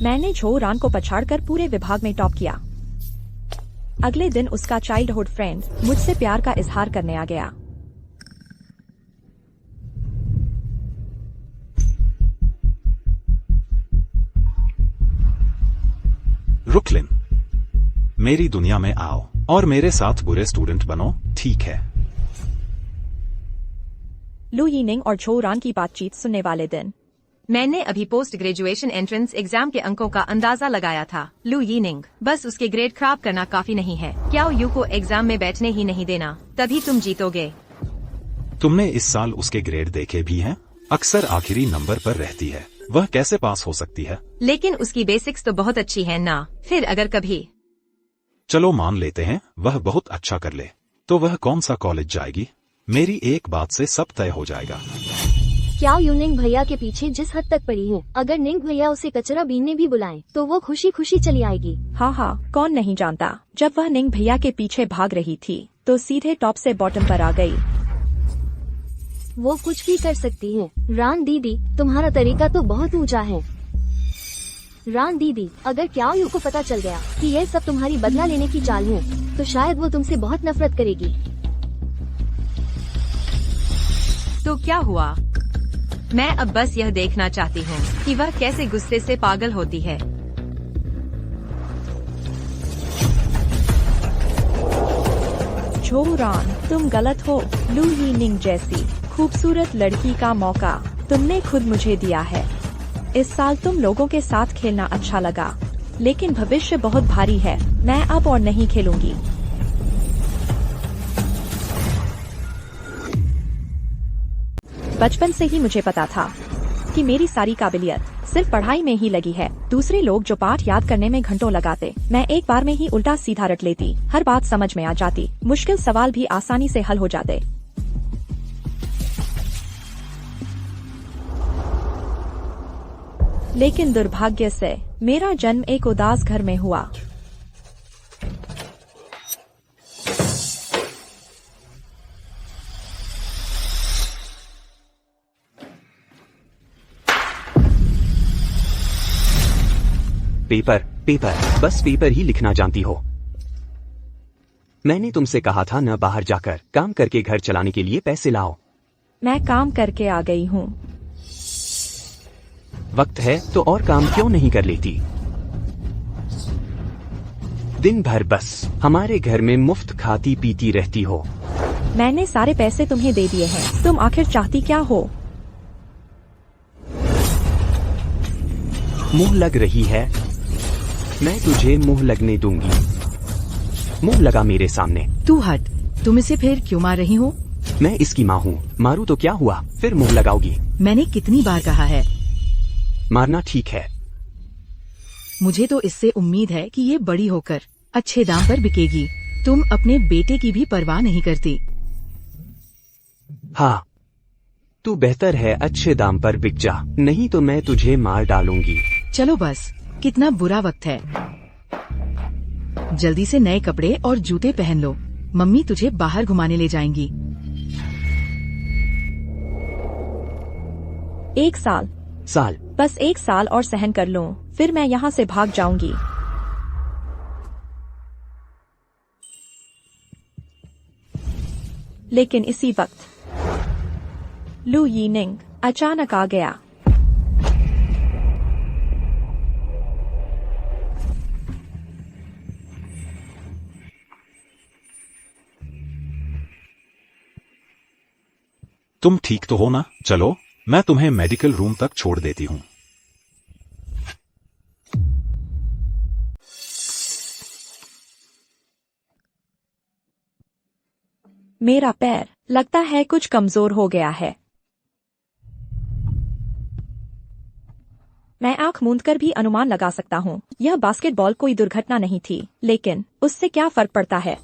मैंने झो रान को पछाड़कर पूरे विभाग में टॉप किया। अगले दिन उसका चाइल्डहुड फ्रेंड मुझसे प्यार का इजहार करने आ गया। रुकलिन, मेरी दुनिया में आओ और मेरे साथ बुरे स्टूडेंट बनो, ठीक है? लू यीनिंग और झो रान की बातचीत सुनने वाले दिन। मैंने अभी पोस्ट ग्रेजुएशन एंट्रेंस एग्जाम के अंकों का अंदाजा लगाया था। लू यीनिंग, बस उसके ग्रेड खराब करना काफी नहीं है। क्या यू को एग्जाम में बैठने ही नहीं देना, तभी तुम जीतोगे। तुमने इस साल उसके ग्रेड देखे भी हैं? अक्सर आखिरी नंबर पर रहती है, वह कैसे पास हो सकती है? लेकिन उसकी बेसिक्स तो बहुत अच्छी है ना। फिर अगर कभी चलो मान लेते हैं वह बहुत अच्छा कर ले, तो वह कौन सा कॉलेज जाएगी? मेरी एक बात से सब तय हो जाएगा। क्या यू निंग भैया के पीछे जिस हद तक पड़ी है, अगर निंग भैया उसे कचरा बीनने भी बुलाएं, तो वो खुशी खुशी चली आएगी। हाँ, कौन नहीं जानता। जब वह निंग भैया के पीछे भाग रही थी तो सीधे टॉप से बॉटम पर आ गई। वो कुछ भी कर सकती है। रान दीदी, तुम्हारा तरीका तो बहुत ऊंचा है। रान दीदी, अगर क्या यू को पता चल गया कि यह सब तुम्हारी बदला लेने की चाल है, तो शायद वो तुमसे बहुत नफरत करेगी। तो क्या हुआ? मैं अब बस यह देखना चाहती हूँ कि वह कैसे गुस्से से पागल होती है। झो रान, तुम गलत हो। लू यीनिंग जैसी खूबसूरत लड़की का मौका तुमने खुद मुझे दिया है। इस साल तुम लोगों के साथ खेलना अच्छा लगा, लेकिन भविष्य बहुत भारी है। मैं अब और नहीं खेलूंगी। बचपन से ही मुझे पता था कि मेरी सारी काबिलियत सिर्फ पढ़ाई में ही लगी है। दूसरे लोग जो पाठ याद करने में घंटों लगाते, मैं एक बार में ही उल्टा सीधा रट लेती। हर बात समझ में आ जाती, मुश्किल सवाल भी आसानी से हल हो जाते। लेकिन दुर्भाग्य से मेरा जन्म एक उदास घर में हुआ। पेपर, बस पेपर ही लिखना जानती हो। मैंने तुमसे कहा था न बाहर जाकर काम करके घर चलाने के लिए पैसे लाओ। मैं काम करके आ गई हूँ। वक्त है तो और काम क्यों नहीं कर लेती? दिन भर बस हमारे घर में मुफ्त खाती पीती रहती हो। मैंने सारे पैसे तुम्हें दे दिए हैं, तुम आखिर चाहती क्या हो? मुंह लग रही है? मैं तुझे मुंह लगने दूंगी। मुंह लगा मेरे सामने। तू हट। तुम इसे फिर क्यों मार रही हो? मैं इसकी माँ हूँ, मारू तो क्या हुआ, फिर मुंह लगाओगी? मैंने कितनी बार कहा है मारना ठीक है। मुझे तो इससे उम्मीद है कि ये बड़ी होकर अच्छे दाम पर बिकेगी। तुम अपने बेटे की भी परवाह नहीं करती। हाँ, तू बेहतर है अच्छे दाम पर बिक जा, नहीं तो मैं तुझे मार डालूंगी। चलो बस, कितना बुरा वक्त है। जल्दी से नए कपड़े और जूते पहन लो, मम्मी तुझे बाहर घुमाने ले जाएंगी। एक साल, बस एक साल और सहन कर लूं, फिर मैं यहाँ से भाग जाऊंगी। लेकिन इसी वक्त लू यीनिंग अचानक आ गया। तुम ठीक तो हो ना? चलो, मैं तुम्हें मेडिकल रूम तक छोड़ देती हूँ। मेरा पैर लगता है कुछ कमजोर हो गया है। मैं आंख मूंदकर भी अनुमान लगा सकता हूँ, यह बास्केटबॉल कोई दुर्घटना नहीं थी, लेकिन उससे क्या फर्क पड़ता है?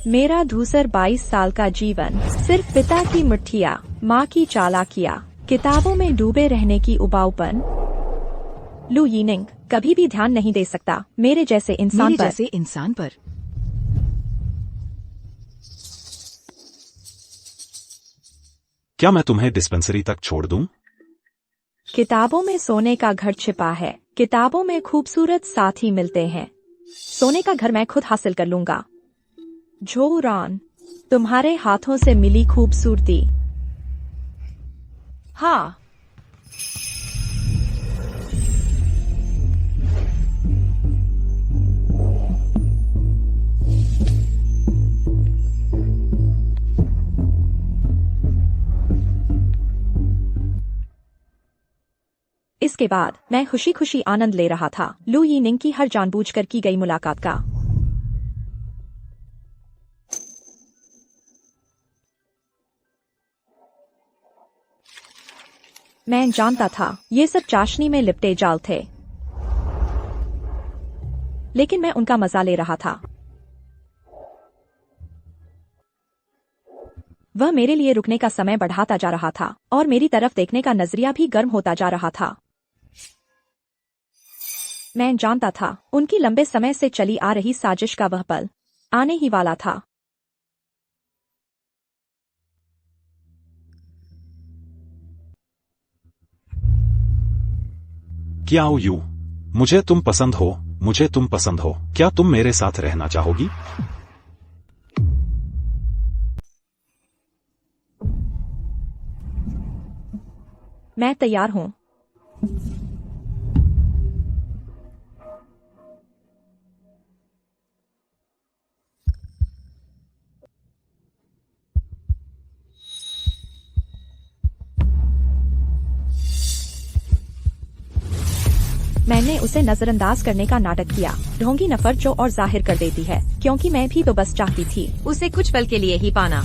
मेरा धूसर 22 साल का जीवन सिर्फ पिता की मुट्ठिया, माँ की चालाकियाँ, किताबों में डूबे रहने की उबाऊपन। लू यीनिंग कभी भी ध्यान नहीं दे सकता मेरे जैसे इंसान पर। क्या मैं तुम्हें डिस्पेंसरी तक छोड़ दूं? किताबों में सोने का घर छिपा है। किताबों में खूबसूरत साथी मिलते हैं। सोने का घर मैं खुद हासिल कर लूंगा। जोरान, तुम्हारे हाथों से मिली खूबसूरती। हाँ, इसके बाद मैं खुशी खुशी आनंद ले रहा था लू यीनिंग की हर जानबूझकर की गई मुलाकात का। मैं जानता था ये सब चाशनी में लिपटे जाल थे, लेकिन मैं उनका मजा ले रहा था। वह मेरे लिए रुकने का समय बढ़ाता जा रहा था और मेरी तरफ देखने का नजरिया भी गर्म होता जा रहा था। मैं जानता था उनकी लंबे समय से चली आ रही साजिश का वह पल आने ही वाला था। क्या यू? मुझे तुम पसंद हो, मुझे तुम पसंद हो। क्या तुम मेरे साथ रहना चाहोगी? मैं तैयार हूं। मैंने उसे नजरअंदाज करने का नाटक किया। ढोंगी नफरत जो और जाहिर कर देती है, क्योंकि मैं भी तो बस चाहती थी उसे कुछ पल के लिए ही पाना,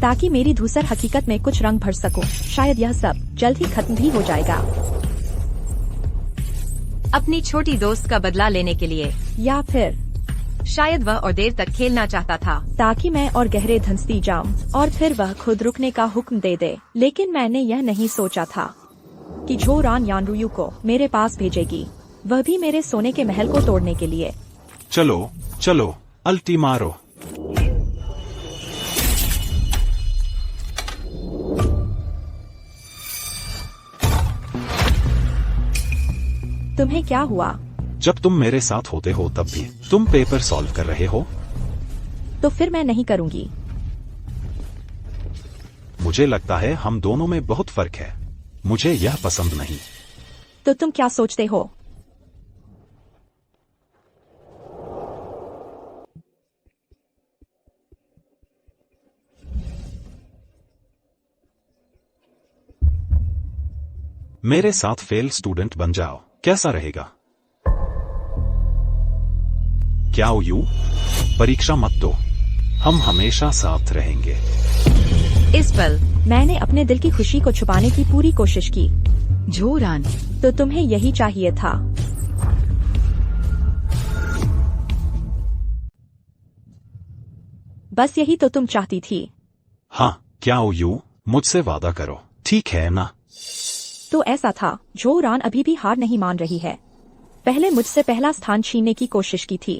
ताकि मेरी धूसर हकीकत में कुछ रंग भर सकूं। शायद यह सब जल्द ही खत्म भी हो जाएगा, अपनी छोटी दोस्त का बदला लेने के लिए, या फिर शायद वह और देर तक खेलना चाहता था ताकि मैं और गहरे धंसती जाऊं और फिर वह खुद रुकने का हुक्म दे दे। लेकिन मैंने यह नहीं सोचा था कि जोरान यानरुयू को मेरे पास भेजेगी, वह भी मेरे सोने के महल को तोड़ने के लिए। चलो चलो, अल्टी मारो। तुम्हें क्या हुआ? जब तुम मेरे साथ होते हो तब भी तुम पेपर सॉल्व कर रहे हो। तो फिर मैं नहीं करूंगी। मुझे लगता है हम दोनों में बहुत फर्क है। मुझे यह पसंद नहीं। तो तुम क्या सोचते हो? मेरे साथ फेल स्टूडेंट बन जाओ, कैसा रहेगा? क्या यू? परीक्षा मत दो, हम हमेशा साथ रहेंगे। इस पल मैंने अपने दिल की खुशी को छुपाने की पूरी कोशिश की। जोरान, तो तुम्हें यही चाहिए था। बस यही तो तुम चाहती थी। हाँ, क्या यू? मुझसे वादा करो, ठीक है ना? तो ऐसा था। जोरान अभी भी हार नहीं मान रही है। पहले मुझसे पहला स्थान छीनने की कोशिश की थी,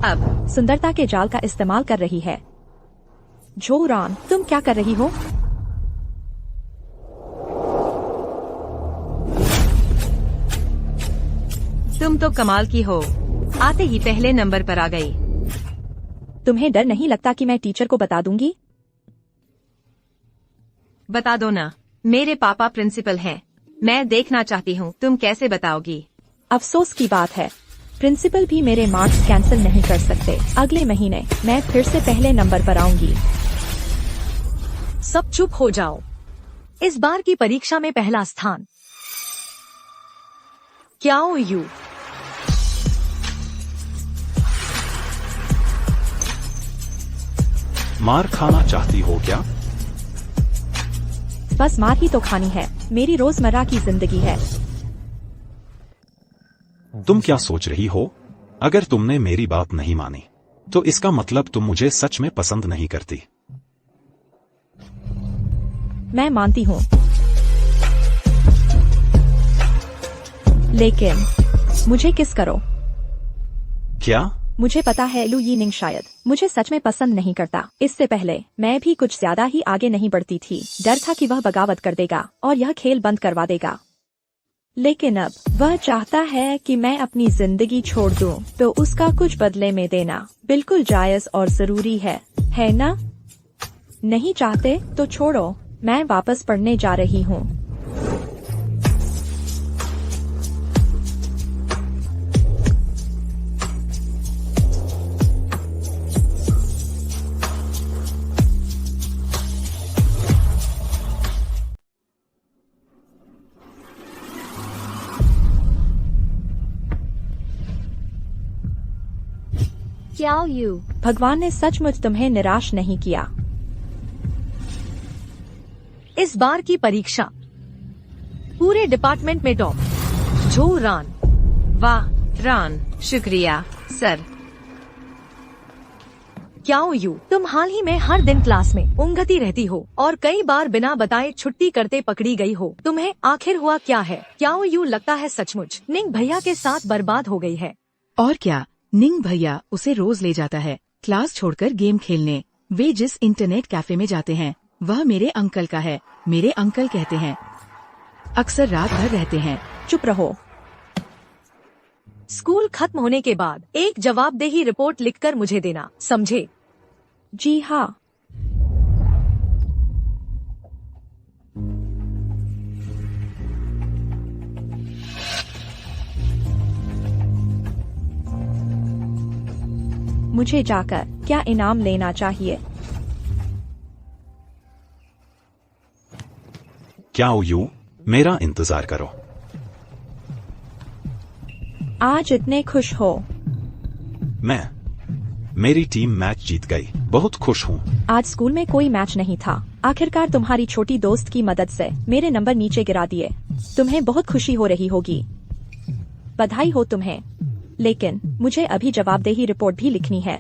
अब सुंदरता के जाल का इस्तेमाल कर रही है। जोरान, तुम क्या कर रही हो? तुम तो कमाल की हो, आते ही पहले नंबर पर आ गई। तुम्हें डर नहीं लगता कि मैं टीचर को बता दूंगी? बता दो ना, मेरे पापा प्रिंसिपल हैं। मैं देखना चाहती हूँ तुम कैसे बताओगी। अफसोस की बात है, प्रिंसिपल भी मेरे मार्क्स कैंसिल नहीं कर सकते। अगले महीने मैं फिर से पहले नंबर पर आऊंगी। सब चुप हो जाओ। इस बार की परीक्षा में पहला स्थान क्याओ यू। मार खाना चाहती हो क्या? बस मार ही तो खानी है, मेरी रोजमर्रा की जिंदगी है। तुम क्या सोच रही हो? अगर तुमने मेरी बात नहीं मानी तो इसका मतलब तुम मुझे सच में पसंद नहीं करती। मैं मानती हूँ, लेकिन मुझे किस करो। क्या? मुझे पता है लू यीनिंग शायद मुझे सच में पसंद नहीं करता। इससे पहले मैं भी कुछ ज्यादा ही आगे नहीं बढ़ती थी। डर था कि वह बगावत कर देगा और यह खेल बंद करवा देगा। लेकिन अब वह चाहता है कि मैं अपनी जिंदगी छोड़ दूं, तो उसका कुछ बदले में देना बिल्कुल जायज और जरूरी है ना? नहीं चाहते तो छोड़ो, मैं वापस पढ़ने जा रही हूँ। क्या यू? भगवान ने सचमुच तुम्हें निराश नहीं किया। इस बार की परीक्षा पूरे डिपार्टमेंट में टॉप जो रान। वाह रान, शुक्रिया सर। क्या यू? तुम हाल ही में हर दिन क्लास में ऊँघती रहती हो और कई बार बिना बताए छुट्टी करते पकड़ी गई हो। तुम्हें आखिर हुआ क्या है? क्या यू लगता है सचमुच निंग भैया के साथ बर्बाद हो गई है? और क्या, निंग भैया उसे रोज ले जाता है क्लास छोड़कर गेम खेलने। वे जिस इंटरनेट कैफे में जाते हैं वह मेरे अंकल का है। मेरे अंकल कहते हैं अक्सर रात भर रहते हैं। चुप रहो। स्कूल खत्म होने के बाद एक जवाबदेही रिपोर्ट लिखकर मुझे देना, समझे? जी हाँ। मुझे जाकर क्या इनाम लेना चाहिए? क्या यू? मेरा इंतजार करो। आज इतने खुश हो। मेरी टीम मैच जीत गई, बहुत खुश हूँ। आज स्कूल में कोई मैच नहीं था। आखिरकार तुम्हारी छोटी दोस्त की मदद से मेरे नंबर नीचे गिरा दिए। तुम्हें बहुत खुशी हो रही होगी। बधाई हो तुम्हें। लेकिन मुझे अभी जवाबदेही रिपोर्ट भी लिखनी है।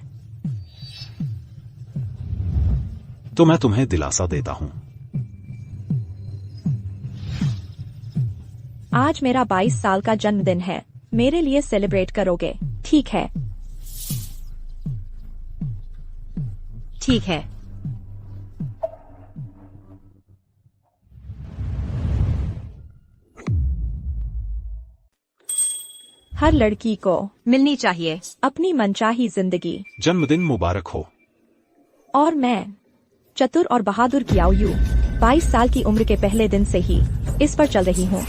तो मैं तुम्हें दिलासा देता हूँ। आज मेरा 22 साल का जन्मदिन है। मेरे लिए सेलिब्रेट करोगे? ठीक है। ठीक है। हर लड़की को मिलनी चाहिए अपनी मनचाही जिंदगी। जन्मदिन मुबारक हो। और मैं चतुर और बहादुर कियाओ यू 22 साल की उम्र के पहले दिन से ही इस पर चल रही हूँ।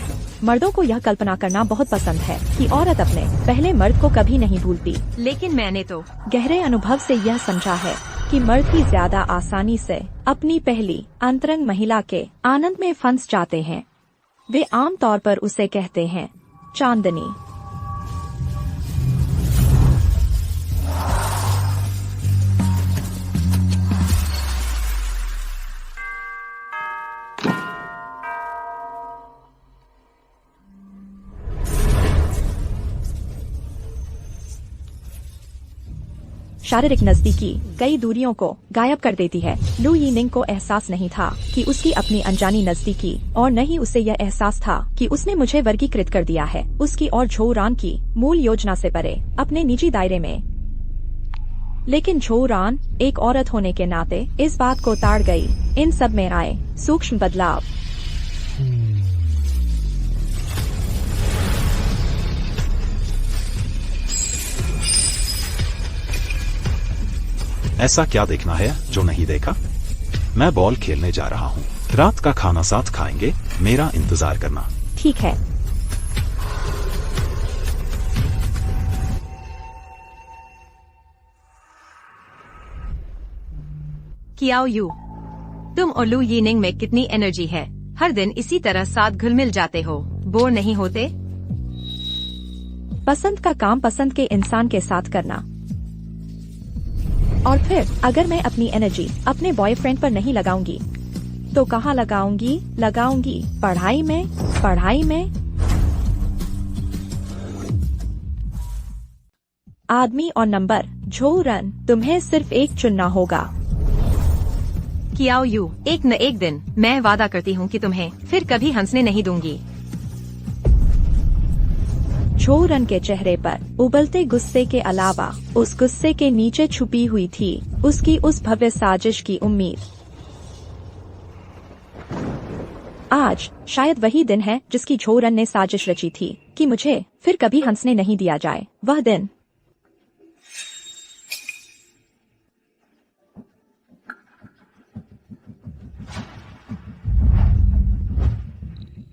मर्दों को यह कल्पना करना बहुत पसंद है कि औरत अपने पहले मर्द को कभी नहीं भूलती। लेकिन मैंने तो गहरे अनुभव से यह समझा है कि मर्द ही ज्यादा आसानी से अपनी पहली अंतरंग महिला के आनंद में फंस जाते हैं। वे आम तौर पर उसे कहते हैं चांदनी। शारीरिक नजदीकी कई दूरियों को गायब कर देती है। लू यीनिंग को एहसास नहीं था कि उसकी अपनी अनजानी नजदीकी, और न ही उसे यह एहसास था कि उसने मुझे वर्गीकृत कर दिया है उसकी और झो रान की मूल योजना से परे अपने निजी दायरे में। लेकिन झो रान एक औरत होने के नाते इस बात को ताड़ गई। इन सब में आए सूक्ष्म बदलाव। ऐसा क्या देखना है जो नहीं देखा? मैं बॉल खेलने जा रहा हूँ। रात का खाना साथ खाएंगे, मेरा इंतजार करना। ठीक है। कियाओ यू, तुम और लू यीनिंग में कितनी एनर्जी है। हर दिन इसी तरह साथ घुल मिल जाते हो, बोर नहीं होते? पसंद का काम पसंद के इंसान के साथ करना। और फिर अगर मैं अपनी एनर्जी अपने बॉयफ्रेंड पर नहीं लगाऊंगी तो कहाँ लगाऊंगी? पढ़ाई में। आदमी और नंबर। झो रन, तुम्हें सिर्फ एक चुनना होगा। कियाओ यू, एक न एक दिन मैं वादा करती हूँ कि तुम्हें फिर कभी हंसने नहीं दूंगी। झो रन के चेहरे पर उबलते गुस्से के अलावा उस गुस्से के नीचे छुपी हुई थी उसकी उस भव्य साजिश की उम्मीद। आज शायद वही दिन है जिसकी झोरन ने साजिश रची थी कि मुझे फिर कभी हंसने नहीं दिया जाए। वह दिन।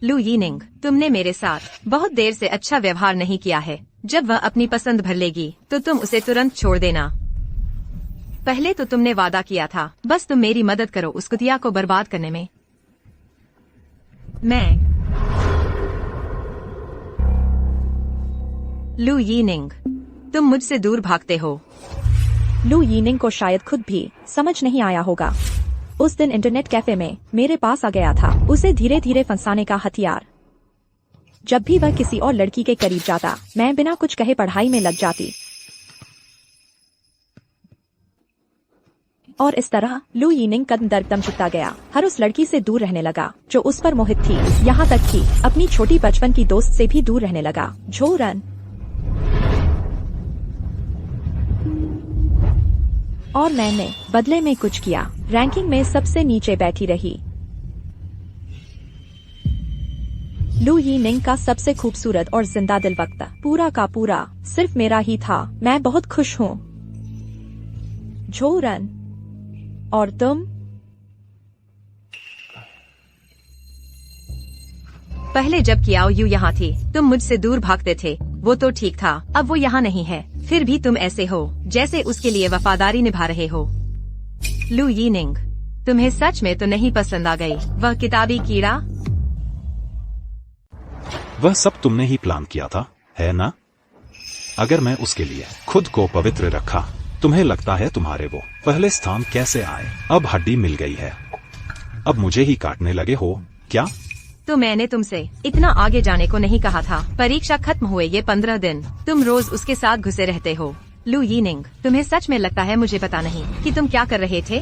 लू यीनिंग, तुमने मेरे साथ बहुत देर से अच्छा व्यवहार नहीं किया है। जब वह अपनी पसंद भर लेगी तो तुम उसे तुरंत छोड़ देना। पहले तो तुमने वादा किया था, बस तुम मेरी मदद करो उस कुतिया को बर्बाद करने में। मैं लू यीनिंग, तुम मुझसे दूर भागते हो। लू यीनिंग को शायद खुद भी समझ नहीं आया होगा। उस दिन इंटरनेट कैफे में मेरे पास आ गया था उसे धीरे धीरे फंसाने का हथियार। जब भी वह किसी और लड़की के करीब जाता, मैं बिना कुछ कहे पढ़ाई में लग जाती। और इस तरह लू यीनिंग कदम दर कदम झुकता गया, हर उस लड़की से दूर रहने लगा जो उस पर मोहित थी, यहाँ तक कि अपनी छोटी बचपन की दोस्त से भी दूर रहने लगा। झोरन। और मैंने बदले में कुछ किया, रैंकिंग में सबसे नीचे बैठी रही। लू यीनिंग का सबसे खूबसूरत और जिंदा दिल वक्त पूरा का पूरा सिर्फ मेरा ही था। मैं बहुत खुश हूँ। झोरन। और तुम? पहले जब कियाओ यू यहाँ थी तुम मुझसे दूर भागते थे, वो तो ठीक था। अब वो यहाँ नहीं है, फिर भी तुम ऐसे हो जैसे उसके लिए वफादारी निभा रहे हो। लू यीनिंग, तुम्हें सच में तो नहीं पसंद आ गई वह किताबी कीड़ा? वह सब तुमने ही प्लान किया था, है ना? अगर मैं उसके लिए खुद को पवित्र रखा, तुम्हें लगता है तुम्हारे वो पहले स्थान कैसे आए? अब हड्डी मिल गई है, अब मुझे ही काटने लगे हो क्या? तो मैंने तुमसे इतना आगे जाने को नहीं कहा था। परीक्षा खत्म हुए ये 15 दिन तुम रोज उसके साथ घुसे रहते हो। लू यीनिंग, तुम्हें सच में लगता है मुझे पता नहीं कि तुम क्या कर रहे थे?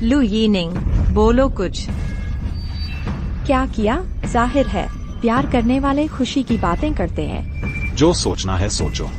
लू यीनिंग, बोलो कुछ। क्या किया? जाहिर है प्यार करने वाले खुशी की बातें करते हैं। जो सोचना है सोचो।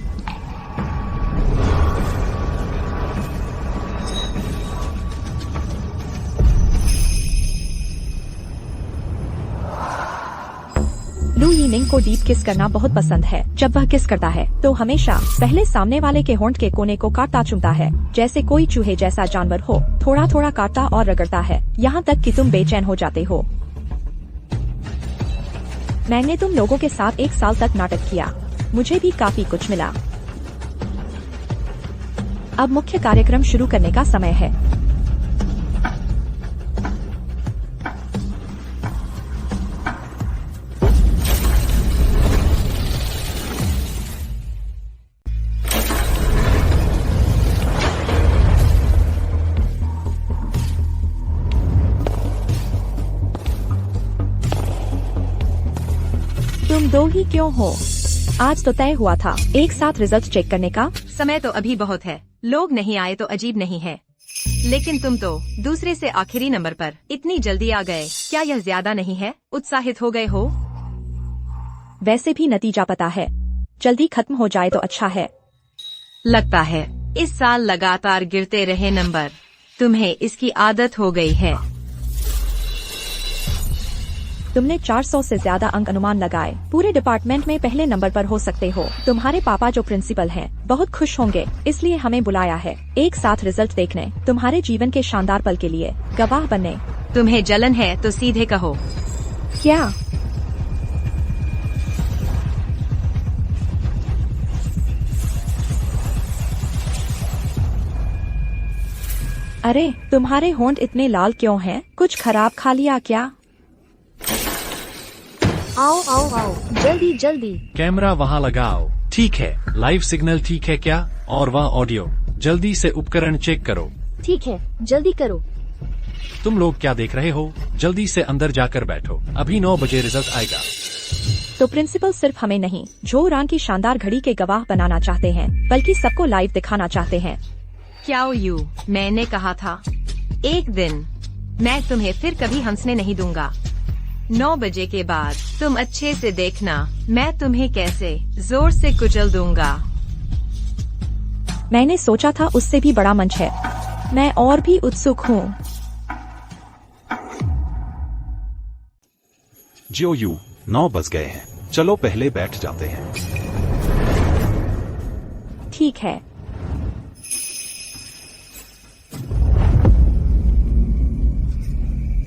लू यीनिंग को डीप किस करना बहुत पसंद है। जब वह किस करता है तो हमेशा पहले सामने वाले के होंठ के कोने को काटता चुमता है, जैसे कोई चूहे जैसा जानवर हो। थोड़ा थोड़ा काटता और रगड़ता है, यहाँ तक कि तुम बेचैन हो जाते हो। मैंने तुम लोगों के साथ 1 साल तक नाटक किया, मुझे भी काफी कुछ मिला। अब मुख्य कार्यक्रम शुरू करने का समय है। तुम दो ही क्यों हो? आज तो तय हुआ था एक साथ रिजल्ट चेक करने का। समय तो अभी बहुत है, लोग नहीं आए तो अजीब नहीं है, लेकिन तुम तो दूसरे से आखिरी नंबर पर इतनी जल्दी आ गए, क्या यह ज्यादा नहीं है? उत्साहित हो गए हो? वैसे भी नतीजा पता है, जल्दी खत्म हो जाए तो अच्छा है। लगता है इस साल लगातार गिरते रहे नंबर, तुम्हें इसकी आदत हो गई है। तुमने 400 से ज्यादा अंक अनुमान लगाए, पूरे डिपार्टमेंट में पहले नंबर पर हो सकते हो। तुम्हारे पापा जो प्रिंसिपल हैं, बहुत खुश होंगे, इसलिए हमें बुलाया है एक साथ रिजल्ट देखने, तुम्हारे जीवन के शानदार पल के लिए गवाह बनने। तुम्हें जलन है तो सीधे कहो। क्या? अरे तुम्हारे होंठ इतने लाल क्यों हैं? कुछ खराब खा लिया क्या? आओ आओ आओ, जल्दी जल्दी। कैमरा वहाँ लगाओ। ठीक है, लाइव सिग्नल ठीक है क्या? और वह ऑडियो, जल्दी से उपकरण चेक करो। ठीक है, जल्दी करो। तुम लोग क्या देख रहे हो? जल्दी से अंदर जाकर बैठो, अभी 9 बजे रिजल्ट आएगा। तो प्रिंसिपल सिर्फ हमें नहीं, झोरन की शानदार घड़ी के गवाह बनाना चाहते हैं, बल्कि सबको लाइव दिखाना चाहते हैं। क्या यू, मैंने कहा था एक दिन मैं तुम्हें फिर कभी हंसने नहीं दूंगा। 9 बजे के बाद तुम अच्छे से देखना मैं तुम्हें कैसे जोर से कुचल दूंगा। मैंने सोचा था उससे भी बड़ा मंच है। मैं और भी उत्सुक हूँ। जियो यू 9 बज गए हैं, चलो पहले बैठ जाते हैं। ठीक है।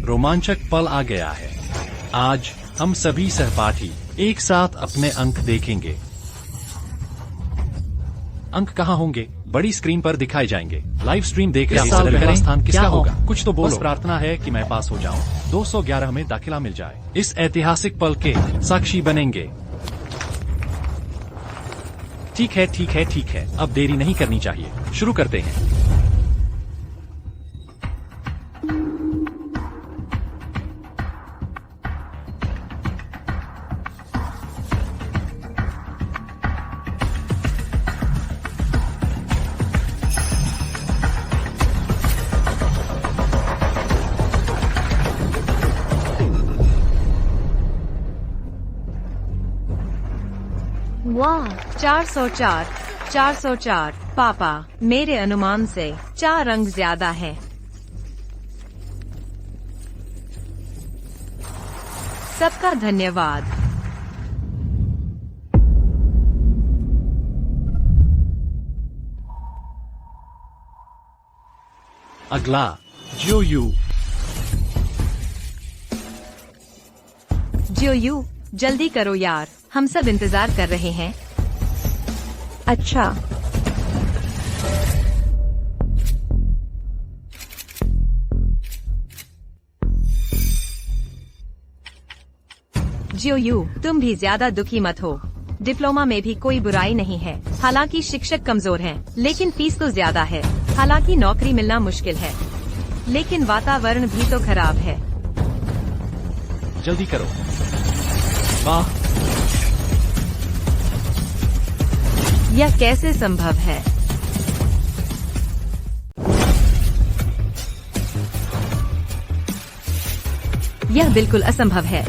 रोमांचक पल आ गया है। आज हम सभी सहपाठी एक साथ अपने अंक देखेंगे। अंक कहाँ होंगे? बड़ी स्क्रीन पर दिखाए जाएंगे। लाइव स्ट्रीम देख रहे हैं। पहला स्थान किसका होगा? कुछ तो बोलो। बस प्रार्थना है कि मैं पास हो जाऊं। 211 में दाखिला मिल जाए। इस ऐतिहासिक पल के साक्षी बनेंगे। ठीक है, ठीक है, ठीक है। अब देरी नहीं करनी चाहिए। शुरू करते हैं। वाह, 404, 404। पापा, मेरे अनुमान से 4 अंक ज्यादा है। सबका धन्यवाद। अगला जियो यू। जियो यू, जल्दी करो यार, हम सब इंतजार कर रहे हैं। अच्छा, जियो यू, तुम भी ज्यादा दुखी मत हो। डिप्लोमा में भी कोई बुराई नहीं है। हालांकि शिक्षक कमजोर हैं, लेकिन फीस तो ज्यादा है। हालांकि नौकरी मिलना मुश्किल है, लेकिन वातावरण भी तो खराब है। जल्दी करो। वाह, यह कैसे संभव है? यह बिल्कुल असंभव है।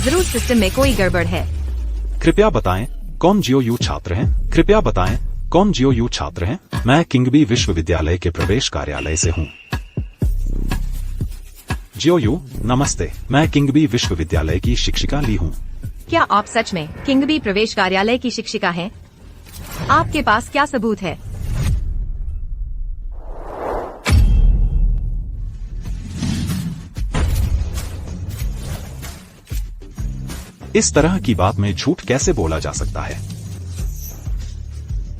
जरूर सिस्टम में कोई गड़बड़ है। कृपया बताएं कौन जियो यू छात्र हैं? कृपया बताएं कौन जियो यू छात्र हैं? मैं किंगबी विश्वविद्यालय के प्रवेश कार्यालय से हूं। जियो यू, नमस्ते। मैं किंगबी विश्वविद्यालय की शिक्षिका ली हूं। क्या आप सच में किंगबी प्रवेश कार्यालय की शिक्षिका हैं? आपके पास क्या सबूत है? इस तरह की बात में झूठ कैसे बोला जा सकता है?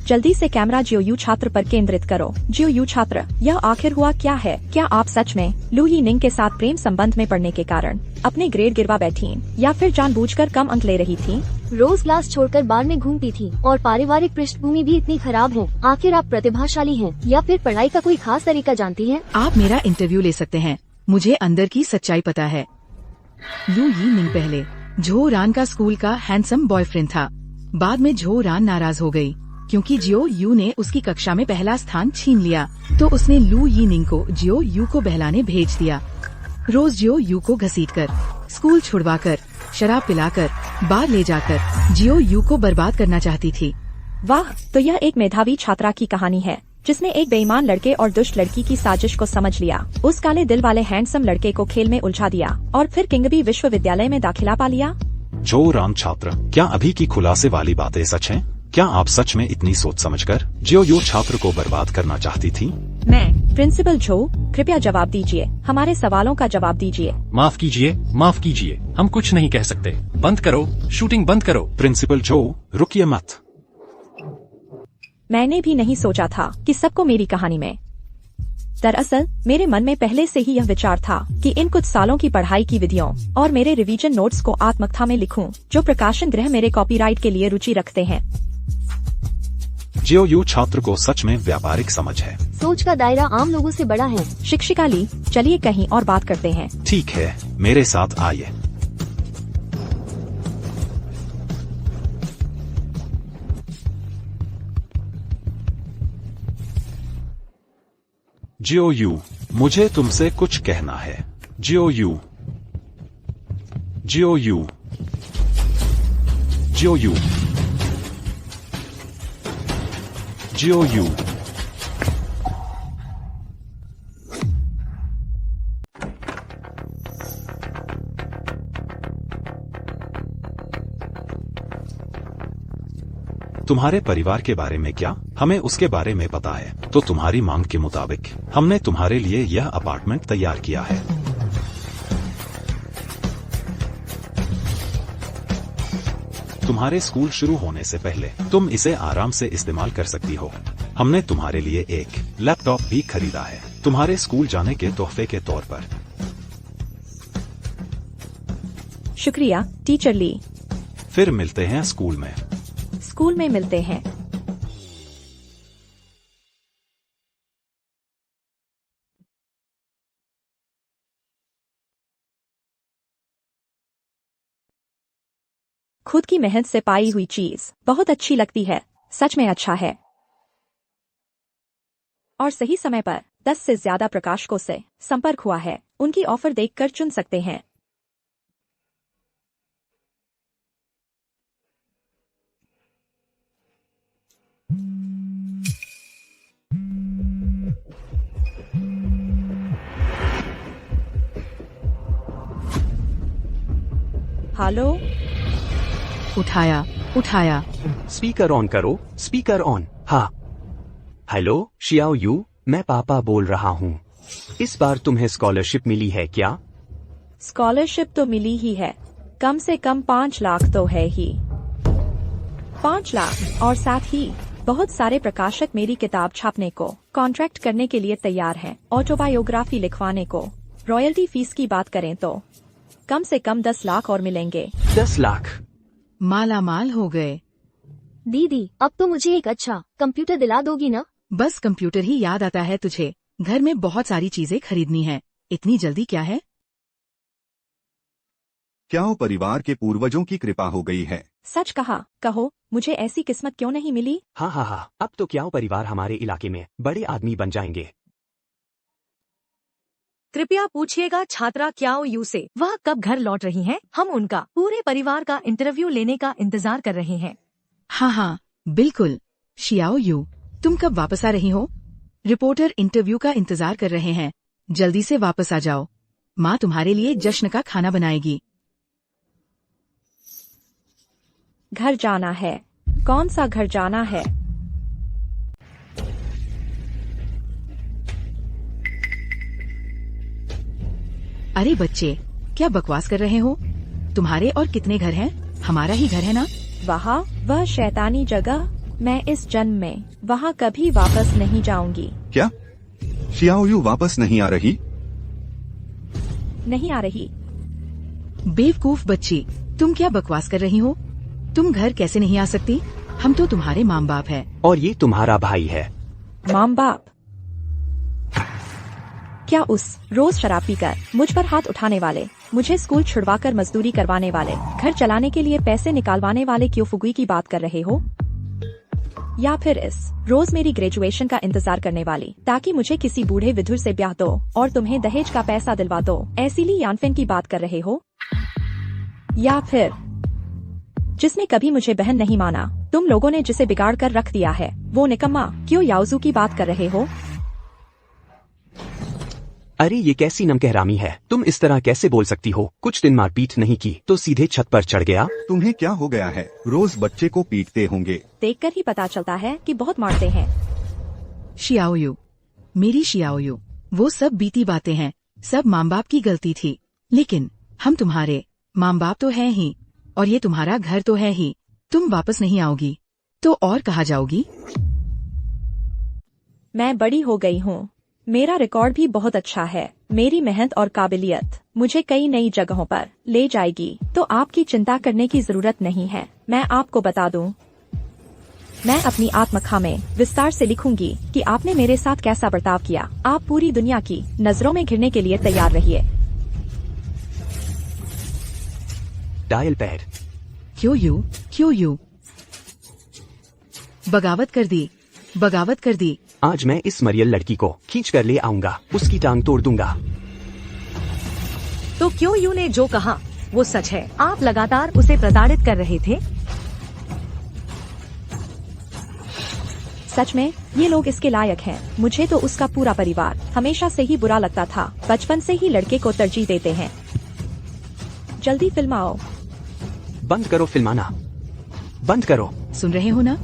जल्दी से कैमरा जियो यू छात्र पर केंद्रित करो। जियो यू छात्र, यह आखिर हुआ क्या है? क्या आप सच में लू ही निंग के साथ प्रेम संबंध में पड़ने के कारण अपने ग्रेड गिरवा बैठी, या फिर जानबूझकर कम अंक ले रही थी? रोज क्लास छोड़कर बार में घूमती थी और पारिवारिक पृष्ठभूमि भी इतनी खराब है। आखिर आप प्रतिभाशाली हैं या फिर पढ़ाई का कोई खास तरीका जानती हैं? आप मेरा इंटरव्यू ले सकते हैं। मुझे अंदर की सच्चाई पता है। लू ही निंग पहले झो रान का स्कूल का हैंडसम बॉयफ्रेंड था। बाद में झो रान नाराज हो गई क्योंकि जियो यू ने उसकी कक्षा में पहला स्थान छीन लिया, तो उसने लू ही निंग को जियो यू को बहलाने भेज दिया। रोज जियो यू को घसीटकर, स्कूल छुड़वाकर, शराब पिलाकर, बार ले जाकर जियो यू को बर्बाद करना चाहती थी। वाह, तो यह एक मेधावी छात्रा की कहानी है जिसने एक बेईमान लड़के और दुष्ट लड़की की साजिश को समझ लिया, उस काले दिल वाले हैंडसम लड़के को खेल में उलझा दिया और फिर किंगबी विश्वविद्यालय में दाखिला पा लिया। जो राम छात्र, क्या अभी की खुलासे वाली बातें सच हैं? क्या आप सच में इतनी सोच समझकर जियो यू छात्र को बर्बाद करना चाहती थी? मैं प्रिंसिपल झो, कृपया जवाब दीजिए। हमारे सवालों का जवाब दीजिए। माफ कीजिए, माफ कीजिए, हम कुछ नहीं कह सकते। बंद करो, शूटिंग बंद करो। प्रिंसिपल जो, रुकिए मत। मैंने भी नहीं सोचा था कि सबको मेरी कहानी में। दरअसल मेरे मन में पहले से ही यह विचार था कि इन कुछ सालों की पढ़ाई की विधियों और मेरे रिवीजन नोट्स को आत्मकथा में लिखूं, जो प्रकाशन गृह मेरे कॉपीराइट के लिए रुचि रखते हैं। जियो यू छात्र को सच में व्यापारिक समझ है। सोच का दायरा आम लोगों से बड़ा है। शिक्षिका ली, चलिए कहीं और बात करते हैं। ठीक है, मेरे साथ आइए। जियो यू, मुझे तुमसे कुछ कहना है। जियो यू, जियो यू, जियो यू, जियो यू। तुम्हारे परिवार के बारे में क्या? हमें उसके बारे में पता है। तो तुम्हारी मांग के मुताबिक हमने तुम्हारे लिए यह अपार्टमेंट तैयार किया है। तुम्हारे स्कूल शुरू होने से पहले तुम इसे आराम से इस्तेमाल कर सकती हो। हमने तुम्हारे लिए एक लैपटॉप भी खरीदा है, तुम्हारे स्कूल जाने के तोहफे के तौर पर। शुक्रिया टीचर ली। फिर मिलते हैं स्कूल में। स्कूल में मिलते हैं। खुद की मेहनत से पाई हुई चीज बहुत अच्छी लगती है। सच में अच्छा है। और सही समय पर 10 से ज्यादा प्रकाशकों से संपर्क हुआ है। उनकी ऑफर देखकर चुन सकते हैं। हेलो। उठाया उठाया। स्पीकर ऑन करो, स्पीकर ऑन। हाँ हेलो शियाओ यू, मैं पापा बोल रहा हूँ। इस बार तुम्हें स्कॉलरशिप मिली है क्या? स्कॉलरशिप तो मिली ही है। कम से कम 5 लाख तो है ही। 5 लाख और साथ ही बहुत सारे प्रकाशक मेरी किताब छापने को कॉन्ट्रैक्ट करने के लिए तैयार हैं। ऑटोबायोग्राफी लिखवाने को। रॉयल्टी फीस की बात करें तो कम से कम 10 लाख और मिलेंगे। 10 लाख? माला माल हो गए। दीदी अब तो मुझे एक अच्छा कंप्यूटर दिला दोगी ना? बस कंप्यूटर ही याद आता है तुझे? घर में बहुत सारी चीजें खरीदनी है। इतनी जल्दी क्या है? क्या वो परिवार के पूर्वजों की कृपा हो गई है? सच कहा। कहो मुझे ऐसी किस्मत क्यों नहीं मिली? हाँ हाँ हाँ, अब तो क्या परिवार हमारे इलाके में बड़े आदमी बन जाएंगे। कृपया पूछिएगा छात्रा क्याओ यू से वह कब घर लौट रही हैं। हम उनका पूरे परिवार का इंटरव्यू लेने का इंतजार कर रहे हैं। हाँ हाँ बिल्कुल। शियाओ यू, तुम कब वापस आ रही हो? रिपोर्टर इंटरव्यू का इंतजार कर रहे हैं। जल्दी से वापस आ जाओ। माँ तुम्हारे लिए जश्न का खाना बनाएगी। घर जाना है। कौन सा घर जाना है? अरे बच्चे, क्या बकवास कर रहे हो? तुम्हारे और कितने घर हैं? हमारा ही घर है ना? वहाँ वह शैतानी जगह। मैं इस जन्म में वहाँ कभी वापस नहीं जाऊंगी। क्या शियाओ यू वापस नहीं आ रही? नहीं आ रही। बेवकूफ बच्ची, तुम क्या बकवास कर रही हो? तुम घर कैसे नहीं आ सकती? हम तो तुम्हारे माँ बाप है। और ये तुम्हारा भाई है। माँ बाप? क्या उस रोज शराब पीकर मुझ पर हाथ उठाने वाले, मुझे स्कूल छुड़वाकर मजदूरी करवाने वाले, घर चलाने के लिए पैसे निकालवाने वाले क्योफुगुई की बात कर रहे हो? या फिर इस रोज मेरी ग्रेजुएशन का इंतजार करने वाली, ताकि मुझे किसी बूढ़े विधुर से ब्याह दो और तुम्हें दहेज का पैसा दिलवा दो, ऐसी ली यानफेन की बात कर रहे हो? या फिर जिसने कभी मुझे बहन नहीं माना, तुम लोगों ने जिसे बिगाड़ कर रख दिया है, वो निकम्मा क्यों याओजू की बात कर रहे हो? अरे ये कैसी नमकहरामी है? तुम इस तरह कैसे बोल सकती हो? कुछ दिन मारपीट नहीं की तो सीधे छत पर चढ़ गया। तुम्हें क्या हो गया है? रोज बच्चे को पीटते होंगे। देखकर ही पता चलता है कि बहुत मारते हैं। शियाओ यू, मेरी शियाओ यू, वो सब बीती बातें हैं। सब माँ बाप की गलती थी। लेकिन हम तुम्हारे माँ बाप तो हैं ही, और ये तुम्हारा घर तो है ही। तुम वापस नहीं आओगी तो और कहाँ जाओगी? मैं बड़ी हो गई हूँ। मेरा रिकॉर्ड भी बहुत अच्छा है। मेरी मेहनत और काबिलियत मुझे कई नई जगहों पर ले जाएगी, तो आपकी चिंता करने की जरूरत नहीं है। मैं आपको बता दूं, मैं अपनी आत्मकथा में विस्तार से लिखूंगी कि आपने मेरे साथ कैसा बर्ताव किया। आप पूरी दुनिया की नजरों में घिरने के लिए तैयार रहिए। Dial pad. क्यों यू बगावत कर दी, बगावत कर दी। आज मैं इस मरियल लड़की को खींच कर ले आऊंगा, उसकी टांग तोड़ दूंगा। तो क्यों यू ने जो कहा वो सच है? आप लगातार उसे प्रताड़ित कर रहे थे। सच में ये लोग इसके लायक हैं। मुझे तो उसका पूरा परिवार हमेशा से ही बुरा लगता था। बचपन से ही लड़के को तरजीह देते हैं। जल्दी फिल्माओ। बंद करो फिल्माना, बंद करो। सुन रहे हो ना?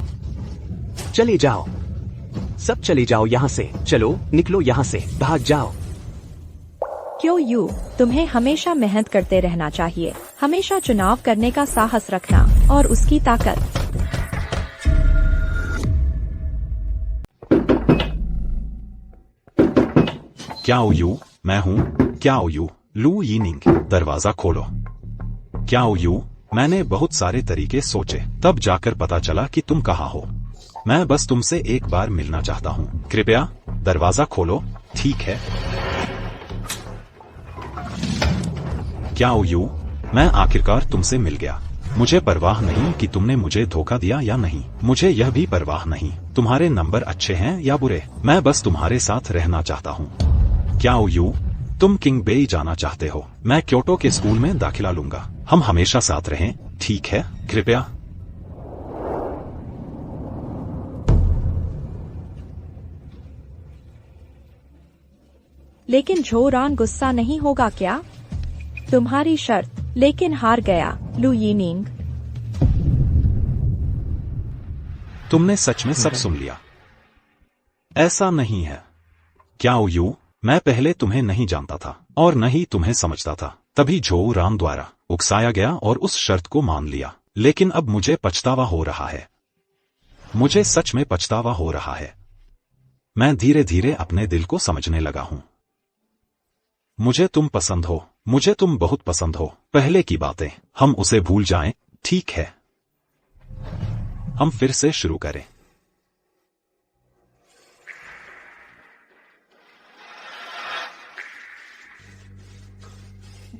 चले जाओ, सब चले जाओ यहाँ से। चलो निकलो यहाँ से, भाग जाओ। क्यों यू, तुम्हें हमेशा मेहनत करते रहना चाहिए, हमेशा चुनाव करने का साहस रखना और उसकी ताकत। क्या यू, मैं हूँ। क्या यू, लू यीनिंग, दरवाजा खोलो। क्या यू, मैंने बहुत सारे तरीके सोचे, तब जाकर पता चला कि तुम कहाँ हो। मैं बस तुमसे एक बार मिलना चाहता हूँ, कृपया दरवाजा खोलो। ठीक है। क्या यू, मैं आखिरकार तुमसे मिल गया। मुझे परवाह नहीं कि तुमने मुझे धोखा दिया या नहीं, मुझे यह भी परवाह नहीं तुम्हारे नंबर अच्छे हैं या बुरे, मैं बस तुम्हारे साथ रहना चाहता हूँ। क्या यू, तुम किंग बेई जाना चाहते हो, मैं क्योटो के स्कूल में दाखिला लूंगा, हम हमेशा साथ रहें, ठीक है, कृपया। लेकिन झोरान गुस्सा नहीं होगा क्या? तुम्हारी शर्त, लेकिन हार गया लू यीनिंग। तुमने सच में सब सुन लिया। ऐसा नहीं है। क्या यू, मैं पहले तुम्हें नहीं जानता था और न ही तुम्हें समझता था, तभी झो रान द्वारा उकसाया गया और उस शर्त को मान लिया, लेकिन अब मुझे पछतावा हो रहा है। मुझे सच में पछतावा हो रहा है। मैं धीरे धीरे अपने दिल को समझने लगा हूं। मुझे तुम पसंद हो, मुझे तुम बहुत पसंद हो। पहले की बातें हम उसे भूल जाएं, ठीक है? हम फिर से शुरू करें।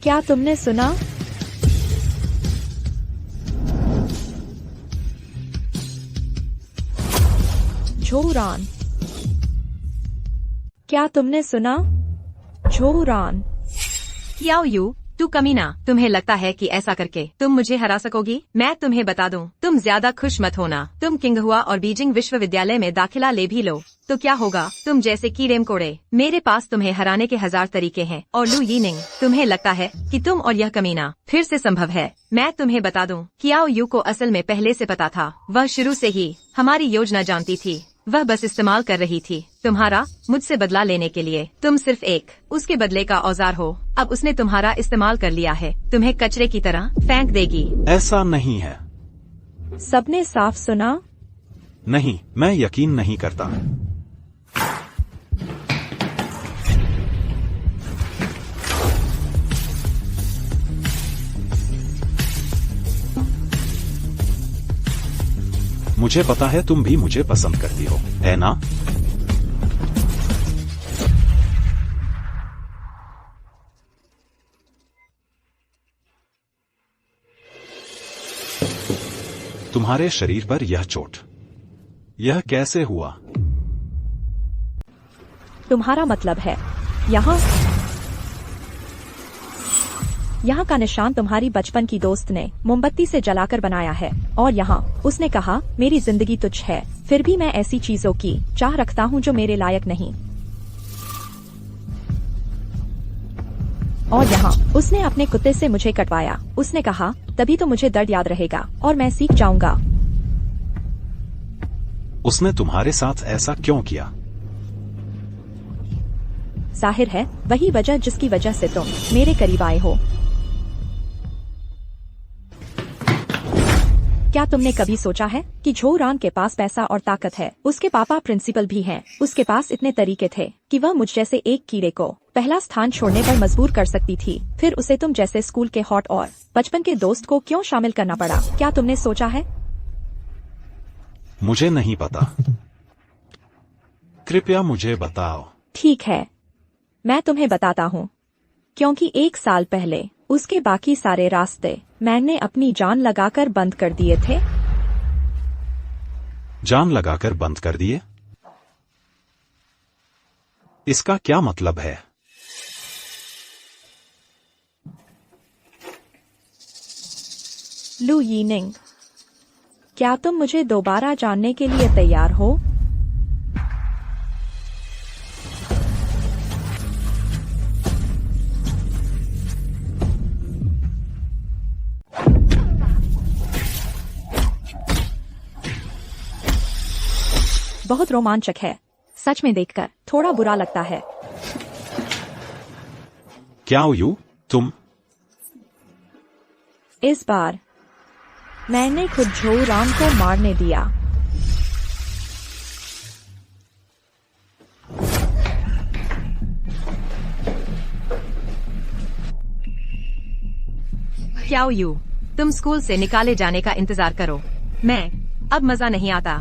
क्या तुमने सुना? झोरान, क्या तुमने सुना? झोरान, याओ यू, तू कमीना, तुम्हें लगता है कि ऐसा करके तुम मुझे हरा सकोगी? मैं तुम्हें बता दूं, तुम ज्यादा खुश मत होना। तुम किंगहुआ और बीजिंग विश्वविद्यालय में दाखिला ले भी लो तो क्या होगा, तुम जैसे कीड़े मकोड़े। मेरे पास तुम्हें हराने के 1000 तरीके हैं। और लू यीनिंग, तुम्हें लगता है कि तुम और यह कमीना फिर से संभव है? मैं तुम्हें बता दूं, कियाओ यू को असल में पहले से पता था। वह शुरू से ही हमारी योजना जानती थी, वह बस इस्तेमाल कर रही थी तुम्हारा मुझसे बदला लेने के लिए। तुम सिर्फ एक उसके बदले का औजार हो। अब उसने तुम्हारा इस्तेमाल कर लिया है, तुम्हें कचरे की तरह फेंक देगी। ऐसा नहीं है। सबने साफ सुना? नहीं, मैं यकीन नहीं करता। मुझे पता है तुम भी मुझे पसंद करती हो, है ना? तुम्हारे शरीर पर यह चोट, यह कैसे हुआ? तुम्हारा मतलब है यहाँ का निशान तुम्हारी बचपन की दोस्त ने मोमबत्ती से जलाकर बनाया है, और यहाँ उसने कहा मेरी जिंदगी तुच्छ है, फिर भी मैं ऐसी चीजों की चाह रखता हूँ जो मेरे लायक नहीं। और यहाँ उसने अपने कुत्ते से मुझे कटवाया, उसने कहा तभी तो मुझे दर्द याद रहेगा और मैं सीख जाऊंगा। उसने तुम्हारे साथ ऐसा क्यों किया? जाहिर है वही वजह जिसकी वजह से तुम मेरे करीब आए हो। क्या तुमने कभी सोचा है कि झोरान के पास पैसा और ताकत है? उसके पापा प्रिंसिपल भी हैं। उसके पास इतने तरीके थे कि वह मुझ जैसे एक कीड़े को पहला स्थान छोड़ने पर मजबूर कर सकती थी। फिर उसे तुम जैसे स्कूल के हॉट और बचपन के दोस्त को क्यों शामिल करना पड़ा? क्या तुमने सोचा है? मुझे नहीं पता, कृपया मुझे बताओ। ठीक है, मैं तुम्हें बताता हूँ, क्योंकि 1 साल पहले उसके बाकी सारे रास्ते मैंने अपनी जान लगाकर बंद कर दिए थे। जान लगाकर बंद कर दिए? इसका क्या मतलब है? लू यीनिंग, क्या तुम मुझे दोबारा जानने के लिए तैयार हो? बहुत रोमांचक है। सच में देखकर थोड़ा बुरा लगता है। क्या यू तुम? इस बार मैंने खुद झो रान को मारने दिया। क्या यू, तुम स्कूल से निकाले जाने का इंतजार करो। अब मजा नहीं आता।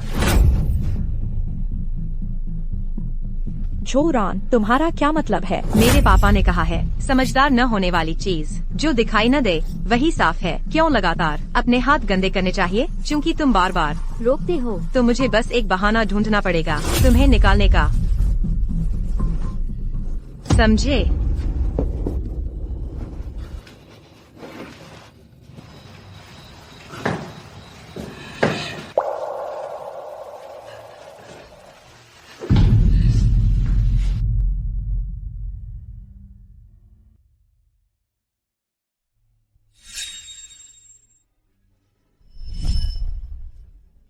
झो रान, तुम्हारा क्या मतलब है? मेरे पापा ने कहा है, समझदार न होने वाली चीज जो दिखाई न दे वही साफ है। क्यों लगातार अपने हाथ गंदे करने चाहिए? क्योंकि तुम बार बार रोकते हो। तो मुझे बस एक बहाना ढूंढना पड़ेगा तुम्हें निकालने का, समझे?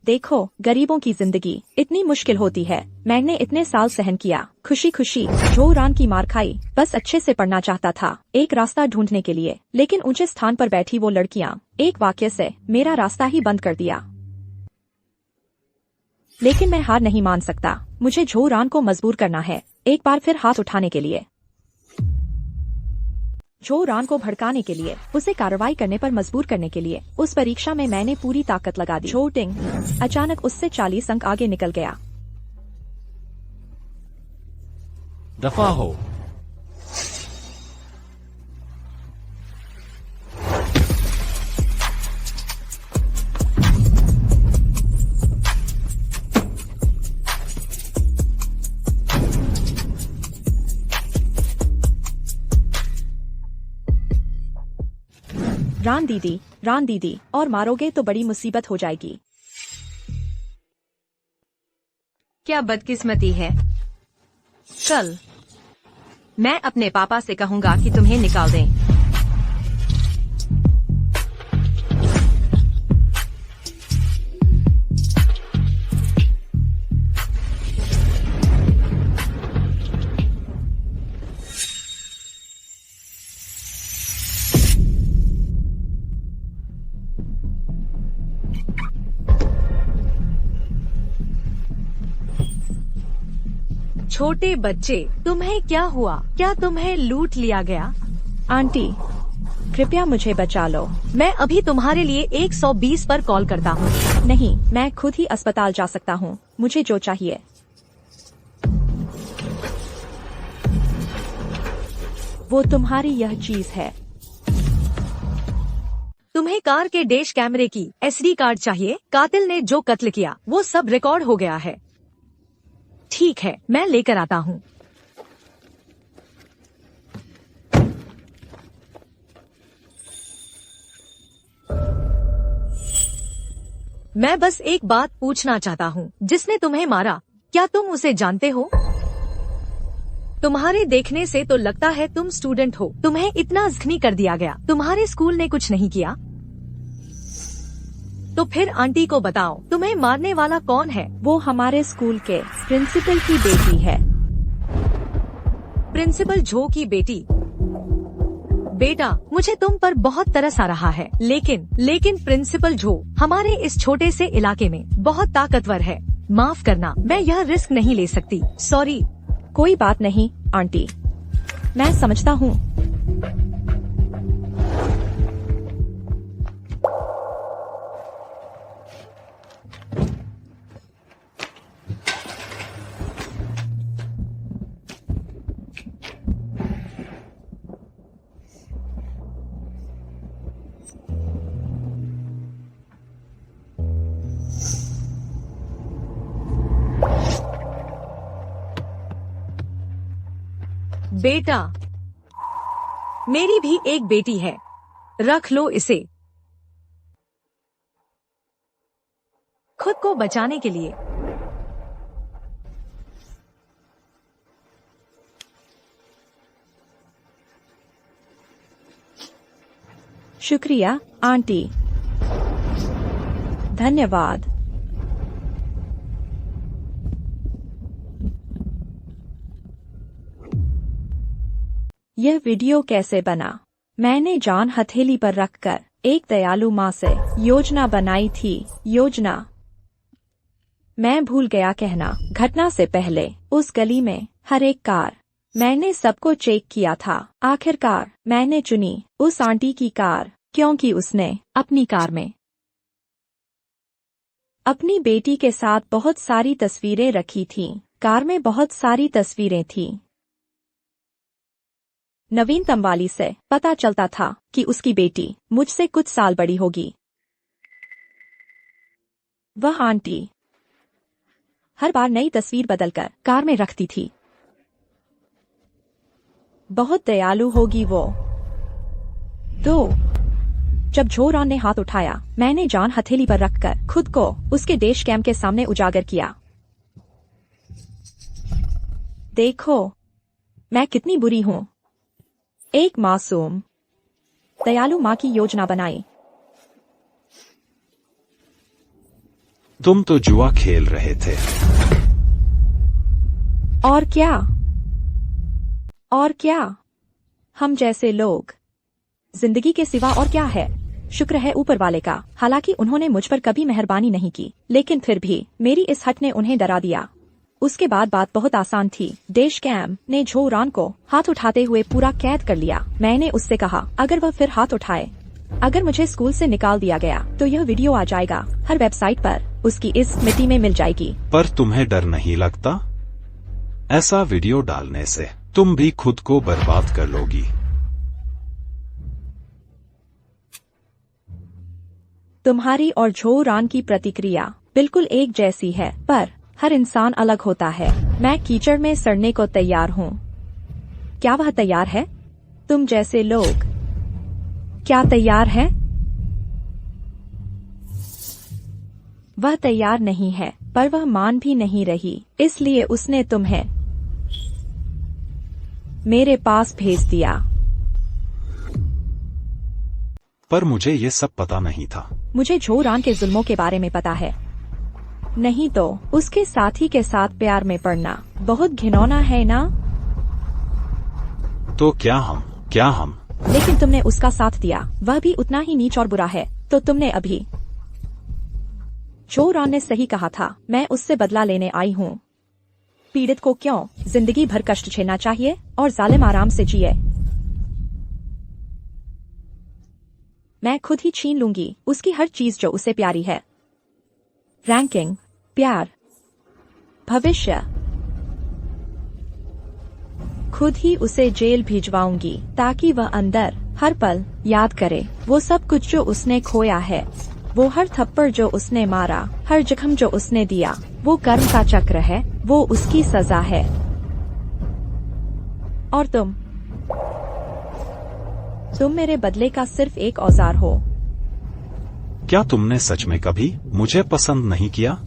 देखो, गरीबों की जिंदगी इतनी मुश्किल होती है। मैंने इतने साल सहन किया, खुशी खुशी झो रान की मार खाई। बस अच्छे से पढ़ना चाहता था, एक रास्ता ढूंढने के लिए। लेकिन ऊंचे स्थान पर बैठी वो लड़कियां एक वाक्य से मेरा रास्ता ही बंद कर दिया। लेकिन मैं हार नहीं मान सकता। मुझे झो रान को मजबूर करना है, एक बार फिर हाथ उठाने के लिए। झो रान को भड़काने के लिए, उसे कार्रवाई करने पर मजबूर करने के लिए। उस परीक्षा में मैंने पूरी ताकत लगा दी। झो टिंग अचानक उससे 40 अंक आगे निकल गया। दफा हो। रान दीदी, और मारोगे तो बड़ी मुसीबत हो जाएगी। क्या बदकिस्मती है। कल मैं अपने पापा से कहूंगा कि तुम्हें निकाल दें। छोटे बच्चे, तुम्हें क्या हुआ? क्या तुम्हें लूट लिया गया? आंटी, कृपया मुझे बचा लो। मैं अभी तुम्हारे लिए 120 पर कॉल करता हूँ। नहीं, मैं खुद ही अस्पताल जा सकता हूँ। मुझे जो चाहिए। वो तुम्हारी यह चीज है। तुम्हें कार के डैश कैमरे की SD कार्ड चाहिए? कातिल ने जो कत्ल किया वो सब रिकॉर्ड हो गया है। ठीक है, मैं लेकर आता हूँ। मैं बस एक बात पूछना चाहता हूँ। जिसने तुम्हें मारा, क्या तुम उसे जानते हो? तुम्हारे देखने से तो लगता है तुम स्टूडेंट हो। तुम्हें इतना जख्मी कर दिया गया, तुम्हारे स्कूल ने कुछ नहीं किया? तो फिर आंटी को बताओ, तुम्हें मारने वाला कौन है? वो हमारे स्कूल के प्रिंसिपल की बेटी है। प्रिंसिपल झो की बेटी? बेटा, मुझे तुम पर बहुत तरस आ रहा है, लेकिन प्रिंसिपल झो हमारे इस छोटे से इलाके में बहुत ताकतवर है। माफ करना, मैं यह रिस्क नहीं ले सकती। सॉरी। कोई बात नहीं आंटी, मैं समझता हूँ। बेटा, मेरी भी एक बेटी है, रख लो इसे खुद को बचाने के लिए। शुक्रिया आंटी, धन्यवाद। यह वीडियो कैसे बना? मैंने जान हथेली पर रखकर एक दयालु माँ से योजना बनाई थी। योजना मैं भूल गया कहना। घटना से पहले उस गली में हर एक कार मैंने सबको चेक किया था। आखिरकार मैंने चुनी उस आंटी की कार, क्योंकि उसने अपनी कार में अपनी बेटी के साथ बहुत सारी तस्वीरें रखी थीं। कार में बहुत सारी तस्वीरें थीं। नवीनतम वाली से पता चलता था कि उसकी बेटी मुझसे कुछ साल बड़ी होगी। वह आंटी हर बार नई तस्वीर बदलकर कार में रखती थी। बहुत दयालु होगी वो। तो जब झोरान ने हाथ उठाया, मैंने जान हथेली पर रखकर खुद को उसके डैश कैम के सामने उजागर किया। देखो मैं कितनी बुरी हूँ। एक मासूम दयालु माँ की योजना बनाई। तुम तो जुआ खेल रहे थे। और क्या? और क्या? हम जैसे लोग जिंदगी के सिवा और क्या है? शुक्र है ऊपर वाले का। हालांकि उन्होंने मुझ पर कभी मेहरबानी नहीं की, लेकिन फिर भी मेरी इस हट ने उन्हें डरा दिया। उसके बाद बात बहुत आसान थी। डैश कैम ने झोरान को हाथ उठाते हुए पूरा कैद कर लिया। मैंने उससे कहा, अगर वह फिर हाथ उठाए, अगर मुझे स्कूल से निकाल दिया गया तो यह वीडियो आ जाएगा हर वेबसाइट पर, उसकी इस मिट्टी में मिल जाएगी। पर तुम्हें डर नहीं लगता? ऐसा वीडियो डालने से तुम भी खुद को बर्बाद कर लोगी। तुम्हारी और झोरान की प्रतिक्रिया बिल्कुल एक जैसी है, पर हर इंसान अलग होता है। मैं कीचड़ में सड़ने को तैयार हूँ। क्या वह तैयार है? तुम जैसे लोग क्या तैयार हैं? वह तैयार नहीं है, पर वह मान भी नहीं रही, इसलिए उसने तुम्हें मेरे पास भेज दिया। पर मुझे ये सब पता नहीं था। मुझे झोरान के जुल्मों के बारे में पता है। नहीं तो उसके साथी के साथ प्यार में पड़ना बहुत घिनौना है ना? तो क्या हम? लेकिन तुमने उसका साथ दिया, वह भी उतना ही नीच और बुरा है। तो तुमने अभी झोरान ने सही कहा था, मैं उससे बदला लेने आई हूँ। पीड़ित को क्यों जिंदगी भर कष्ट झेलना चाहिए और जालिम आराम से जिए? मैं खुद ही छीन लूंगी उसकी हर चीज जो उसे प्यारी है। रैंकिंग, प्यार, भविष्य। खुद ही उसे जेल भिजवाऊंगी ताकि वह अंदर हर पल याद करे वो सब कुछ जो उसने खोया है, वो हर थप्पड़ जो उसने मारा, हर जख्म जो उसने दिया। वो कर्म का चक्र है, वो उसकी सजा है। और तुम मेरे बदले का सिर्फ एक औजार हो। क्या तुमने सच में कभी मुझे पसंद नहीं किया?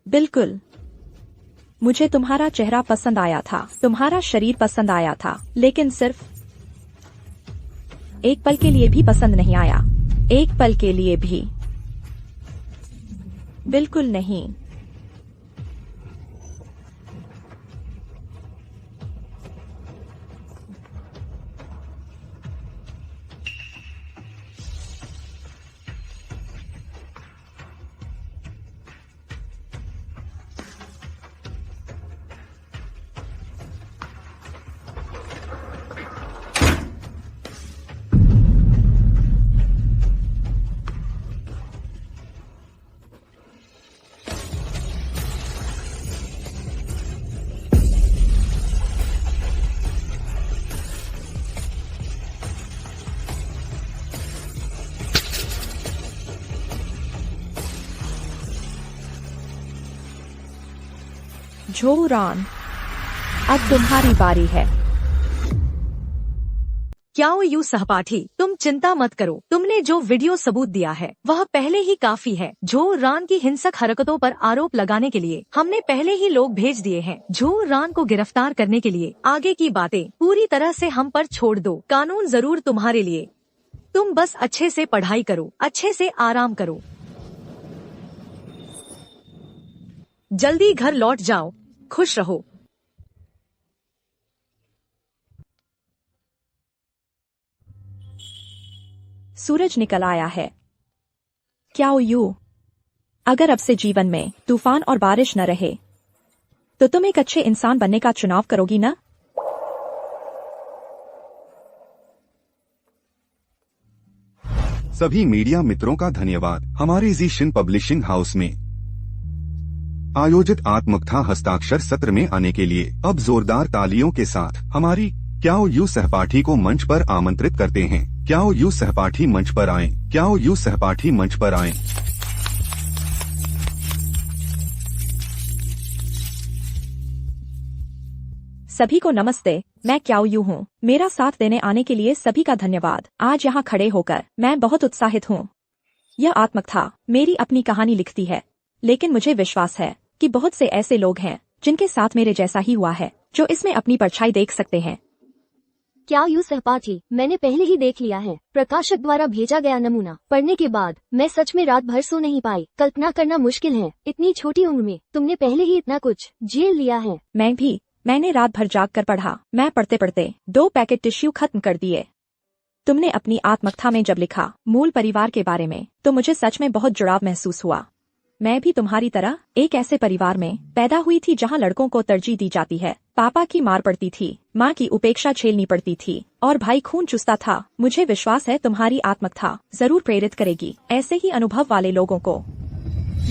बिल्कुल। मुझे तुम्हारा चेहरा पसंद आया था, तुम्हारा शरीर पसंद आया था, लेकिन सिर्फ एक पल के लिए भी पसंद नहीं आया। एक पल के लिए भी। बिल्कुल नहीं। झोरान, अब तुम्हारी बारी है। क्याओ यू सहपाठी, तुम चिंता मत करो। तुमने जो वीडियो सबूत दिया है वह पहले ही काफी है। झोरान की हिंसक हरकतों पर आरोप लगाने के लिए हमने पहले ही लोग भेज दिए हैं। झोरान को गिरफ्तार करने के लिए आगे की बातें पूरी तरह से हम पर छोड़ दो। कानून जरूर तुम्हारे लिए। तुम बस अच्छे से पढ़ाई करो, अच्छे से आराम करो, जल्दी घर लौट जाओ, खुश रहो। सूरज निकल आया है। क्याओ यू, अगर अब से जीवन में तूफान और बारिश न रहे तो तुम एक अच्छे इंसान बनने का चुनाव करोगी ना? सभी मीडिया मित्रों का धन्यवाद हमारे जीशिन पब्लिशिंग हाउस में आयोजित आत्मकथा हस्ताक्षर सत्र में आने के लिए अब जोरदार तालियों के साथ हमारी क्याओ यू सहपाठी को मंच पर आमंत्रित करते हैं। क्याओ यू सहपाठी मंच पर आएं। क्याओ यू सहपाठी मंच पर आएं। सभी को नमस्ते, मैं क्याओ यू हूँ। मेरा साथ देने आने के लिए सभी का धन्यवाद। आज यहाँ खड़े होकर मैं बहुत उत्साहित हूँ। यह आत्मकथा मेरी अपनी कहानी लिखती है, लेकिन मुझे विश्वास है कि बहुत से ऐसे लोग हैं जिनके साथ मेरे जैसा ही हुआ है, जो इसमें अपनी परछाई देख सकते हैं। क्याओ यू सहपाठी, मैंने पहले ही देख लिया है। प्रकाशक द्वारा भेजा गया नमूना पढ़ने के बाद मैं सच में रात भर सो नहीं पाई। कल्पना करना मुश्किल है, इतनी छोटी उम्र में तुमने पहले ही इतना कुछ झेल लिया है। मैंने रात भर जाग कर पढ़ा। मैं पढ़ते पढ़ते 2 पैकेट टिश्यू खत्म कर दिए। तुमने अपनी आत्मकथा में जब लिखा मूल परिवार के बारे में, तो मुझे सच में बहुत जुड़ाव महसूस हुआ। मैं भी तुम्हारी तरह एक ऐसे परिवार में पैदा हुई थी जहां लड़कों को तरजीह दी जाती है। पापा की मार पड़ती थी, माँ की उपेक्षा झेलनी पड़ती थी और भाई खून चूसता था। मुझे विश्वास है तुम्हारी आत्मकथा जरूर प्रेरित करेगी ऐसे ही अनुभव वाले लोगों को।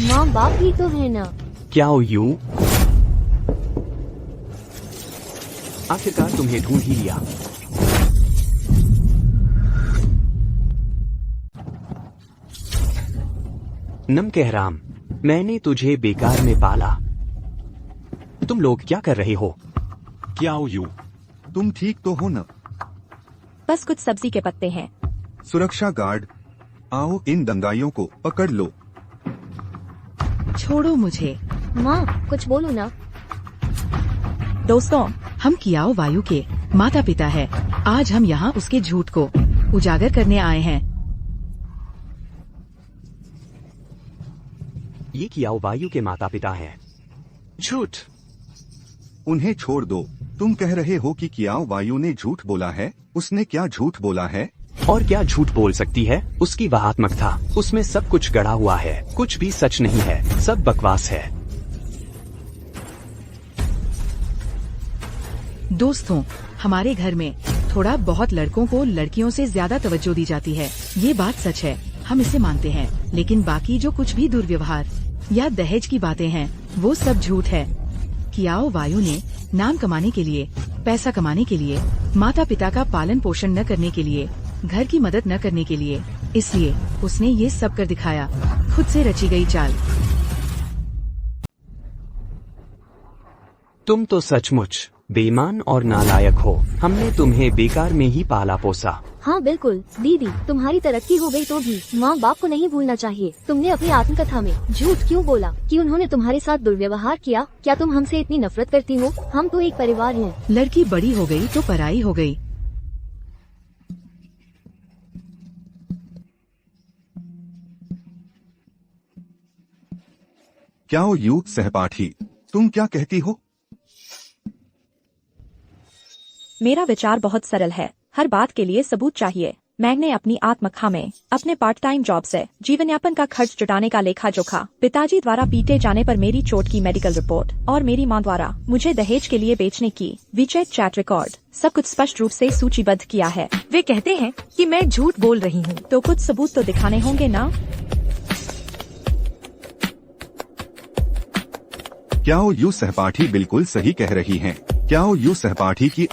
माँ बाप ही तो है ना। क्याओ यू, आखिरकार तुम्हें ढूंढ ही लिया। नमकहराम, मैंने तुझे बेकार में पाला। तुम लोग क्या कर रहे हो? क्याओ यू, तुम ठीक तो हो न? बस कुछ सब्जी के पत्ते हैं। सुरक्षा गार्ड, आओ इन दंगाइयों को पकड़ लो। छोड़ो मुझे। माँ कुछ बोलो ना। दोस्तों, हम कियाओ वायु के माता पिता है। आज हम यहाँ उसके झूठ को उजागर करने आए हैं। ये कियाओ वायु के माता पिता हैं। झूठ। उन्हें छोड़ दो। तुम कह रहे हो कि क्याओ वायु ने झूठ बोला है? उसने क्या झूठ बोला है? और क्या झूठ बोल सकती है? उसकी वह आत्मकथा, उसमें सब कुछ गढ़ा हुआ है। कुछ भी सच नहीं है, सब बकवास है। दोस्तों, हमारे घर में थोड़ा बहुत लड़कों को लड़कियों से ज्यादा तवज्जो दी जाती है। ये बात सच है, हम इसे मानते हैं। लेकिन बाकी जो कुछ भी दुर्व्यवहार या दहेज की बातें हैं, वो सब झूठ है। कियाओ वायु ने नाम कमाने के लिए, पैसा कमाने के लिए, माता पिता का पालन पोषण न करने के लिए, घर की मदद न करने के लिए, इसलिए उसने ये सब कर दिखाया। खुद से रची गई चाल। तुम तो सचमुच बेईमान और नालायक हो। हमने तुम्हें बेकार में ही पाला पोसा। हाँ बिल्कुल दीदी, तुम्हारी तरक्की हो गई तो भी माँ बाप को नहीं भूलना चाहिए। तुमने अपनी आत्मकथा में झूठ क्यों बोला कि उन्होंने तुम्हारे साथ दुर्व्यवहार किया? क्या तुम हमसे इतनी नफरत करती हो? हम तो एक परिवार हैं। लड़की बड़ी हो गई तो पराई हो गई। क्याओ यू सहपाठी, तुम क्या कहती हो? मेरा विचार बहुत सरल है। हर बात के लिए सबूत चाहिए। मैंने अपनी आत्मकथा में अपने पार्ट टाइम जॉब से जीवन यापन का खर्च जुटाने का लेखा जोखा, पिताजी द्वारा पीटे जाने पर मेरी चोट की मेडिकल रिपोर्ट और मेरी मां द्वारा मुझे दहेज के लिए बेचने की वीचैट चैट रिकॉर्ड, सब कुछ स्पष्ट रूप से सूचीबद्ध किया है। वे कहते हैं कि मैं झूठ बोल रही हूँ, तो कुछ सबूत तो दिखाने होंगे ना? क्याओ यू सहपाठी बिल्कुल सही कह रही हैं। क्याओ यू सहपाठी की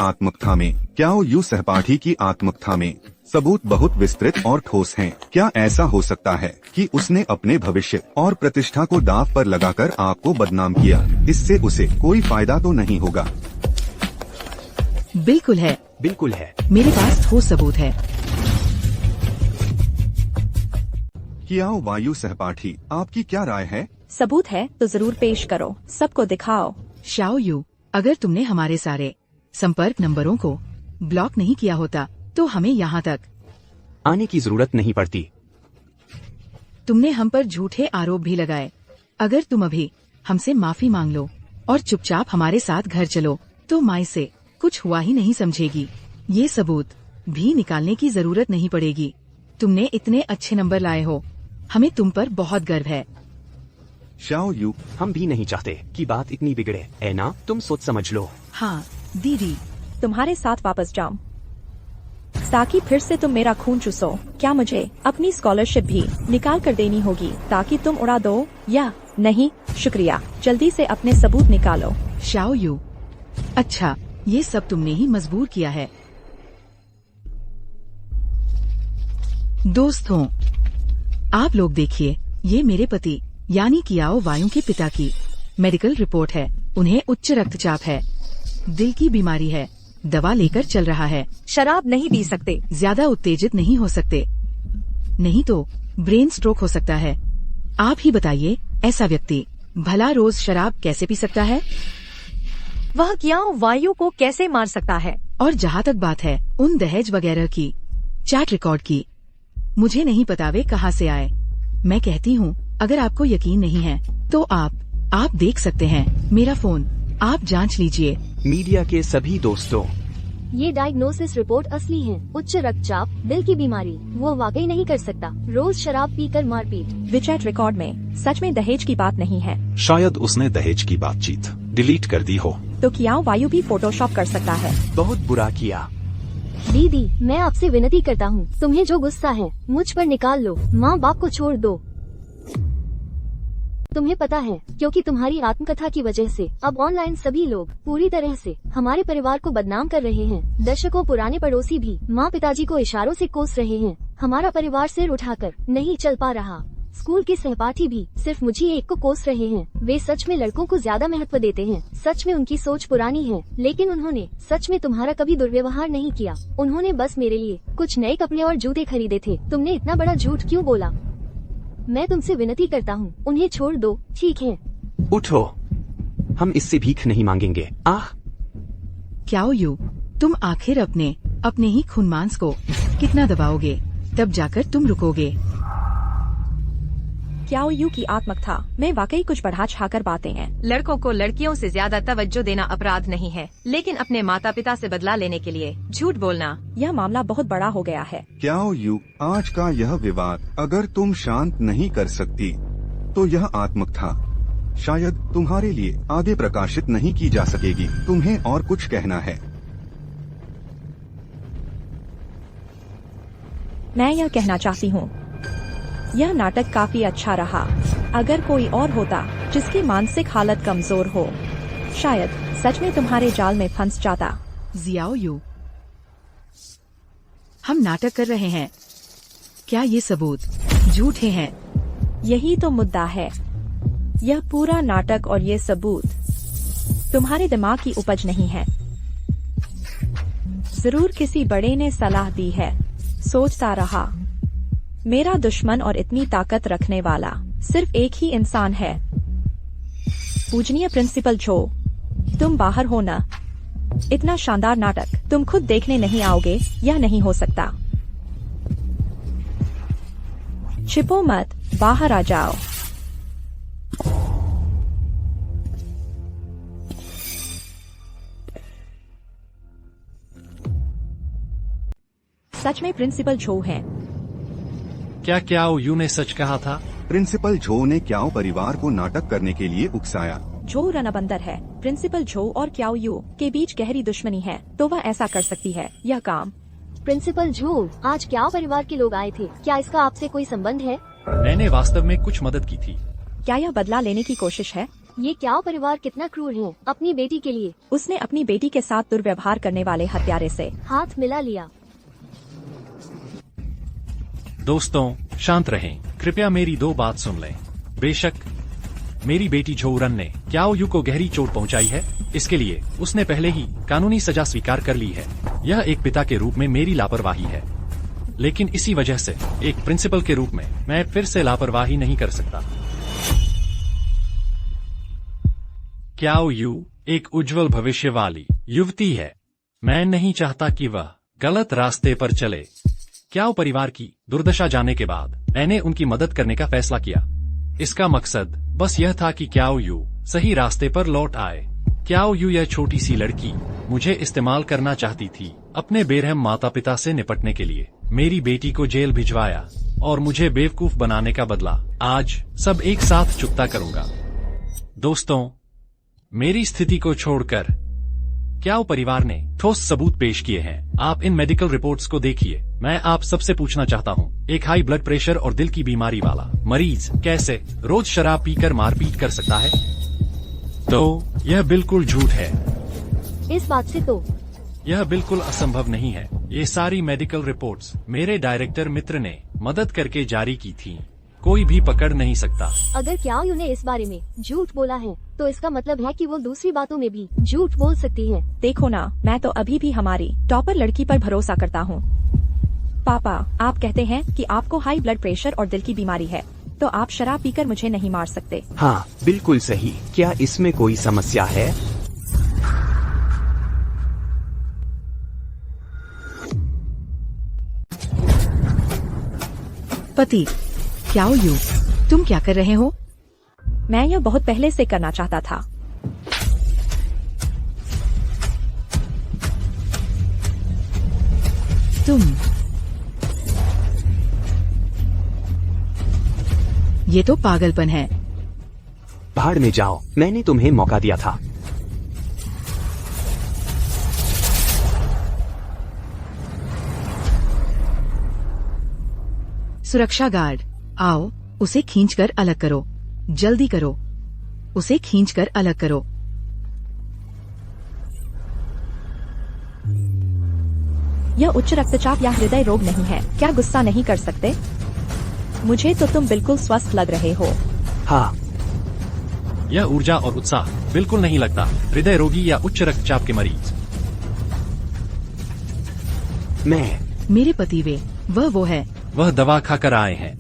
आत्मकथा में सबूत बहुत विस्तृत और ठोस हैं। क्या ऐसा हो सकता है कि उसने अपने भविष्य और प्रतिष्ठा को दांव पर लगाकर आपको बदनाम किया? इससे उसे कोई फायदा तो नहीं होगा। बिल्कुल है, बिल्कुल है। मेरे पास ठोस सबूत है। क्याओ वायु सहपाठी, आपकी क्या राय है? सबूत है तो जरूर पेश करो, सबको दिखाओ। शाओ यू, अगर तुमने हमारे सारे संपर्क नंबरों को ब्लॉक नहीं किया होता तो हमें यहाँ तक आने की जरूरत नहीं पड़ती। तुमने हम पर झूठे आरोप भी लगाए। अगर तुम अभी हमसे माफी मांग लो और चुपचाप हमारे साथ घर चलो तो माई से कुछ हुआ ही नहीं समझेगी। ये सबूत भी निकालने की जरूरत नहीं पड़ेगी। तुमने इतने अच्छे नंबर लाए हो, हमें तुम पर बहुत गर्व है। शाओ यू, हम भी नहीं चाहते कि बात इतनी बिगड़े। ऐना, तुम सोच समझ लो। हाँ दीदी, तुम्हारे साथ वापस जाऊं ताकि फिर से तुम मेरा खून चूसो। क्या मुझे अपनी स्कॉलरशिप भी निकाल कर देनी होगी ताकि तुम उड़ा दो या नहीं? शुक्रिया, जल्दी से अपने सबूत निकालो। शाओ यू, अच्छा ये सब तुमने ही मजबूर किया है। दोस्तों, आप लोग देखिए, ये मेरे पति यानी कियाओ वायु के पिता की मेडिकल रिपोर्ट है। उन्हें उच्च रक्तचाप है, दिल की बीमारी है, दवा लेकर चल रहा है। शराब नहीं पी सकते। ज्यादा उत्तेजित नहीं हो सकते, नहीं तो ब्रेन स्ट्रोक हो सकता है। आप ही बताइए, ऐसा व्यक्ति भला रोज शराब कैसे पी सकता है? वह कियाओ वायु को कैसे मार सकता है? और जहाँ तक बात है उन दहेज वगैरह की, चैट रिकॉर्ड की, मुझे नहीं पता वे कहाँ से आए। मैं कहती हूँ, अगर आपको यकीन नहीं है तो आप देख सकते हैं मेरा फोन, आप जांच लीजिए। मीडिया के सभी दोस्तों, ये डायग्नोसिस रिपोर्ट असली है। उच्च रक्तचाप, दिल की बीमारी, वो वाकई नहीं कर सकता। रोज शराब पीकर मारपीट। विचैट रिकॉर्ड में सच में दहेज की बात नहीं है। शायद उसने दहेज की बातचीत डिलीट कर दी हो। तो कियाओ वायु भी फोटोशॉप कर सकता है। बहुत बुरा किया। दीदी, मैं आपसे विनती करता हूँ, तुम्हें जो गुस्सा है मुझ पर निकाल लो। माँ बाप को छोड़ दो। तुम्हें पता है, क्योंकि तुम्हारी आत्मकथा की वजह से अब ऑनलाइन सभी लोग पूरी तरह से हमारे परिवार को बदनाम कर रहे हैं। दशकों पुराने पड़ोसी भी माँ पिताजी को इशारों से कोस रहे हैं। हमारा परिवार सिर उठाकर नहीं चल पा रहा। स्कूल के सहपाठी भी सिर्फ मुझे एक को कोस रहे हैं। वे सच में लड़कों को ज्यादा महत्व देते हैं। सच में उनकी सोच पुरानी है, लेकिन उन्होंने सच में तुम्हारा कभी दुर्व्यवहार नहीं किया। उन्होंने बस मेरे लिए कुछ नए कपड़े और जूते खरीदे थे। तुमने इतना बड़ा झूठ क्यों बोला? मैं तुमसे विनती करता हूँ, उन्हें छोड़ दो, ठीक है? उठो, हम इससे भीख नहीं मांगेंगे। आह, क्याओ यू, तुम आखिर अपने ही खून मांस को कितना दबाओगे, तब जाकर तुम रुकोगे। कियाओ यू की आत्मकथा में वाकई कुछ बढ़ा छाकर बातें हैं। लड़कों को लड़कियों से ज्यादा तवज्जो देना अपराध नहीं है, लेकिन अपने माता पिता से बदला लेने के लिए झूठ बोलना, यह मामला बहुत बड़ा हो गया है। क्याओ यू, आज का यह विवाद अगर तुम शांत नहीं कर सकती तो यह आत्मकथा शायद तुम्हारे लिए आगे प्रकाशित नहीं की जा सकेगी। तुम्हें और कुछ कहना है? मैं यह कहना चाहती हूँ, यह नाटक काफी अच्छा रहा। अगर कोई और होता जिसकी मानसिक हालत कमजोर हो, शायद सच में तुम्हारे जाल में फंस जाता। जियाओ यू, हम नाटक कर रहे हैं, क्या ये सबूत झूठे हैं? यही तो मुद्दा है। यह पूरा नाटक और ये सबूत तुम्हारे दिमाग की उपज नहीं है। जरूर किसी बड़े ने सलाह दी है। सोचता रहा, मेरा दुश्मन और इतनी ताकत रखने वाला सिर्फ एक ही इंसान है। पूजनीय प्रिंसिपल जो, तुम बाहर हो ना। इतना शानदार नाटक तुम खुद देखने नहीं आओगे, यह नहीं हो सकता। छिपो मत, बाहर आ जाओ। सच में प्रिंसिपल जो हैं। क्या क्याओ यू ने सच कहा था? प्रिंसिपल झो ने क्याओ परिवार को नाटक करने के लिए उकसाया। जो रनबंदर है, प्रिंसिपल झो और क्याओ यू के बीच गहरी दुश्मनी है, तो वह ऐसा कर सकती है। यह काम प्रिंसिपल झो, आज क्या परिवार के लोग आए थे? क्या इसका आपसे कोई संबंध है? मैंने वास्तव में कुछ मदद की थी। क्या यह बदला लेने की कोशिश है? ये क्या परिवार कितना क्रूर है अपनी बेटी के लिए। उसने अपनी बेटी के साथ दुर्व्यवहार करने वाले हत्यारे से हाथ मिला लिया। दोस्तों, शांत रहें। कृपया मेरी दो बात सुन लें। बेशक मेरी बेटी झोरन ने क्याओ यू को गहरी चोट पहुंचाई है, इसके लिए उसने पहले ही कानूनी सजा स्वीकार कर ली है। यह एक पिता के रूप में मेरी लापरवाही है, लेकिन इसी वजह से एक प्रिंसिपल के रूप में मैं फिर से लापरवाही नहीं कर सकता। क्याओ यू एक उज्जवल भविष्य वाली युवती है। मैं नहीं चाहता कि वह गलत रास्ते पर चले। क्याओ परिवार की दुर्दशा जानने के बाद मैंने उनकी मदद करने का फैसला किया। इसका मकसद बस यह था कि क्याओ यू सही रास्ते पर लौट आए। क्याओ यू यह छोटी सी लड़की मुझे इस्तेमाल करना चाहती थी अपने बेरहम माता पिता से निपटने के लिए। मेरी बेटी को जेल भिजवाया और मुझे बेवकूफ बनाने का बदला आज सब एक साथ चुकता करूंगा। दोस्तों, मेरी स्थिति को छोड़कर क्याओ परिवार ने ठोस सबूत पेश किए हैं। आप इन मेडिकल रिपोर्ट्स को देखिए। मैं आप सबसे पूछना चाहता हूँ, एक हाई ब्लड प्रेशर और दिल की बीमारी वाला मरीज कैसे रोज शराब पीकर मारपीट कर सकता है? तो यह बिल्कुल झूठ है। इस बात से तो यह बिल्कुल असंभव नहीं है। ये सारी मेडिकल रिपोर्ट्स मेरे डायरेक्टर मित्र ने मदद करके जारी की थी। कोई भी पकड़ नहीं सकता। अगर क्याओ ने इस बारे में झूठ बोला है तो इसका मतलब है कि वो दूसरी बातों में भी झूठ बोल सकती है। देखो ना, मैं तो अभी भी हमारी टॉपर लड़की पर भरोसा करता हूँ। पापा, आप कहते हैं कि आपको हाई ब्लड प्रेशर और दिल की बीमारी है, तो आप शराब पीकर मुझे नहीं मार सकते। हाँ, बिल्कुल सही। क्या इसमें कोई समस्या है? पति, क्याओ यू, तुम क्या कर रहे हो? मैं यह बहुत पहले से करना चाहता था। तुम ये तो पागलपन है। भाड़ में जाओ, मैंने तुम्हें मौका दिया था। सुरक्षा गार्ड, आओ, उसे खींचकर अलग करो। जल्दी करो, उसे खींचकर अलग करो। यह उच्च रक्तचाप या हृदय रोग नहीं है। क्या गुस्सा नहीं कर सकते? मुझे तो तुम बिल्कुल स्वस्थ लग रहे हो। हाँ, यह ऊर्जा और उत्साह बिल्कुल नहीं लगता। हृदय रोगी या उच्च रक्तचाप के मरीज। मेरे पति वो है। वह दवा खाकर आए हैं।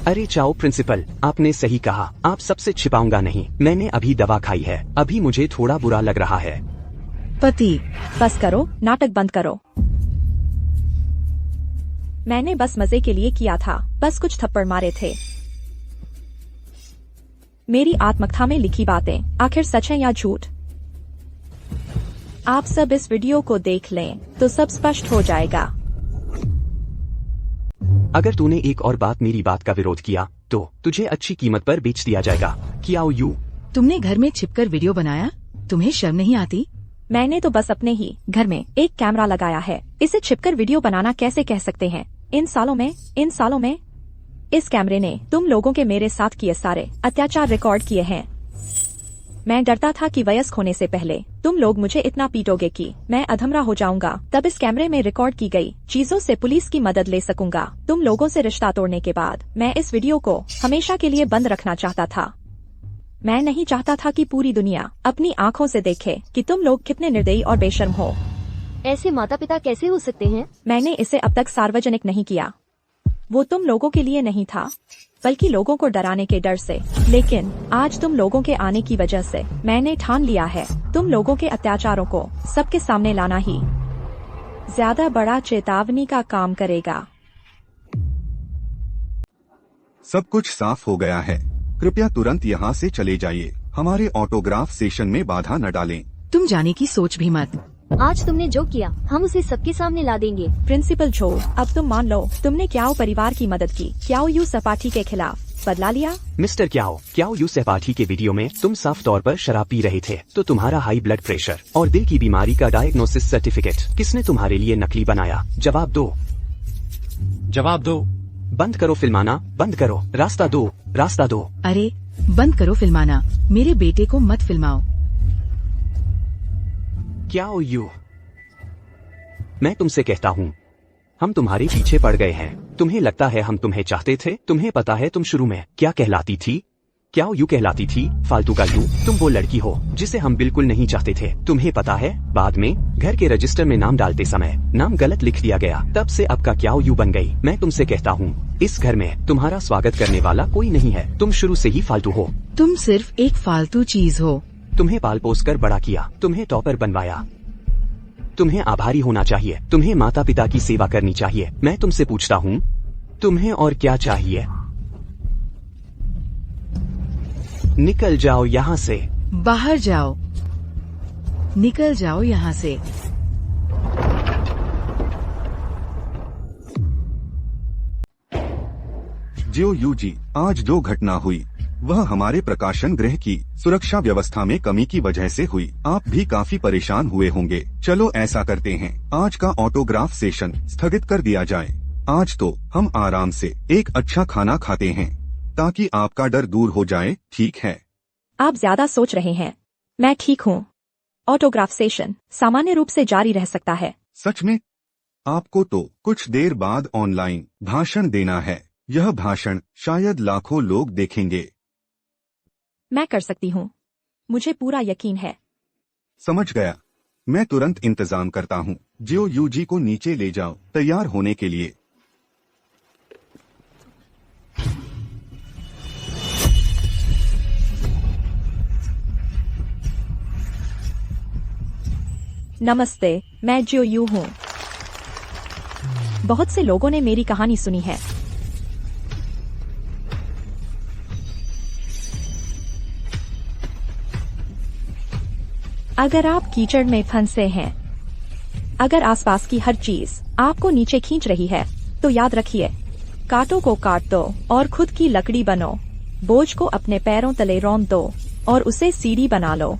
अरे चाओ प्रिंसिपल, आपने सही कहा। आप सबसे छिपाऊंगा नहीं। मैंने अभी दवा खाई है। अभी मुझे थोड़ा बुरा लग रहा है। पति, बस करो, नाटक बंद करो। मैंने बस मजे के लिए किया था, बस कुछ थप्पड़ मारे थे। मेरी आत्मकथा में लिखी बातें आखिर सच है या झूठ? आप सब इस वीडियो को देख लें तो सब स्पष्ट हो जाएगा। अगर तूने एक और बात मेरी बात का विरोध किया तो तुझे अच्छी कीमत पर बेच दिया जाएगा। क्याओ यू, तुमने घर में छिपकर वीडियो बनाया? तुम्हें शर्म नहीं आती? मैंने तो बस अपने ही घर में एक कैमरा लगाया है। इसे छिपकर वीडियो बनाना कैसे कह सकते हैं? इन सालों में इस कैमरे ने तुम लोगों के मेरे साथ किए सारे अत्याचार रिकॉर्ड किए हैं। मैं डरता था कि वयस्क होने से पहले तुम लोग मुझे इतना पीटोगे कि मैं अधमरा हो जाऊंगा। तब इस कैमरे में रिकॉर्ड की गई चीजों से पुलिस की मदद ले सकूंगा। तुम लोगों से रिश्ता तोड़ने के बाद मैं इस वीडियो को हमेशा के लिए बंद रखना चाहता था। मैं नहीं चाहता था कि पूरी दुनिया अपनी आँखों से देखे कि तुम लोग कितने निर्दयी और बेशर्म हो। ऐसे माता पिता कैसे हो सकते हैं? मैंने इसे अब तक सार्वजनिक नहीं किया। वो तुम लोगों के लिए नहीं था, बल्कि लोगों को डराने के डर से। लेकिन आज तुम लोगों के आने की वजह से मैंने ठान लिया है तुम लोगों के अत्याचारों को सबके सामने लाना ही ज्यादा बड़ा चेतावनी का काम करेगा। सब कुछ साफ हो गया है। कृपया तुरंत यहाँ से चले जाइए। हमारे ऑटोग्राफ सेशन में बाधा न डालें। तुम जाने की सोच भी मत। आज तुमने जो किया हम उसे सबके सामने ला देंगे। प्रिंसिपल जो, अब तुम मान लो तुमने क्याओ परिवार की मदद की। क्याओ यू सहपाठी के खिलाफ बदला लिया। मिस्टर क्याओ यू सहपाठी के वीडियो में तुम साफ तौर पर शराब पी रहे थे, तो तुम्हारा हाई ब्लड प्रेशर और दिल की बीमारी का डायग्नोसिस सर्टिफिकेट किसने तुम्हारे लिए नकली बनाया? जवाब दो। बंद करो फिल्माना, बंद करो। रास्ता दो। अरे बंद करो फिल्माना, मेरे बेटे को मत फिल्माओ। क्याओ यू, मैं तुमसे कहता हूँ, हम तुम्हारे पीछे पड़ गए हैं। तुम्हें लगता है हम तुम्हें चाहते थे? तुम्हें पता है तुम शुरू में क्या कहलाती थी? क्याओ यू कहलाती थी फालतू का यू। तुम वो लड़की हो जिसे हम बिल्कुल नहीं चाहते थे। तुम्हें पता है बाद में घर के रजिस्टर में नाम डालते समय नाम गलत लिख दिया गया। तब से अब का क्याओ यू बन गई। मैं तुमसे कहता हूँ, इस घर में तुम्हारा स्वागत करने वाला कोई नहीं है। तुम शुरू से ही फालतू हो। तुम सिर्फ एक फालतू चीज हो। तुम्हें पाल पोस कर बड़ा किया, तुम्हें टॉपर बनवाया। तुम्हें आभारी होना चाहिए। तुम्हें माता पिता की सेवा करनी चाहिए। मैं तुमसे पूछता हूँ, तुम्हें और क्या चाहिए? निकल जाओ यहाँ से। बाहर जाओ। निकल जाओ यहाँ से। जियो यू जी, आज जो घटना हुई वह हमारे प्रकाशन गृह की सुरक्षा व्यवस्था में कमी की वजह से हुई। आप भी काफी परेशान हुए होंगे। चलो ऐसा करते हैं, आज का ऑटोग्राफ सेशन स्थगित कर दिया जाए। आज तो हम आराम से एक अच्छा खाना खाते हैं ताकि आपका डर दूर हो जाए, ठीक है? आप ज्यादा सोच रहे हैं। मैं ठीक हूँ। ऑटोग्राफ सेशन सामान्य रूप से जारी रह सकता है। सच में? आपको तो कुछ देर बाद ऑनलाइन भाषण देना है। यह भाषण शायद लाखों लोग देखेंगे। मैं कर सकती हूँ, मुझे पूरा यकीन है। समझ गया, मैं तुरंत इंतजाम करता हूँ। जियो यू जी को नीचे ले जाओ तैयार होने के लिए। नमस्ते, मैं जियो यू हूँ। बहुत से लोगों ने मेरी कहानी सुनी है। अगर आप कीचड़ में फंसे हैं, अगर आसपास की हर चीज आपको नीचे खींच रही है, तो याद रखिए, कांटों को काट दो और खुद की लकड़ी बनो। बोझ को अपने पैरों तले रौंद दो और उसे सीढ़ी बना लो।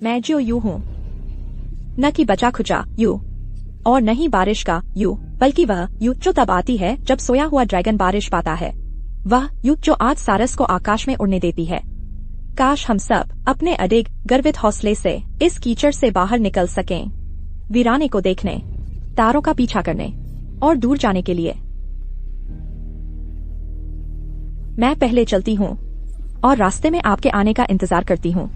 मैं जियो यू हूँ, न कि बचा खुचा यू, और नहीं बारिश का यू, बल्कि वह यू जो तब आती है जब सोया हुआ ड्रैगन बारिश पाता है। वह यू जो आज सारस को आकाश में उड़ने देती है। काश हम सब अपने अडिग गर्वित हौसले से इस कीचड़ से बाहर निकल सकें, वीराने को देखने, तारों का पीछा करने और दूर जाने के लिए। मैं पहले चलती हूँ और रास्ते में आपके आने का इंतजार करती हूँ।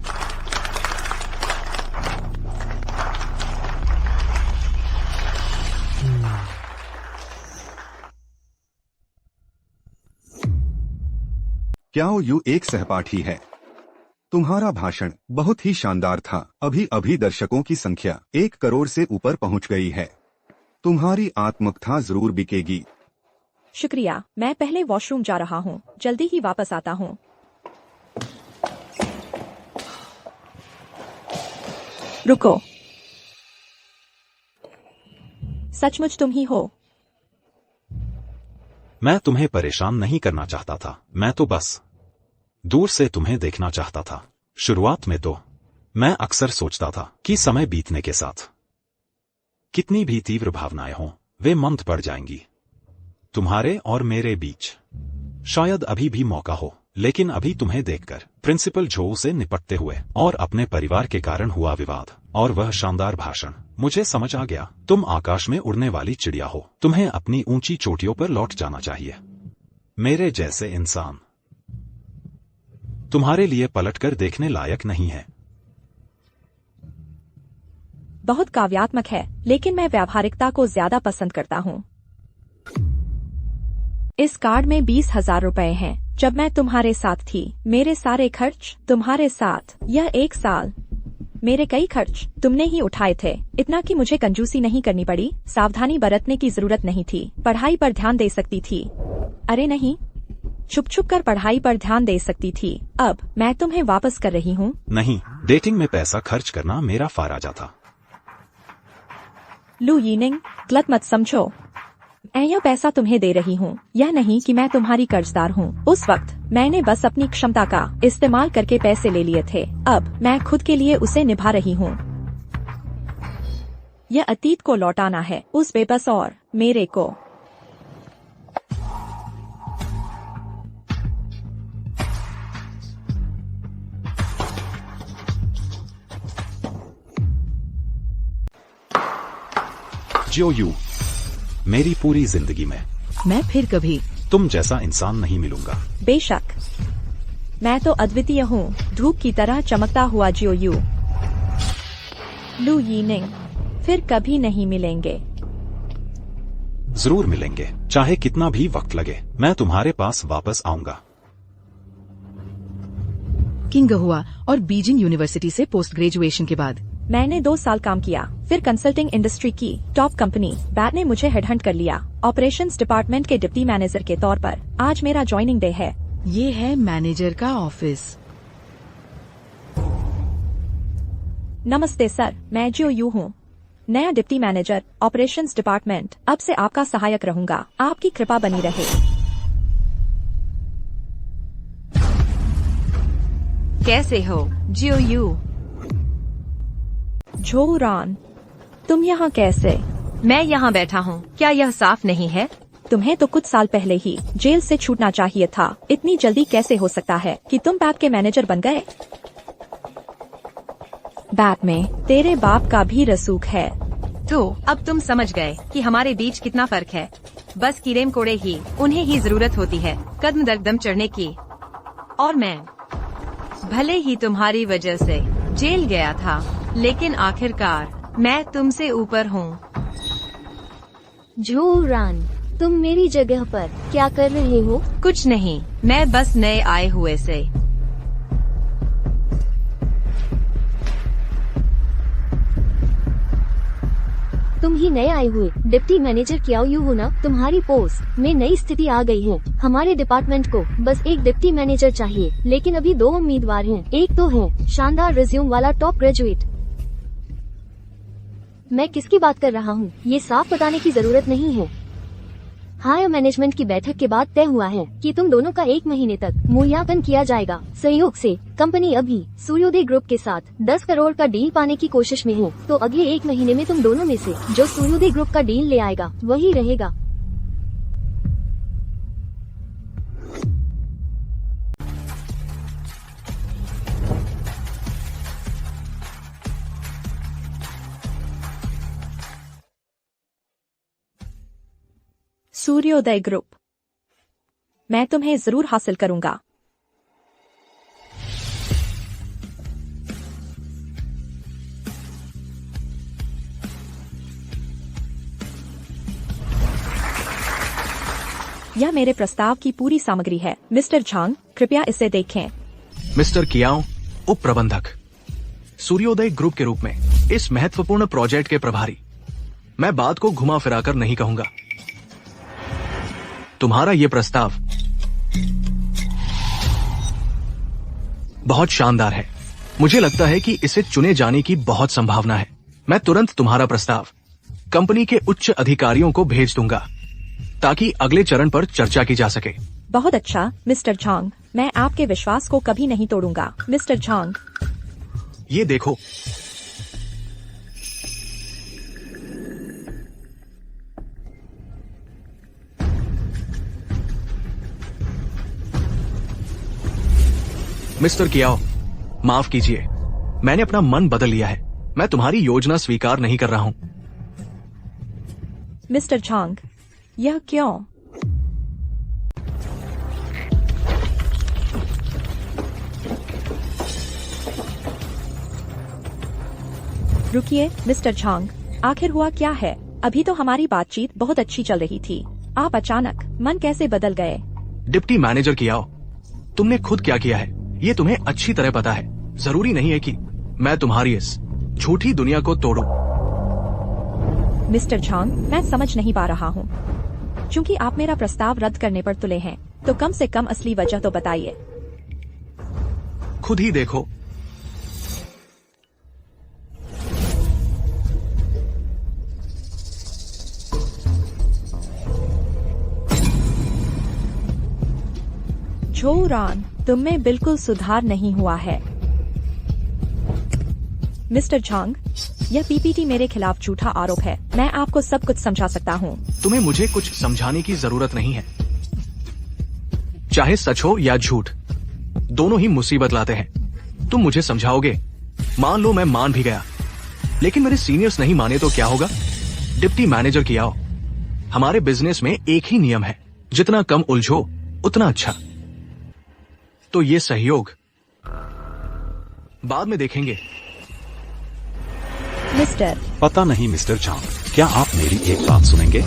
क्याओ यू एक सहपाठी है। तुम्हारा भाषण बहुत ही शानदार था। अभी अभी दर्शकों की संख्या 1 करोड़ से ऊपर पहुंच गई है। तुम्हारी आत्मकथा जरूर बिकेगी। शुक्रिया, मैं पहले वॉशरूम जा रहा हूँ, जल्दी ही वापस आता हूँ। रुको, सचमुच तुम ही हो? मैं तुम्हें परेशान नहीं करना चाहता था, मैं तो बस दूर से तुम्हें देखना चाहता था। शुरुआत में तो मैं अक्सर सोचता था कि समय बीतने के साथ कितनी भी तीव्र भावनाएं हों, वे मंद पड़ जाएंगी तुम्हारे और मेरे बीच। शायद अभी भी मौका हो, लेकिन अभी तुम्हें देखकर, प्रिंसिपल जो से निपटते हुए और अपने परिवार के कारण हुआ विवाद और वह शानदार भाषण, मुझे समझ आ गया तुम आकाश में उड़ने वाली चिड़िया हो। तुम्हें अपनी ऊंची चोटियों पर लौट जाना चाहिए। मेरे जैसे इंसान तुम्हारे लिए पलटकर देखने लायक नहीं है। बहुत काव्यात्मक है, लेकिन मैं व्यावहारिकता को ज्यादा पसंद करता हूँ। इस कार्ड में 20,000 रुपए हैं। जब मैं तुम्हारे साथ थी, मेरे सारे खर्च तुम्हारे साथ, यह 1 साल मेरे कई खर्च तुमने ही उठाए थे। इतना कि मुझे कंजूसी नहीं करनी पड़ी, सावधानी बरतने की जरूरत नहीं थी, पढ़ाई पर ध्यान दे सकती थी। अरे नहीं, छुप छुप कर पढ़ाई पर ध्यान दे सकती थी। अब मैं तुम्हें वापस कर रही हूँ। नहीं, डेटिंग में पैसा खर्च करना मेरा फाराजा था। लू यीनिंग, गलत मत समझो। मैं यह पैसा तुम्हें दे रही हूँ, यह नहीं कि मैं तुम्हारी कर्जदार हूँ। उस वक्त मैंने बस अपनी क्षमता का इस्तेमाल करके पैसे ले लिए थे। अब मैं खुद के लिए उसे निभा रही हूँ। यह अतीत को लौटाना है, उस बेबस और मेरे को। जियो यू, मेरी पूरी जिंदगी में मैं फिर कभी तुम जैसा इंसान नहीं मिलूंगा। बेशक, मैं तो अद्वितीय हूँ, धूप की तरह चमकता हुआ जियो यू। लू यीनिंग, फिर कभी नहीं मिलेंगे। जरूर मिलेंगे, चाहे कितना भी वक्त लगे। मैं तुम्हारे पास वापस आऊंगा। किंग हुआ और बीजिंग यूनिवर्सिटी से पोस्ट ग्रेजुएशन के बाद मैंने 2 साल काम किया, फिर कंसल्टिंग इंडस्ट्री की टॉप कंपनी बैट ने मुझे हेडहंट कर लिया, ऑपरेशंस डिपार्टमेंट के डिप्टी मैनेजर के तौर पर। आज मेरा ज्वाइनिंग डे है। ये है मैनेजर का ऑफिस। नमस्ते सर, मैं जो यू हूँ, नया डिप्टी मैनेजर ऑपरेशंस डिपार्टमेंट। अब से आपका सहायक रहूंगा। आपकी कृपा बनी रहे। कैसे हो जियो यू? जो रान, तुम यहाँ कैसे? मैं यहाँ बैठा हूँ। क्या यह साफ नहीं है? तुम्हें तो कुछ साल पहले ही जेल से छूटना चाहिए था। इतनी जल्दी कैसे हो सकता है कि तुम बैट के मैनेजर बन गए? बैट में तेरे बाप का भी रसूख है। तो अब तुम समझ गए कि हमारे बीच कितना फर्क है। बस कीड़े कोड़े ही, उन्हें ही जरूरत होती है कदम दर कदम चढ़ने की। और मैं भले ही तुम्हारी वजह से जेल गया था, लेकिन आखिरकार मैं तुमसे ऊपर हूँ। जो रान, तुम मेरी जगह पर क्या कर रहे हो? कुछ नहीं, मैं बस नए आए हुए से। तुम ही नए आए हुए डिप्टी मैनेजर क्या यू हो ना? तुम्हारी पोस्ट में नई स्थिति आ गई है। हमारे डिपार्टमेंट को बस एक डिप्टी मैनेजर चाहिए, लेकिन अभी 2 उम्मीदवार हैं। एक तो है शानदार रिज्यूम वाला टॉप ग्रेजुएट। मैं किसकी बात कर रहा हूँ ये साफ बताने की जरूरत नहीं है। हायर मैनेजमेंट की बैठक के बाद तय हुआ है कि तुम दोनों का 1 महीने तक मूल्यांकन किया जाएगा। सहयोग से कंपनी अभी सूर्योदय ग्रुप के साथ 10 करोड़ का डील पाने की कोशिश में है। तो अगले 1 महीने में तुम दोनों में से जो सूर्योदय ग्रुप का डील ले आएगा वही रहेगा। सूर्योदय ग्रुप, मैं तुम्हें जरूर हासिल करूंगा। यह मेरे प्रस्ताव की पूरी सामग्री है। मिस्टर झांग, कृपया इसे देखें। मिस्टर कियाओ, उप प्रबंधक, सूर्योदय ग्रुप के रूप में इस महत्वपूर्ण प्रोजेक्ट के प्रभारी। मैं बात को घुमा फिराकर नहीं कहूंगा। तुम्हारा ये प्रस्ताव बहुत शानदार है। मुझे लगता है कि इसे चुने जाने की बहुत संभावना है। मैं तुरंत तुम्हारा प्रस्ताव कंपनी के उच्च अधिकारियों को भेज दूंगा ताकि अगले चरण पर चर्चा की जा सके। बहुत अच्छा मिस्टर झांग, मैं आपके विश्वास को कभी नहीं तोड़ूंगा। मिस्टर झांग, ये देखो, मिस्टर कियाओ, माफ कीजिए, मैंने अपना मन बदल लिया है। मैं तुम्हारी योजना स्वीकार नहीं कर रहा हूं। मिस्टर झांग, यह क्यों? रुकिए मिस्टर झांग, आखिर हुआ क्या है? अभी तो हमारी बातचीत बहुत अच्छी चल रही थी। आप अचानक मन कैसे बदल गए? डिप्टी मैनेजर कियाओ, तुमने खुद क्या किया है ये तुम्हें अच्छी तरह पता है। जरूरी नहीं है कि मैं तुम्हारी इस झूठी दुनिया को तोड़ूं। मिस्टर झांग, मैं समझ नहीं पा रहा हूँ। क्योंकि आप मेरा प्रस्ताव रद्द करने पर तुले हैं, तो कम से कम असली वजह तो बताइए। खुद ही देखो। जोरान, तुम में बिल्कुल सुधार नहीं हुआ है। मिस्टर झांग, यह पीपीटी मेरे खिलाफ झूठा आरोप है। मैं आपको सब कुछ समझा सकता हूँ। तुम्हें मुझे कुछ समझाने की जरूरत नहीं है। चाहे सच हो या झूठ, दोनों ही मुसीबत लाते हैं। तुम मुझे समझाओगे, मान लो मैं मान भी गया, लेकिन मेरे सीनियर्स नहीं माने तो क्या होगा? डिप्टी मैनेजर कियाओ, हमारे बिजनेस में एक ही नियम है, जितना कम उलझो उतना अच्छा। तो ये सहयोग बाद में देखेंगे। मिस्टर, पता नहीं मिस्टर झांग, क्या आप मेरी एक बात सुनेंगे?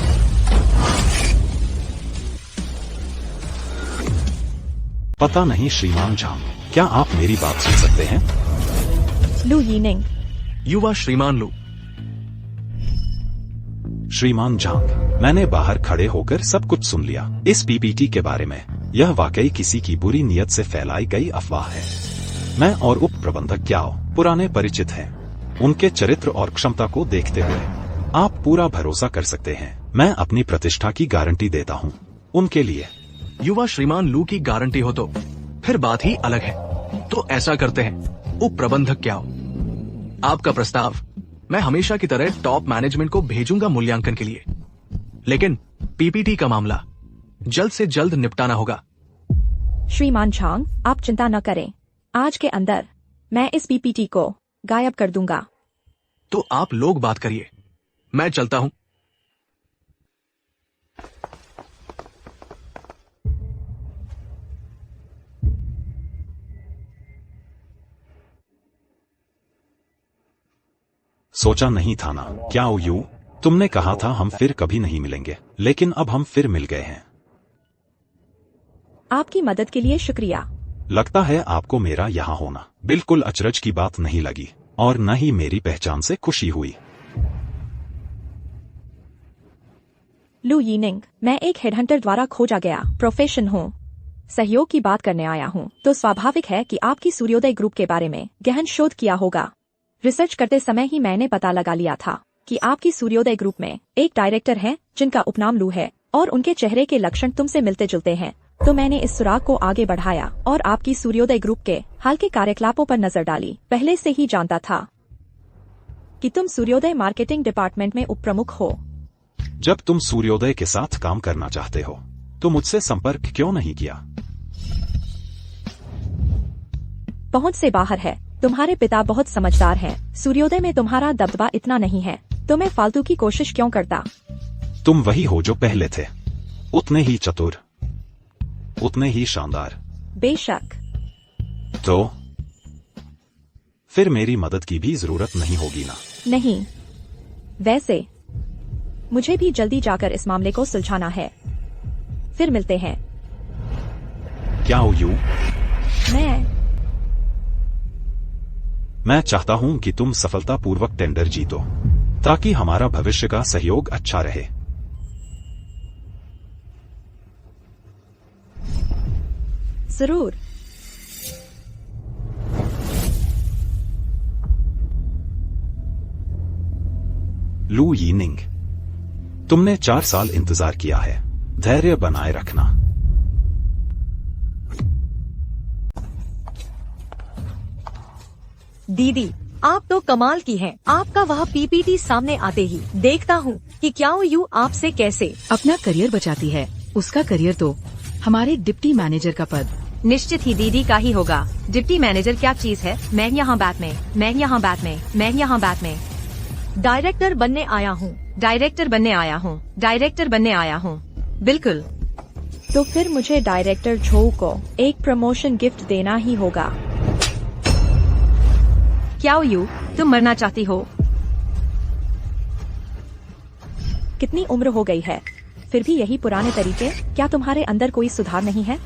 पता नहीं श्रीमान झांग, क्या आप मेरी बात सुन सकते हैं? लू यीनिंग। युवा श्रीमान लू। श्रीमान झांग, मैंने बाहर खड़े होकर सब कुछ सुन लिया इस पीपीटी के बारे में। यह वाकई किसी की बुरी नीयत से फैलाई गई अफवाह है। मैं और उप प्रबंधक क्याओ पुराने परिचित हैं। उनके चरित्र और क्षमता को देखते हुए आप पूरा भरोसा कर सकते हैं। मैं अपनी प्रतिष्ठा की गारंटी देता हूँ उनके लिए। युवा श्रीमान लू की गारंटी हो तो फिर बात ही अलग है। तो ऐसा करते हैं, उप प्रबंधक क्या हो आपका प्रस्ताव? मैं हमेशा की तरह टॉप मैनेजमेंट को भेजूंगा मूल्यांकन के लिए, लेकिन पीपीटी का मामला जल्द से जल्द निपटाना होगा। श्रीमान झांग, आप चिंता न करें, आज के अंदर मैं इस पीपीटी को गायब कर दूंगा। तो आप लोग बात करिए, मैं चलता हूं। सोचा नहीं था ना क्या यू, तुमने कहा था हम फिर कभी नहीं मिलेंगे, लेकिन अब हम फिर मिल गए हैं। आपकी मदद के लिए शुक्रिया। लगता है आपको मेरा यहाँ होना बिल्कुल अचरज की बात नहीं लगी और न ही मेरी पहचान से खुशी हुई। लू यीनिंग, मैं एक हेडहंटर द्वारा खोजा गया प्रोफेशन हूँ। सहयोग की बात करने आया हूँ, तो स्वाभाविक है कि आपकी सूर्योदय ग्रुप के बारे में गहन शोध किया होगा। रिसर्च करते समय ही मैंने पता लगा लिया था कि आपकी सूर्योदय ग्रुप में एक डायरेक्टर है जिनका उपनाम लू है और उनके चेहरे के लक्षण तुमसे मिलते जुलते हैं। तो मैंने इस सुराग को आगे बढ़ाया और आपकी सूर्योदय ग्रुप के हाल के कार्यकलापों पर नजर डाली। पहले से ही जानता था कि तुम सूर्योदय मार्केटिंग डिपार्टमेंट में उप प्रमुख हो। जब तुम सूर्योदय के साथ काम करना चाहते हो तो मुझसे संपर्क क्यों नहीं किया? पहुंच से बाहर है। तुम्हारे पिता बहुत समझदार हैं। सूर्योदय में तुम्हारा दबदबा इतना नहीं है, तो मैं फालतू की कोशिश क्यों करता? तुम वही हो जो पहले थे, उतने ही चतुर, उतने ही शानदार। बेशक। तो फिर मेरी मदद की भी जरूरत नहीं होगी ना? नहीं, वैसे मुझे भी जल्दी जाकर इस मामले को सुलझाना है। फिर मिलते हैं। क्या यू? मैं चाहता हूं कि तुम सफलतापूर्वक टेंडर जीतो ताकि हमारा भविष्य का सहयोग अच्छा रहे। जरूर। लू यीनिंग, तुमने 4 साल इंतजार किया है, धैर्य बनाए रखना। दीदी, आप तो कमाल की हैं। आपका वह पीपीटी सामने आते ही देखता हूँ कि क्या यू आपसे कैसे अपना करियर बचाती है। उसका करियर तो हमारे डिप्टी मैनेजर का पद। निश्चित ही दीदी का ही होगा। डिप्टी मैनेजर क्या चीज है? मैं यहाँ बैट में, मैं यहाँ बैट में, मैं यहाँ बैट में। डायरेक्टर बनने आया हूँ। डायरेक्टर बनने आया हूँ, डायरेक्टर बनने आया हूँ। बिल्कुल। तो फिर मुझे डायरेक्टर झो को एक प्रमोशन गिफ्ट देना ही होगा। क्या यू, तुम मरना चाहती हो? कितनी उम्र हो गई है, फिर भी यही पुराने तरीके? क्या तुम्हारे अंदर कोई सुधार नहीं है?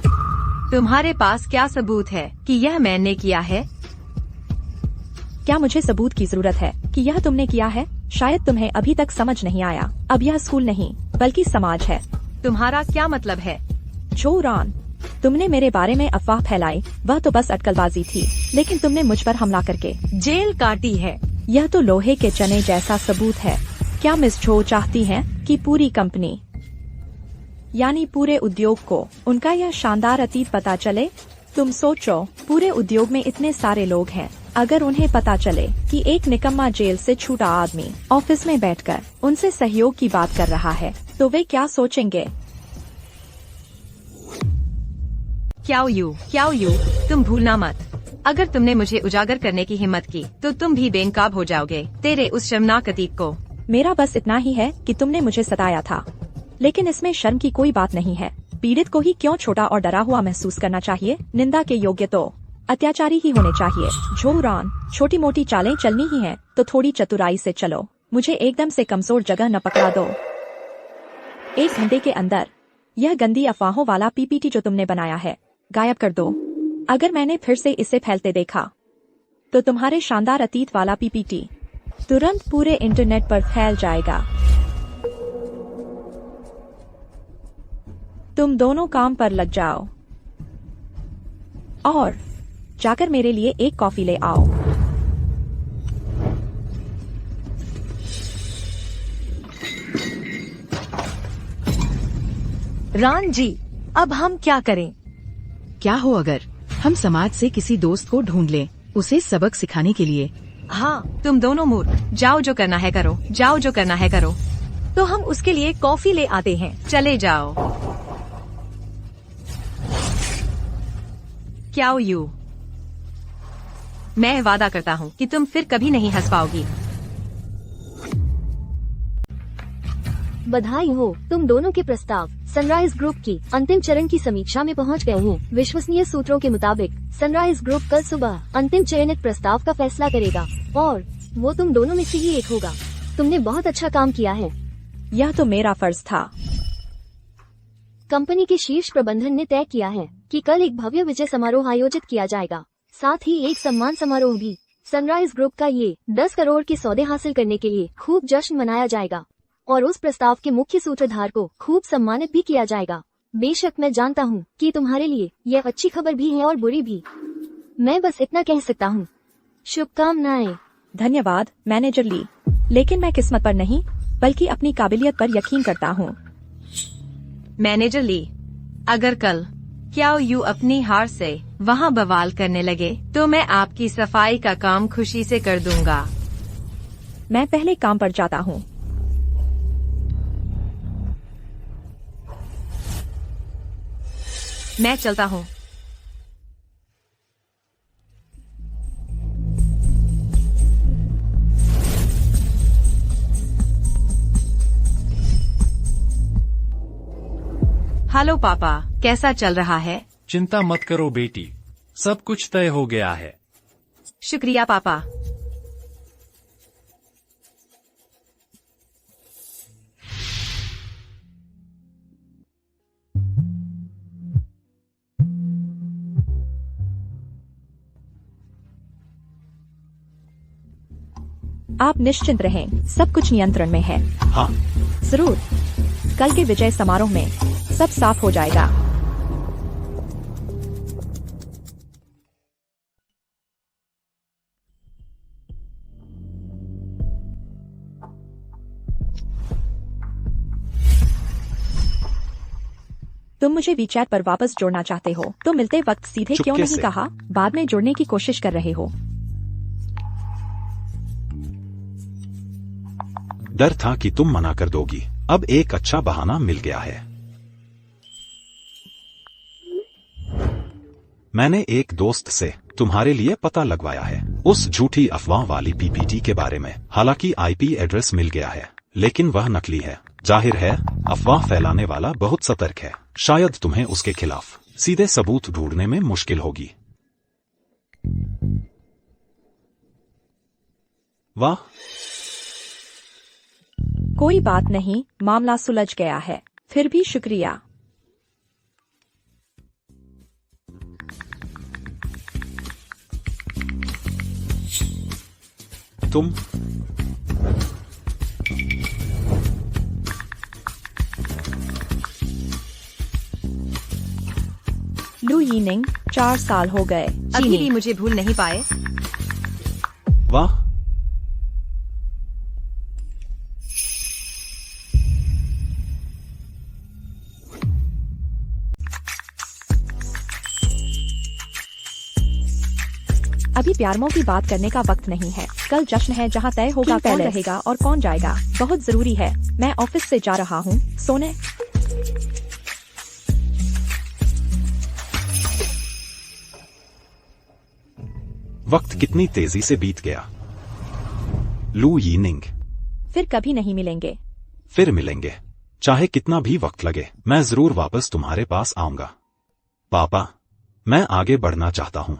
तुम्हारे पास क्या सबूत है कि यह मैंने किया है? क्या मुझे सबूत की जरूरत है कि यह तुमने किया है? शायद तुम्हें अभी तक समझ नहीं आया। अब यह स्कूल नहीं बल्कि समाज है। तुम्हारा क्या मतलब है? झो रॉन, तुमने मेरे बारे में अफवाह फैलाई, वह तो बस अटकलबाजी थी, लेकिन तुमने मुझ पर हमला करके जेल काटी है। यह तो लोहे के चने जैसा सबूत है। क्या मिस झो चाहती हैं कि पूरी कंपनी यानी पूरे उद्योग को उनका यह शानदार अतीत पता चले? तुम सोचो, पूरे उद्योग में इतने सारे लोग हैं, अगर उन्हें पता चले कि एक निकम्मा जेल से छूटा आदमी ऑफिस में बैठकर उनसे सहयोग की बात कर रहा है, तो वे क्या सोचेंगे? क्या यू, तुम भूलना मत, अगर तुमने मुझे उजागर करने की हिम्मत की तो तुम भी बेनकाब हो जाओगे तेरे उस शर्मनाक अतीत को। मेरा बस इतना ही है कि तुमने मुझे सताया था, लेकिन इसमें शर्म की कोई बात नहीं है। पीड़ित को ही क्यों छोटा और डरा हुआ महसूस करना चाहिए? निंदा के योग्य तो अत्याचारी ही होने चाहिए। झो रॉन, छोटी मोटी चालें चलनी ही हैं, तो थोड़ी चतुराई से चलो। मुझे एकदम से कमजोर जगह न पकड़ा दो। 1 घंटे के अंदर यह गंदी अफवाहों वाला पीपीटी जो तुमने बनाया है गायब कर दो। अगर मैंने फिर से इसे फैलते देखा तो तुम्हारे शानदार अतीत वाला पीपीटी तुरंत पूरे इंटरनेट पर फैल जाएगा। तुम दोनों काम पर लग जाओ और जाकर मेरे लिए एक कॉफी ले आओ। रान जी, अब हम क्या करें? क्या हो अगर हम समाज से किसी दोस्त को ढूंढ लें, उसे सबक सिखाने के लिए। हाँ, तुम दोनों मूर्ख, जाओ जो करना है करो, जाओ जो करना है करो। तो हम उसके लिए कॉफी ले आते हैं। चले जाओ। क्याओ यू, मैं वादा करता हूँ कि तुम फिर कभी नहीं हंस पाओगी। बधाई हो, तुम दोनों के प्रस्ताव सनराइज ग्रुप की अंतिम चरण की समीक्षा में पहुंच गए हैं। विश्वसनीय सूत्रों के मुताबिक सनराइज ग्रुप कल सुबह अंतिम चयनित प्रस्ताव का फैसला करेगा और वो तुम दोनों में से ही एक होगा। तुमने बहुत अच्छा काम किया है। यह तो मेरा फर्ज था। कंपनी के शीर्ष प्रबंधन ने तय किया है कि कल एक भव्य विजय समारोह आयोजित किया जाएगा, साथ ही एक सम्मान समारोह भी। सनराइज ग्रुप का ये 10 करोड़ के सौदे हासिल करने के लिए खूब जश्न मनाया जाएगा और उस प्रस्ताव के मुख्य सूत्रधार को खूब सम्मानित भी किया जाएगा। बेशक मैं जानता हूँ कि तुम्हारे लिए यह अच्छी खबर भी है और बुरी भी। मैं बस इतना कह सकता हूँ, शुभकामनाएं। धन्यवाद मैनेजर ली, लेकिन मैं किस्मत पर नहीं बल्कि अपनी काबिलियत पर यकीन करता हूँ। मैनेजर ली, अगर कल क्याओ यू अपनी हार से वहाँ बवाल करने लगे तो मैं आपकी सफाई का काम खुशी से कर दूंगा। मैं पहले काम पर जाता हूँ। मैं चलता हूँ। हेलो पापा, कैसा चल रहा है? चिंता मत करो बेटी, सब कुछ तय हो गया है। शुक्रिया पापा। आप निश्चिंत रहें, सब कुछ नियंत्रण में है। हाँ, जरूर, कल के विजय समारोह में सब साफ हो जाएगा। तुम मुझे वीचैट पर वापस जोड़ना चाहते हो तो मिलते वक्त सीधे क्यों चुपके नहीं से। कहा? बाद में जुड़ने की कोशिश कर रहे हो। डर था कि तुम मना कर दोगी। अब एक अच्छा बहाना मिल गया है। मैंने एक दोस्त से तुम्हारे लिए पता लगवाया है, उस झूठी अफवाह वाली पीपीटी के बारे में। हालांकि आईपी एड्रेस मिल गया है, लेकिन वह नकली है। जाहिर है अफवाह फैलाने वाला बहुत सतर्क है। शायद तुम्हें उसके खिलाफ सीधे सबूत ढूंढने में मुश्किल होगी। वाह, कोई बात नहीं, मामला सुलझ गया है। फिर भी शुक्रिया। तुम लू यीनिंग, 4 साल हो गए। अभी भी मुझे भूल नहीं पाए। वाह, अभी प्यारमों की बात करने का वक्त नहीं है। कल जश्न है जहाँ तय होगा कौन रहेगा और कौन जाएगा। बहुत जरूरी है। मैं ऑफिस से जा रहा हूँ सोने। वक्त कितनी तेजी से बीत गया। लू यीनिंग, फिर कभी नहीं मिलेंगे। फिर मिलेंगे, चाहे कितना भी वक्त लगे। मैं जरूर वापस तुम्हारे पास आऊंगा। पापा, मैं आगे बढ़ना चाहता हूँ।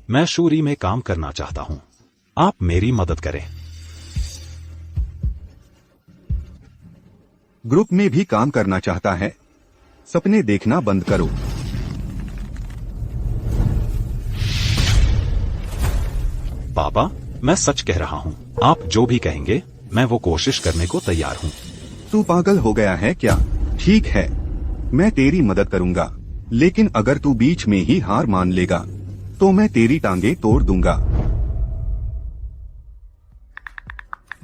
मैं शूरी में काम करना चाहता हूँ। आप मेरी मदद करें। ग्रुप में भी काम करना चाहता है? सपने देखना बंद करो। पापा, मैं सच कह रहा हूँ। आप जो भी कहेंगे मैं वो कोशिश करने को तैयार हूँ। तू पागल हो गया है क्या? ठीक है, मैं तेरी मदद करूंगा, लेकिन अगर तू बीच में ही हार मान लेगा तो मैं तेरी टांगे तोड़ दूंगा।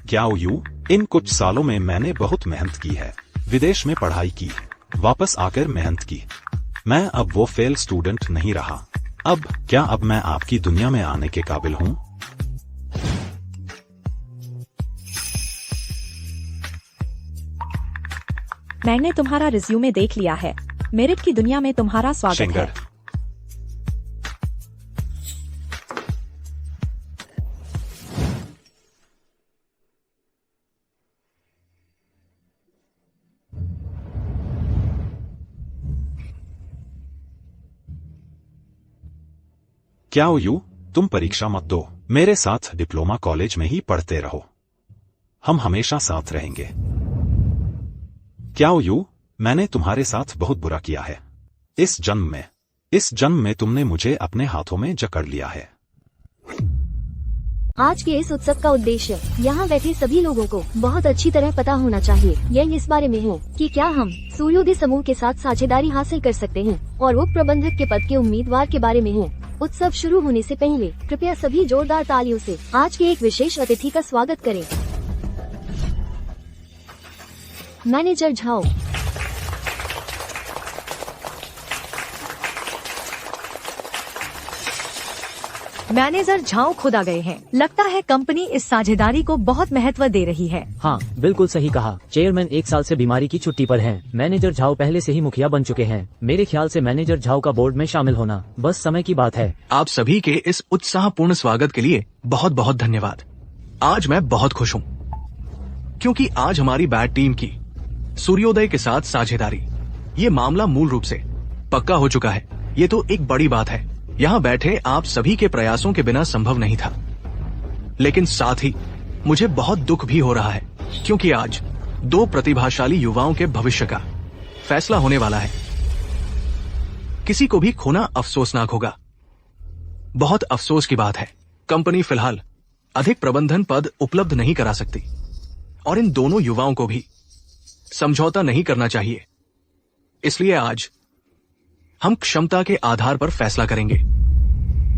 क्याओ यू, इन कुछ सालों में मैंने बहुत मेहनत की है। विदेश में पढ़ाई की, वापस आकर मेहनत की। मैं अब वो फेल स्टूडेंट नहीं रहा। अब क्या अब मैं आपकी दुनिया में आने के काबिल हूँ? मैंने तुम्हारा रिज्यूमे देख लिया है। मेरिट की दुनिया में तुम्हारा स्वागत है। शेंगर, क्या हो यू, तुम परीक्षा मत दो। मेरे साथ डिप्लोमा कॉलेज में ही पढ़ते रहो। हम हमेशा साथ रहेंगे। क्या हो यू, मैंने तुम्हारे साथ बहुत बुरा किया है। इस जन्म में तुमने मुझे अपने हाथों में जकड़ लिया है। आज के इस उत्सव का उद्देश्य यहाँ बैठे सभी लोगों को बहुत अच्छी तरह पता होना चाहिए। यह इस बारे में है कि क्या हम सूर्योदय समूह के साथ साझेदारी हासिल कर सकते हैं और उप प्रबंधक के पद के उम्मीदवार के बारे में है। उत्सव शुरू होने से पहले कृपया सभी जोरदार तालियों से आज के एक विशेष अतिथि का स्वागत करें। Manager Zhao. मैनेजर झाओ खुद आ गए हैं। लगता है कंपनी इस साझेदारी को बहुत महत्व दे रही है। हाँ, बिल्कुल सही कहा। चेयरमैन 1 साल से बीमारी की छुट्टी पर हैं। मैनेजर झाओ पहले से ही मुखिया बन चुके हैं। मेरे ख्याल से मैनेजर झाओ का बोर्ड में शामिल होना बस समय की बात है। आप सभी के इस उत्साहपूर्ण स्वागत के लिए बहुत बहुत धन्यवाद। आज मैं बहुत खुश हूँ क्योंकि आज हमारी बैट टीम की सूर्योदय के साथ साझेदारी, ये मामला मूल रूप से पक्का हो चुका है। ये तो एक बड़ी बात है। यहाँ बैठे आप सभी के प्रयासों के बिना संभव नहीं था। लेकिन साथ ही मुझे बहुत दुख भी हो रहा है क्योंकि आज 2 प्रतिभाशाली युवाओं के भविष्य का फैसला होने वाला है। किसी को भी खोना अफसोसनाक होगा। बहुत अफसोस की बात है, कंपनी फिलहाल अधिक प्रबंधन पद उपलब्ध नहीं करा सकती और इन दोनों युवाओं को भी समझौता नहीं करना चाहिए। इसलिए आज हम क्षमता के आधार पर फैसला करेंगे।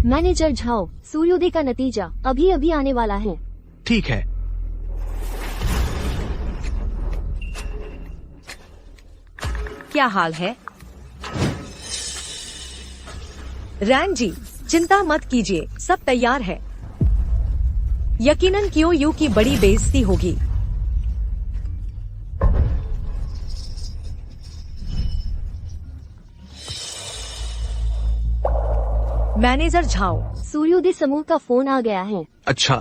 मैनेजर झाओ, सूर्योदय का नतीजा अभी अभी आने वाला है। ठीक है। क्या हाल है? रैन जी, चिंता मत कीजिए, सब तैयार है। यकीनन क्यों की बड़ी बेइज्जती होगी। मैनेजर झाओ, सूर्योदय समूह का फोन आ गया है। अच्छा,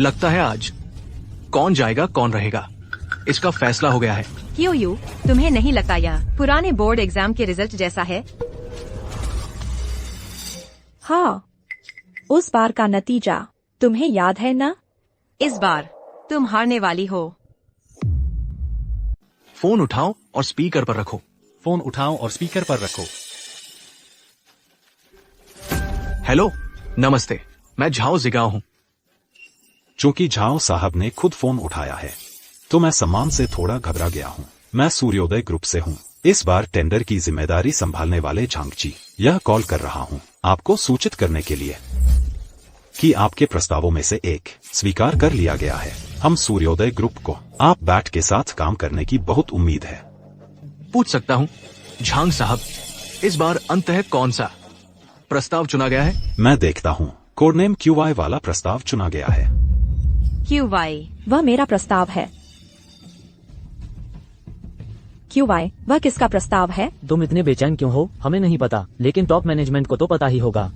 लगता है आज कौन जाएगा कौन रहेगा इसका फैसला हो गया है। क्यों यू, तुम्हें नहीं लगता यह पुराने बोर्ड एग्जाम के रिजल्ट जैसा है? हाँ, उस बार का नतीजा तुम्हें याद है ना? इस बार तुम हारने वाली हो। फोन उठाओ और स्पीकर पर रखो। फोन उठाओ और स्पीकर पर रखो। हेलो, नमस्ते, मैं झाओ जिगाओ हूँ। चूंकि झाओ साहब ने खुद फोन उठाया है तो मैं सम्मान से थोड़ा घबरा गया हूँ। मैं सूर्योदय ग्रुप से हूँ। इस बार टेंडर की जिम्मेदारी संभालने वाले झांगची यह कॉल कर रहा हूँ आपको सूचित करने के लिए कि आपके प्रस्तावों में से एक स्वीकार कर लिया गया है। हम सूर्योदय ग्रुप को आप बैट के साथ काम करने की बहुत उम्मीद है। पूछ सकता हूँ झांग साहब, इस बार अंततः कौन सा प्रस्ताव चुना गया है? मैं देखता हूँ कोडनेम QY वाला प्रस्ताव चुना गया है। QY, वह मेरा प्रस्ताव है। QY, वह किसका प्रस्ताव है? तुम इतने बेचैन क्यों हो? हमें नहीं पता, लेकिन टॉप मैनेजमेंट को तो पता ही होगा।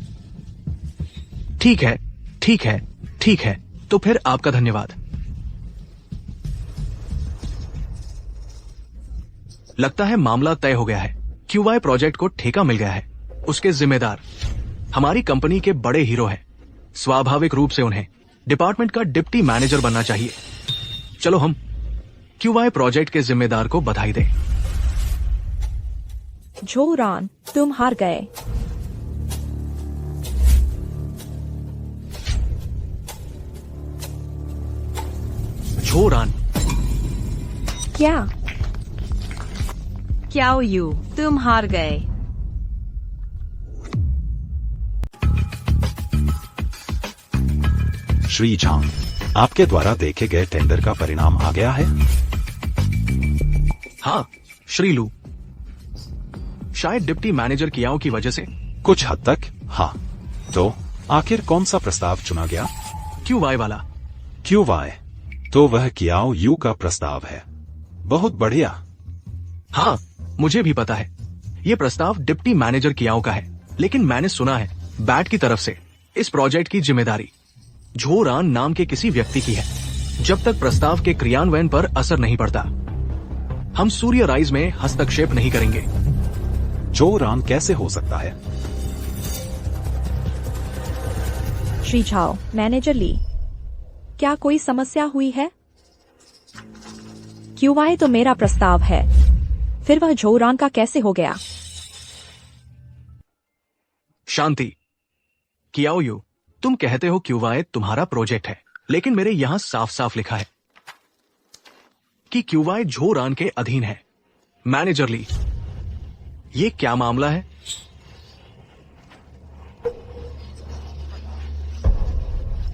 ठीक है, ठीक है, ठीक है, तो फिर आपका धन्यवाद। लगता है मामला तय हो गया है। QY प्रोजेक्ट को ठेका मिल गया है। उसके जिम्मेदार हमारी कंपनी के बड़े हीरो हैं। स्वाभाविक रूप से उन्हें डिपार्टमेंट का डिप्टी मैनेजर बनना चाहिए। चलो हम QY प्रोजेक्ट के जिम्मेदार को बधाई दें। जोरान, तुम हार गए। झोरान, क्या? क्या यू, तुम हार गए। श्री झांग, आपके द्वारा देखे गए टेंडर का परिणाम आ गया है। हाँ श्रीलू, शायद डिप्टी मैनेजर कियाओ की वजह से। कुछ हद तक हाँ। तो आखिर कौन सा प्रस्ताव चुना गया? QY वाला। QY? तो वह कियाओ यू का प्रस्ताव है। बहुत बढ़िया। हाँ, मुझे भी पता है। ये प्रस्ताव डिप्टी मैनेजर कियाओ का है, लेकिन मैंने सुना है बैट की तरफ से इस प्रोजेक्ट की जिम्मेदारी झो रान नाम के किसी व्यक्ति की है। जब तक प्रस्ताव के क्रियान्वयन पर असर नहीं पड़ता, हम सूर्य राइज में हस्तक्षेप नहीं करेंगे। जो रान कैसे हो सकता है? श्री झाओ, मैनेजर ली, क्या कोई समस्या हुई है? QY तो मेरा प्रस्ताव है, फिर वह झो रान का कैसे हो गया? शांति। कियाओ यू, तुम कहते हो QY तुम्हारा प्रोजेक्ट है, लेकिन मेरे यहां साफ साफ लिखा है कि QY झो रान के अधीन है। मैनेजर ली, ये क्या मामला है?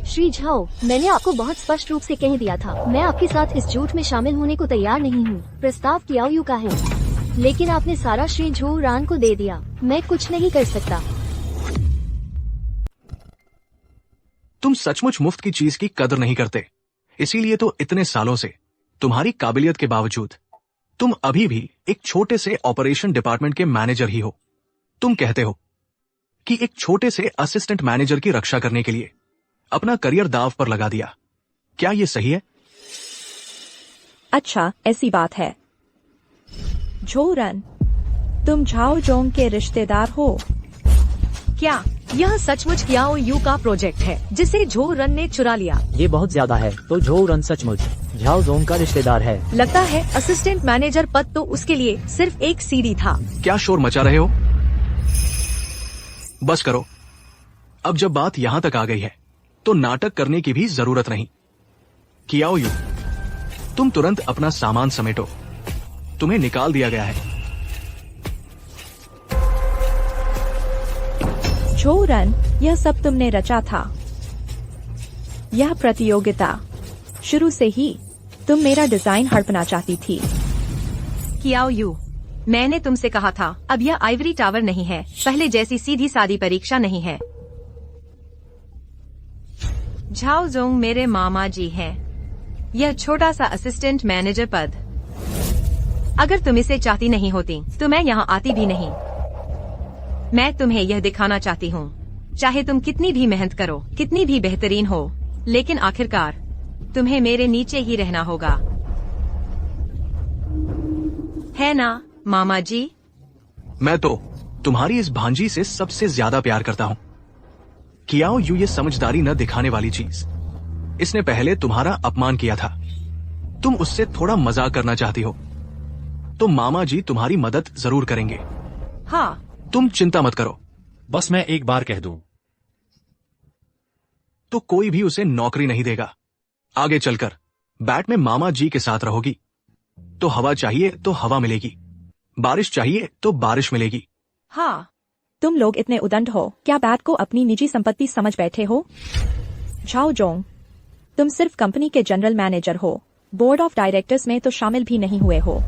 श्री झाओ, मैंने आपको बहुत स्पष्ट रूप से कह दिया था, मैं आपके साथ इस झूठ में शामिल होने को तैयार नहीं हूँ। प्रस्ताव कियाओ यू का है, लेकिन आपने सारा श्री झो रान को दे दिया। मैं कुछ नहीं कर सकता। तुम सचमुच मुफ्त की चीज की कदर नहीं करते, इसीलिए तो इतने सालों से तुम्हारी काबिलियत के बावजूद तुम अभी भी एक छोटे से ऑपरेशन डिपार्टमेंट के मैनेजर ही हो। तुम कहते हो कि एक छोटे से असिस्टेंट मैनेजर की रक्षा करने के लिए अपना करियर दांव पर लगा दिया। क्या ये सही है? अच्छा, ऐसी बात है। झो रन, तुम झाओ जोंग के रिश्तेदार हो क्या यह सचमुच कियाओ यू का प्रोजेक्ट है जिसे झो रन ने चुरा लिया? ये बहुत ज्यादा है। तो झो रन सचमुच झाओ जोंग का रिश्तेदार है। लगता है असिस्टेंट मैनेजर पद तो उसके लिए सिर्फ एक सीढ़ी था। क्या शोर मचा रहे हो? बस करो। अब जब बात यहां तक आ गई है तो नाटक करने की भी जरूरत नहीं। कियाओ यू, तुम तुरंत अपना सामान समेटो, तुम्हें निकाल दिया गया है। झो रन, यह सब तुमने रचा था। यह प्रतियोगिता शुरू से ही तुम मेरा डिजाइन हड़पना चाहती थी। कियाओ यू, मैंने तुमसे कहा था, अब यह आइवरी टावर नहीं है, पहले जैसी सीधी सादी परीक्षा नहीं है। झाओ जोंग मेरे मामा जी हैं। यह छोटा सा असिस्टेंट मैनेजर पद, अगर तुम इसे चाहती नहीं होती तो मैं यहाँ आती भी नहीं। मैं तुम्हें यह दिखाना चाहती हूँ, चाहे तुम कितनी भी मेहनत करो, कितनी भी बेहतरीन हो, लेकिन आखिरकार तुम्हें मेरे नीचे ही रहना होगा, है ना मामा जी? मैं तो तुम्हारी इस भांजी से सबसे ज्यादा प्यार करता हूँ। कियाओ यू, ये समझदारी न दिखाने वाली चीज, इसने पहले तुम्हारा अपमान किया था। तुम उससे थोड़ा मजाक करना चाहती हो, तो मामा जी तुम्हारी मदद जरूर करेंगे। हाँ, तुम चिंता मत करो। बस मैं एक बार कह दूं तो कोई भी उसे नौकरी नहीं देगा। आगे चलकर बैट में मामा जी के साथ रहोगी तो हवा चाहिए तो हवा मिलेगी, बारिश चाहिए तो बारिश मिलेगी। हाँ, तुम लोग इतने उदंड हो, क्या बैट को अपनी निजी संपत्ति समझ बैठे हो? झाओ जोंग, तुम सिर्फ कंपनी के जनरल मैनेजर हो, बोर्ड ऑफ डायरेक्टर्स में तो शामिल भी नहीं हुए हो।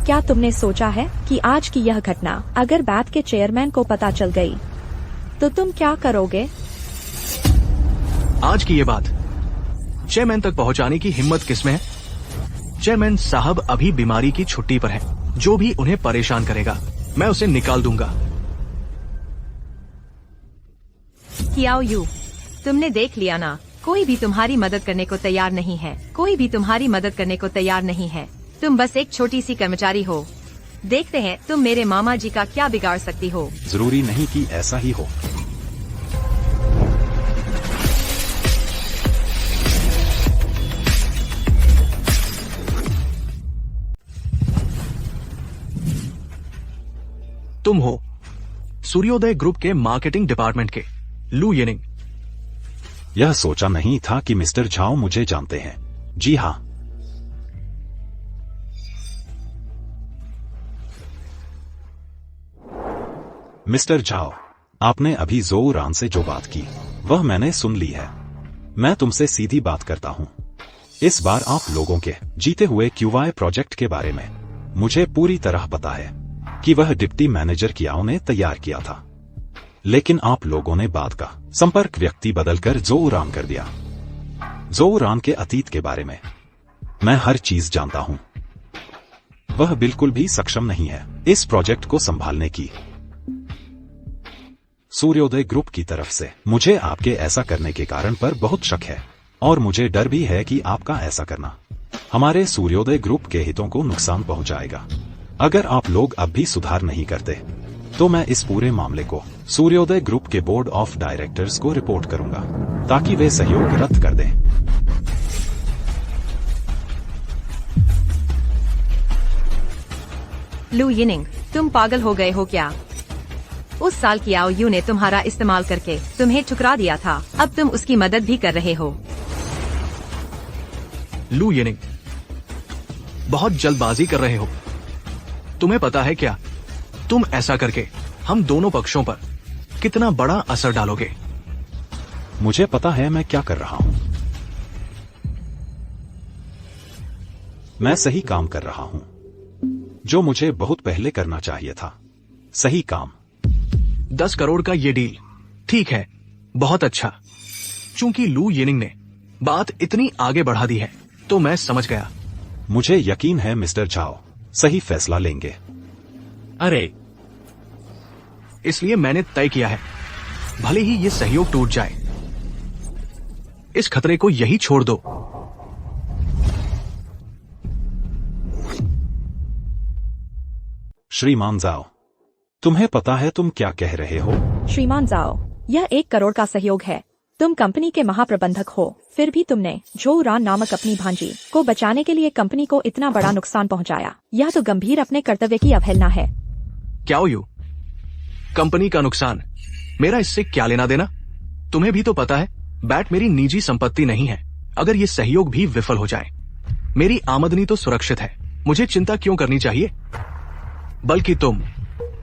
क्या तुमने सोचा है कि आज की यह घटना अगर बैट के चेयरमैन को पता चल गई तो तुम क्या करोगे? आज की ये बात चेयरमैन तक पहुंचाने की हिम्मत किसमें है? चेयरमैन साहब अभी बीमारी की छुट्टी पर हैं। जो भी उन्हें परेशान करेगा मैं उसे निकाल दूंगा। कियाओ यू, तुमने देख लिया ना, कोई भी तुम्हारी मदद करने को तैयार नहीं है। कोई भी तुम्हारी मदद करने को तैयार नहीं है। तुम बस एक छोटी सी कर्मचारी हो। देखते हैं तुम मेरे मामा जी का क्या बिगाड़ सकती हो। जरूरी नहीं कि ऐसा ही हो। तुम हो सूर्योदय ग्रुप के मार्केटिंग डिपार्टमेंट के लू येनिंग। यह सोचा नहीं था कि मिस्टर झाओ मुझे जानते हैं। जी हाँ। मिस्टर झाओ, आपने अभी ज़ो रान से जो बात की वह मैंने सुन ली है। मैं तुमसे सीधी बात करता हूँ। इस बार आप लोगों के जीते हुए QY प्रोजेक्ट के बारे में मुझे पूरी तरह पता है। कि वह डिप्टी मैनेजर कियाओ ने तैयार किया था, लेकिन आप लोगों ने बात का संपर्क व्यक्ति बदलकर ज़ोऊ रान कर दिया। ज़ोऊ रान के अतीत के बारे में मैं हर चीज जानता हूं। वह बिल्कुल भी सक्षम नहीं है इस प्रोजेक्ट को संभालने की। सूर्योदय ग्रुप की तरफ से मुझे आपके ऐसा करने के कारण पर बहुत शक है, और मुझे डर भी है कि आपका ऐसा करना हमारे सूर्योदय ग्रुप के हितों को नुकसान पहुंचाएगा। अगर आप लोग अब भी सुधार नहीं करते तो मैं इस पूरे मामले को सूर्योदय ग्रुप के बोर्ड ऑफ डायरेक्टर्स को रिपोर्ट करूंगा, ताकि वे सहयोग रद्द कर दें। लू यिनिंग, तुम पागल हो गए हो क्या? उस साल कियाओ यू ने तुम्हारा इस्तेमाल करके तुम्हें ठुकरा दिया था, अब तुम उसकी मदद भी कर रहे हो। लू यिनिंग, बहुत जल्दबाजी कर रहे हो। तुम्हें पता है क्या, तुम ऐसा करके हम दोनों पक्षों पर कितना बड़ा असर डालोगे। मुझे पता है मैं क्या कर रहा हूं। मैं सही काम कर रहा हूं, जो मुझे बहुत पहले करना चाहिए था। सही काम। 10 करोड़ का ये डील ठीक है, बहुत अच्छा। चूंकि लू यिनिंग ने बात इतनी आगे बढ़ा दी है तो मैं समझ गया। मुझे यकीन है मिस्टर झाओ सही फैसला लेंगे। अरे, इसलिए मैंने तय किया है, भले ही ये सहयोग टूट जाए, इस खतरे को यही छोड़ दो। श्रीमान जाओ, तुम्हें पता है तुम क्या कह रहे हो? श्रीमान जाओ, यह 1 करोड़ का सहयोग है। तुम कंपनी के महाप्रबंधक हो, फिर भी तुमने ज़ोऊ रान नामक अपनी भांजी को बचाने के लिए कंपनी को इतना बड़ा नुकसान पहुंचाया। यह तो गंभीर अपने कर्तव्य की अवहेलना है। क्या हो यू? कंपनी का नुकसान मेरा इससे क्या लेना देना? तुम्हें भी तो पता है बैट मेरी निजी संपत्ति नहीं है। अगर ये सहयोग भी विफल हो जाए, मेरी आमदनी तो सुरक्षित है, मुझे चिंता क्यों करनी चाहिए? बल्कि तुम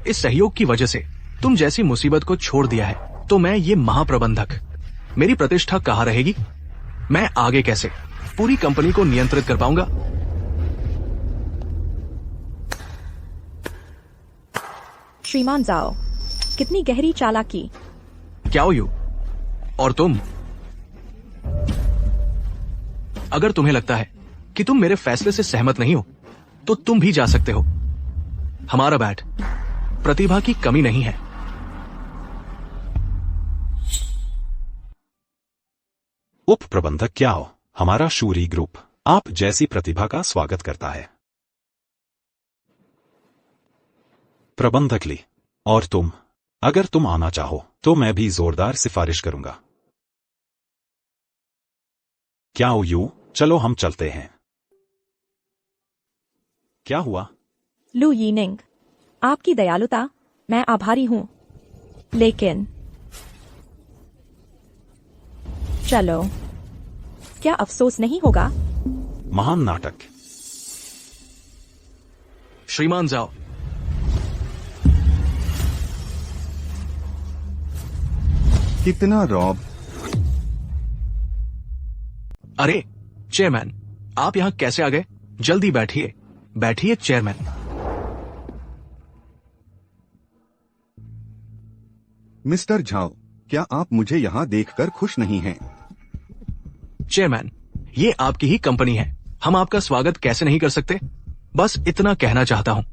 इस सहयोग की वजह से तुम जैसी मुसीबत को छोड़ दिया है, तो मैं ये महाप्रबंधक, मेरी प्रतिष्ठा कहाँ रहेगी? मैं आगे कैसे पूरी कंपनी को नियंत्रित कर पाऊंगा? श्रीमान जाओ, कितनी गहरी चालाकी। क्या हो यू? और तुम, अगर तुम्हें लगता है कि तुम मेरे फैसले से सहमत नहीं हो तो तुम भी जा सकते हो। हमारा बैट प्रतिभा की कमी नहीं है। उप प्रबंधक क्या हो, हमारा शूरी ग्रुप आप जैसी प्रतिभा का स्वागत करता है। प्रबंधक ली, और तुम, अगर तुम आना चाहो तो मैं भी जोरदार सिफारिश करूंगा। क्या हो यू? चलो हम चलते हैं। क्या हुआ? लू यिनिंग, आपकी दयालुता, मैं आभारी हूं, लेकिन चलो, क्या अफसोस नहीं होगा? महान नाटक। श्रीमान जाओ, कितना रॉब। अरे चेयरमैन, आप यहां कैसे आ गए? जल्दी बैठिए, बैठिए चेयरमैन। मिस्टर झाओ, क्या आप मुझे यहाँ देखकर खुश नहीं हैं? चेयरमैन, ये आपकी ही कंपनी है, हम आपका स्वागत कैसे नहीं कर सकते? बस इतना कहना चाहता हूं।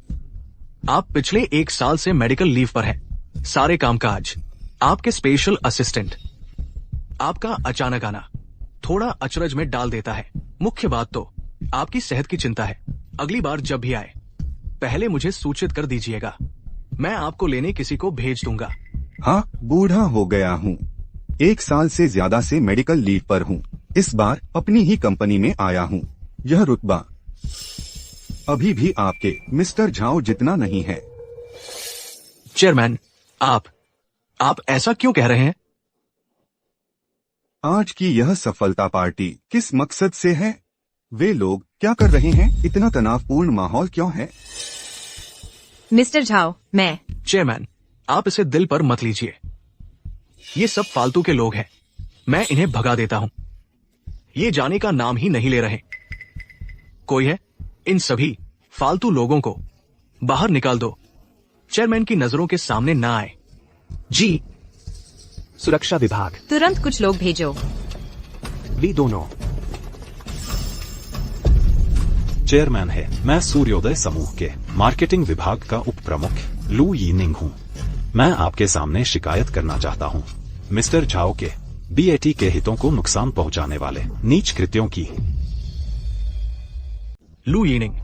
आप पिछले 1 साल से मेडिकल लीव पर हैं। सारे कामकाज, आपके स्पेशल असिस्टेंट, आपका अचानक आना थोड़ा अचरज में डाल देता है। मुख्य बात तो आपकी सेहत की चिंता है। अगली बार जब भी आए, पहले मुझे सूचित कर दीजिएगा, मैं आपको लेने किसी को भेज दूंगा। हाँ, बूढ़ा हो गया हूँ, 1 साल से ज्यादा से मेडिकल लीव पर हूँ। इस बार अपनी ही कंपनी में आया हूँ। यह रुतबा अभी भी आपके मिस्टर झाओ जितना नहीं है। चेयरमैन, आप ऐसा क्यों कह रहे हैं? आज की यह सफलता पार्टी किस मकसद से है? वे लोग क्या कर रहे हैं? इतना तनावपूर्ण माहौल क्यों है? मिस्टर झाओ, मैं। चेयरमैन, आप इसे दिल पर मत लीजिए। ये सब फालतू के लोग हैं, मैं इन्हें भगा देता हूं। ये जाने का नाम ही नहीं ले रहे। कोई है? इन सभी फालतू लोगों को बाहर निकाल दो। चेयरमैन की नजरों के सामने ना आए। जी। सुरक्षा विभाग। तुरंत कुछ लोग भेजो। भी दोनों। चेयरमैन है, मैं सूर्योदय समूह के मार्केटिंग विभाग का उप प्रमुख लू यीनिंग हूँ। मैं आपके सामने शिकायत करना चाहता हूँ मिस्टर झाओ के बीएटी के हितों को नुकसान पहुँचाने वाले नीच कृत्यों की। लू यीनिंग,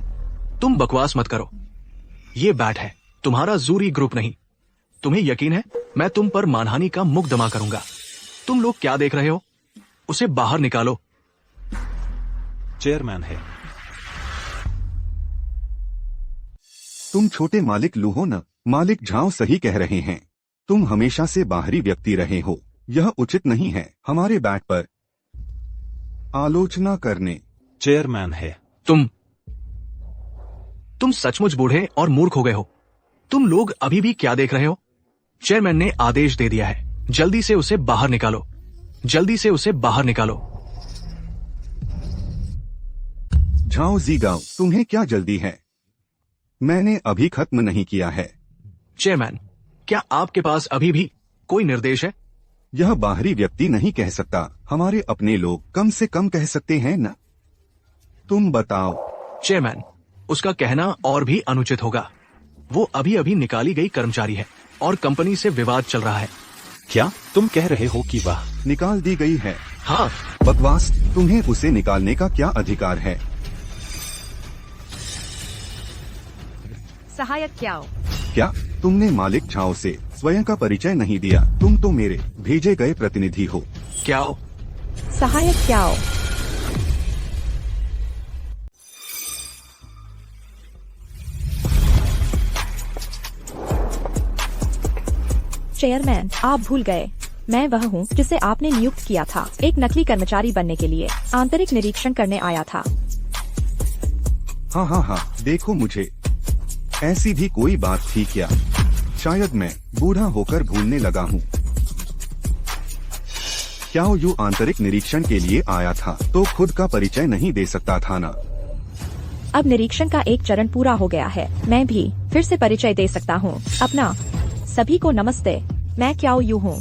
तुम बकवास मत करो। ये बैट है, तुम्हारा जूरी ग्रुप नहीं। तुम्हें यकीन है मैं तुम पर मानहानि का मुकदमा करूंगा। तुम लोग क्या देख रहे हो? उसे बाहर निकालो। चेयरमैन है। तुम छोटे मालिक लू हो न? मालिक झाओ सही कह रहे हैं। तुम हमेशा से बाहरी व्यक्ति रहे हो। यह उचित नहीं है हमारे बैट पर आलोचना करने। चेयरमैन है। तुम सचमुच बूढ़े और मूर्ख हो गए हो। तुम लोग अभी भी क्या देख रहे हो? चेयरमैन ने आदेश दे दिया है, जल्दी से उसे बाहर निकालो। जल्दी से उसे बाहर निकालो। झाओ जीगाओ, तुम्हें क्या जल्दी है? मैंने अभी खत्म नहीं किया है। चेयरमैन, क्या आपके पास अभी भी कोई निर्देश है? यह बाहरी व्यक्ति नहीं कह सकता, हमारे अपने लोग कम से कम कह सकते हैं न? तुम बताओ। चेयरमैन, उसका कहना और भी अनुचित होगा। वो अभी अभी निकाली गई कर्मचारी है और कंपनी से विवाद चल रहा है। क्या तुम कह रहे हो कि वह निकाल दी गई है? हाँ। बकवास, तुम्हें उसे निकालने का क्या अधिकार है? सहायक क्या हो? क्या तुमने मालिक झाओ से स्वयं का परिचय नहीं दिया? तुम तो मेरे भेजे गए प्रतिनिधि हो। क्या हो? सहायक क्या हो? चेयरमैन, आप भूल गए, मैं वह हूँ जिसे आपने नियुक्त किया था एक नकली कर्मचारी बनने के लिए। आंतरिक निरीक्षण करने आया था। हाँ, देखो मुझे ऐसी भी कोई बात थी क्या? शायद मैं बूढ़ा होकर भूलने लगा हूँ। क्या यू आंतरिक निरीक्षण के लिए आया था तो खुद का परिचय नहीं दे सकता था ना? अब निरीक्षण का एक चरण पूरा हो गया है, मैं भी फिर से परिचय दे सकता हूँ अपना। सभी को नमस्ते, मैं क्याओ यू हूँ,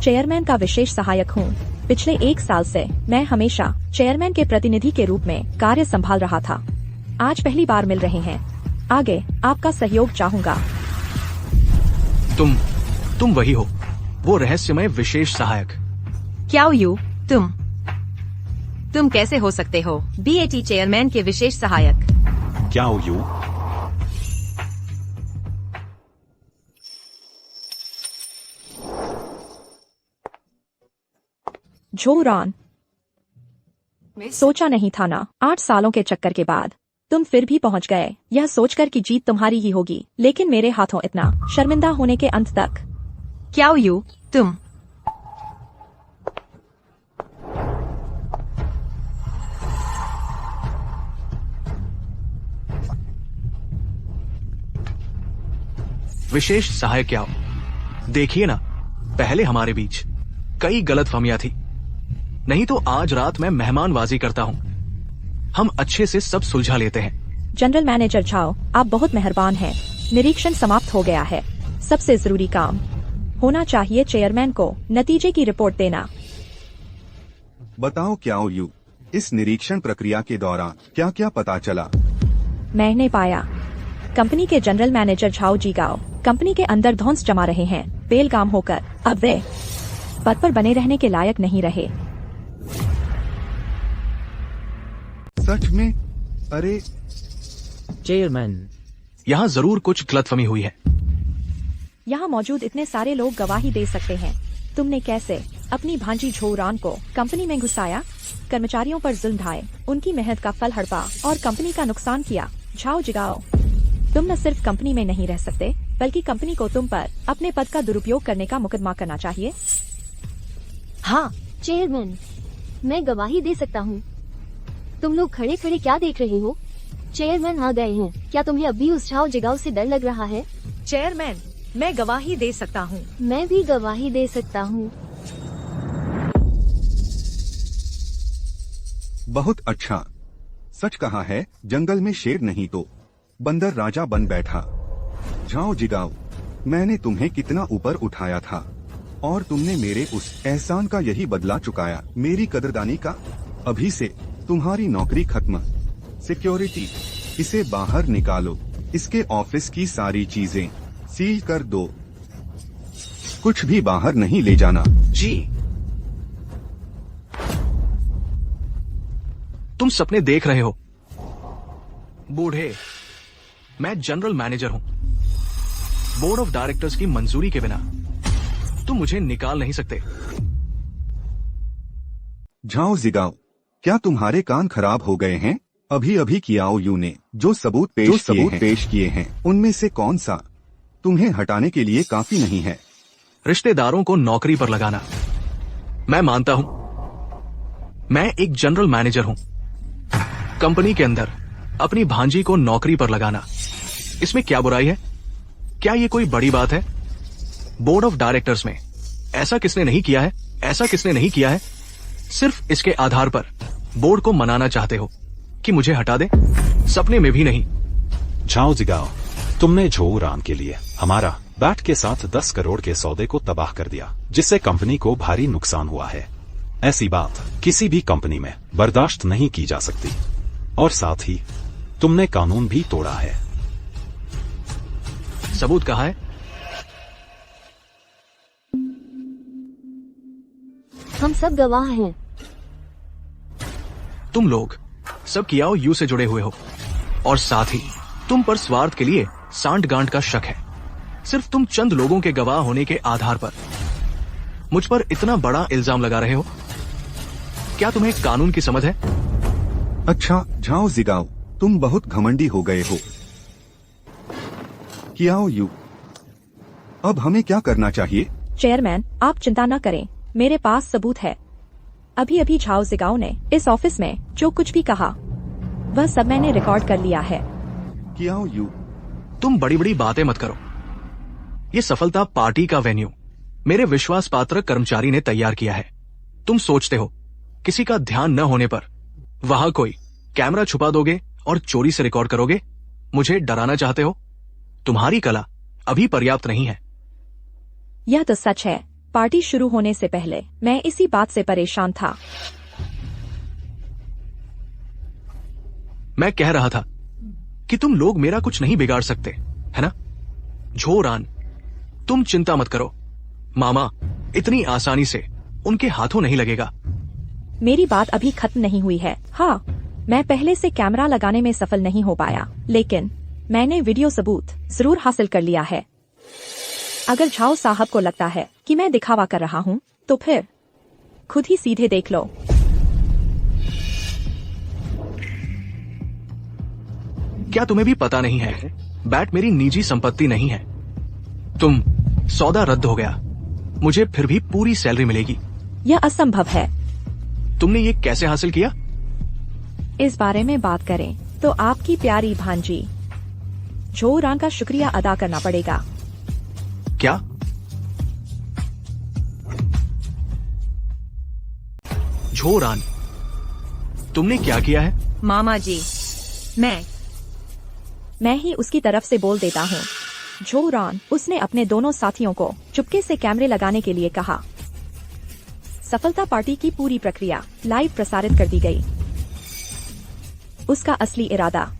चेयरमैन का विशेष सहायक हूँ। पिछले 1 साल से मैं हमेशा चेयरमैन के प्रतिनिधि के रूप में कार्य संभाल रहा था। आज पहली बार मिल रहे हैं। आगे आपका सहयोग चाहूँगा। तुम वही हो, वो रहस्यमय विशेष सहायक। क्याओ यू, तुम कैसे हो सकते हो बीएटी चेयरमैन के विशेष सहायक? क्याओ यू, झोरान, सोचा नहीं था ना, 8 सालों के चक्कर के बाद तुम फिर भी पहुंच गए, यह सोचकर कि जीत तुम्हारी ही होगी, लेकिन मेरे हाथों इतना शर्मिंदा होने के अंत तक। क्याओ यू, तुम विशेष सहायक क्या हो? देखिए ना, पहले हमारे बीच कई गलतफहमियां थी, नहीं तो आज रात मैं मेहमानबाजी करता हूँ। हम अच्छे से सब सुलझा लेते हैं। जनरल मैनेजर झाओ, आप बहुत मेहरबान हैं। निरीक्षण समाप्त हो गया है। सबसे जरूरी काम होना चाहिए चेयरमैन को नतीजे की रिपोर्ट देना। बताओ क्याओ यू, इस निरीक्षण प्रक्रिया के दौरान क्या क्या पता चला? मैंने पाया कंपनी के जनरल मैनेजर झाओ जीगाओ कंपनी के अंदर ध्वंस जमा रहे हैं। बेलगाम होकर अब वे पद पर बने रहने के लायक नहीं रहे। सच में? अरे चेयरमैन, यहाँ जरूर कुछ गलतफहमी हुई है। यहाँ मौजूद इतने सारे लोग गवाही दे सकते हैं। तुमने कैसे अपनी भांजी झोरान को कंपनी में घुसाया, कर्मचारियों पर जुल्म ढाए, उनकी मेहनत का फल हड़पा और कंपनी का नुकसान किया। झाओ जिगाओ, तुम न सिर्फ कंपनी में नहीं रह सकते, बल्कि कंपनी को तुम पर अपने पद का दुरुपयोग करने का मुकदमा करना चाहिए। हाँ चेयरमैन, मैं गवाही दे सकता हूँ। तुम लोग खड़े खड़े क्या देख रहे हो? चेयरमैन आ गए हैं। क्या तुम्हें अब भी उस झाओ जिगाओ से डर लग रहा है? चेयरमैन, मैं गवाही दे सकता हूँ। मैं भी गवाही दे सकता हूँ। बहुत अच्छा। सच कहा है, जंगल में शेर नहीं तो बंदर राजा बन बैठा। जाओ जिगाओ, मैंने तुम्हें कितना ऊपर उठाया था और तुमने मेरे उस एहसान का यही बदला चुकाया, मेरी कदरदानी का। अभी से तुम्हारी नौकरी खत्म। सिक्योरिटी, इसे बाहर निकालो। इसके ऑफिस की सारी चीजें सील कर दो। कुछ भी बाहर नहीं ले जाना। जी। तुम सपने देख रहे हो बूढ़े। मैं जनरल मैनेजर हूं। बोर्ड ऑफ डायरेक्टर्स की मंजूरी के बिना तुम मुझे निकाल नहीं सकते। जाओ जिगाओ, क्या तुम्हारे कान खराब हो गए हैं? अभी अभी कियाओ यू ने जो सबूत पेश किए हैं उनमें से कौन सा तुम्हें हटाने के लिए काफी नहीं है? रिश्तेदारों को नौकरी पर लगाना मैं मानता हूं। मैं एक जनरल मैनेजर हूं। कंपनी के अंदर अपनी भांजी को नौकरी पर लगाना, इसमें क्या बुराई है? क्या ये कोई बड़ी बात है? बोर्ड ऑफ डायरेक्टर्स में ऐसा किसने नहीं किया है? ऐसा किसने नहीं किया है? सिर्फ इसके आधार पर बोर्ड को मनाना चाहते हो कि मुझे हटा दे? सपने में भी नहीं। जाओ जिगाओ, तुमने झो रान के लिए हमारा बैट के साथ 10 करोड़ के सौदे को तबाह कर दिया, जिससे कंपनी को भारी नुकसान हुआ है। ऐसी बात किसी भी कंपनी में बर्दाश्त नहीं की जा सकती। और साथ ही तुमने कानून भी तोड़ा है। सबूत कहाँ है? हम सब गवाह हैं। तुम लोग सब कियाओ यू से जुड़े हुए हो और साथ ही तुम पर स्वार्थ के लिए सांठ गांठ का शक है। सिर्फ तुम चंद लोगों के गवाह होने के आधार पर मुझ पर इतना बड़ा इल्जाम लगा रहे हो। क्या तुम्हें कानून की समझ है? अच्छा जाओ जिगाओ, तुम बहुत घमंडी हो गए हो। कियाओ यू, अब हमें क्या करना चाहिए? चेयरमैन, आप चिंता न करें, मेरे पास सबूत है। अभी अभी झाओ जिगाओ ने इस ऑफिस में जो कुछ भी कहा वह सब मैंने रिकॉर्ड कर लिया है। कियाओ यू, तुम बड़ी बड़ी बातें मत करो। ये सफलता पार्टी का वेन्यू मेरे विश्वास पात्र कर्मचारी ने तैयार किया है। तुम सोचते हो किसी का ध्यान न होने पर वहां कोई कैमरा छुपा दोगे और चोरी से रिकॉर्ड करोगे? मुझे डराना चाहते हो? तुम्हारी कला अभी पर्याप्त नहीं है। यह तो सच है। पार्टी शुरू होने से पहले मैं इसी बात से परेशान था। मैं कह रहा था कि तुम लोग मेरा कुछ नहीं बिगाड़ सकते, है ना? झो रान, तुम चिंता मत करो। मामा इतनी आसानी से उनके हाथों नहीं लगेगा। मेरी बात अभी खत्म नहीं हुई है। हाँ, मैं पहले से कैमरा लगाने में सफल नहीं हो पाया, लेकिन मैंने वीडियो सबूत जरूर हासिल कर लिया है। अगर झाओ साहब को लगता है कि मैं दिखावा कर रहा हूँ, तो फिर खुद ही सीधे देख लो। क्या तुम्हें भी पता नहीं है, बैट मेरी निजी संपत्ति नहीं है। तुम सौदा रद्द हो गया, मुझे फिर भी पूरी सैलरी मिलेगी। यह असंभव है। तुमने ये कैसे हासिल किया? इस बारे में बात करें तो आपकी प्यारी भांजी झो रान का शुक्रिया अदा करना पड़ेगा। क्या? झो रान, तुमने क्या किया है? मामा जी, मैं ही उसकी तरफ से बोल देता हूँ। झो रान, उसने अपने दोनों साथियों को चुपके से कैमरे लगाने के लिए कहा। सफलता पार्टी की पूरी प्रक्रिया लाइव प्रसारित कर दी गई। उसका असली इरादा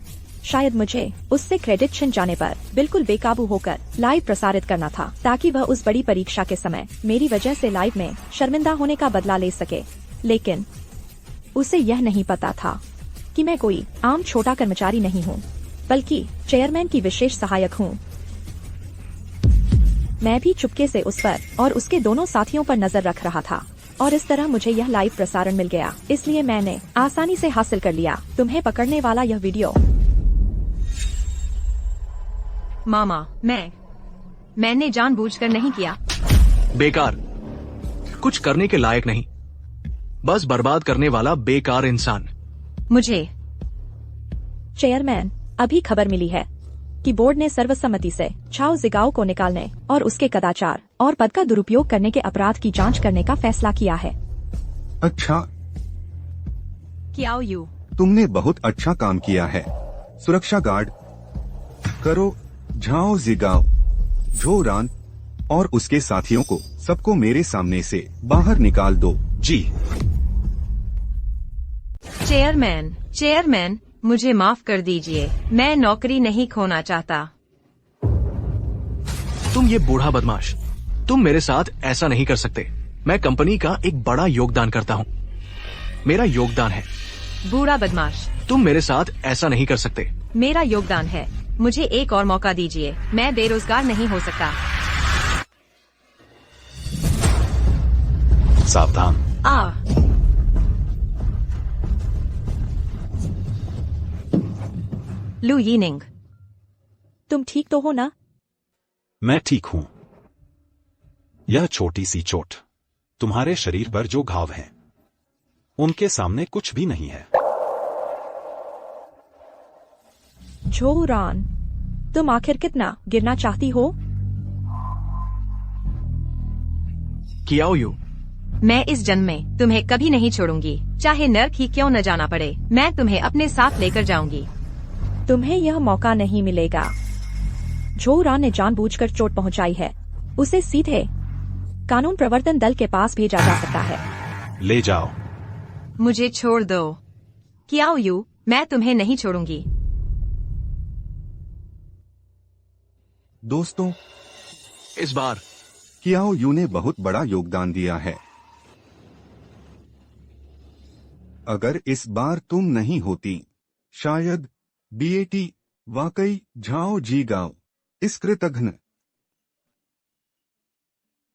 शायद मुझे उससे क्रेडिट छिन जाने पर बिल्कुल बेकाबू होकर लाइव प्रसारित करना था, ताकि वह उस बड़ी परीक्षा के समय मेरी वजह से लाइव में शर्मिंदा होने का बदला ले सके। लेकिन उसे यह नहीं पता था कि मैं कोई आम छोटा कर्मचारी नहीं हूँ, बल्कि चेयरमैन की विशेष सहायक हूँ। मैं भी चुपके से उस पर और उसके दोनों साथियों पर नजर रख रहा था, और इस तरह मुझे यह लाइव प्रसारण मिल गया। इसलिए मैंने आसानी से हासिल कर लिया तुम्हें पकड़ने वाला यह वीडियो। मामा, मैंने जानबूझकर नहीं किया। बेकार, कुछ करने के लायक नहीं, बस बर्बाद करने वाला बेकार इंसान। मुझे चेयरमैन, अभी खबर मिली है कि बोर्ड ने सर्वसम्मति से झाओ जिगाओ को निकालने और उसके कदाचार और पद का दुरुपयोग करने के अपराध की जांच करने का फैसला किया है। अच्छा, कियाओ यू, तुमने बहुत अच्छा काम किया है। सुरक्षा गार्ड करो, झाओ जिगाओ, झो रान और उसके साथियों को सबको मेरे सामने से बाहर निकाल दो। जी। चेयरमैन, मुझे माफ कर दीजिए, मैं नौकरी नहीं खोना चाहता। तुम ये बूढ़ा बदमाश, तुम मेरे साथ ऐसा नहीं कर सकते। मैं कंपनी का एक बड़ा योगदान करता हूँ, मेरा योगदान है। बूढ़ा बदमाश, तुम मेरे साथ ऐसा नहीं कर सकते। मेरा योगदान है, मुझे एक और मौका दीजिए, मैं बेरोजगार नहीं हो सकता। सावधान। लू यीनिंग, तुम ठीक तो हो ना? मैं ठीक हूं। यह छोटी सी चोट तुम्हारे शरीर पर जो घाव हैं, उनके सामने कुछ भी नहीं है। झो रान, तुम आखिर कितना गिरना चाहती हो? कियाओ यू, मैं इस जन्म में तुम्हें कभी नहीं छोड़ूंगी, चाहे नर्क ही क्यों न जाना पड़े। मैं तुम्हें अपने साथ लेकर जाऊंगी। तुम्हें यह मौका नहीं मिलेगा। झो रान ने जानबूझकर चोट पहुंचाई है, उसे सीधे कानून प्रवर्तन दल के पास भेजा जा सकता है। ले जाओ। मुझे छोड़ दो। कियाओ यू, मैं तुम्हें नहीं छोड़ूंगी। दोस्तों, इस बार कियाओ यू ने बहुत बड़ा योगदान दिया है। अगर इस बार तुम नहीं होती, शायद बीएटी वाकई झाओ जी गाओ इस कृतघ्न।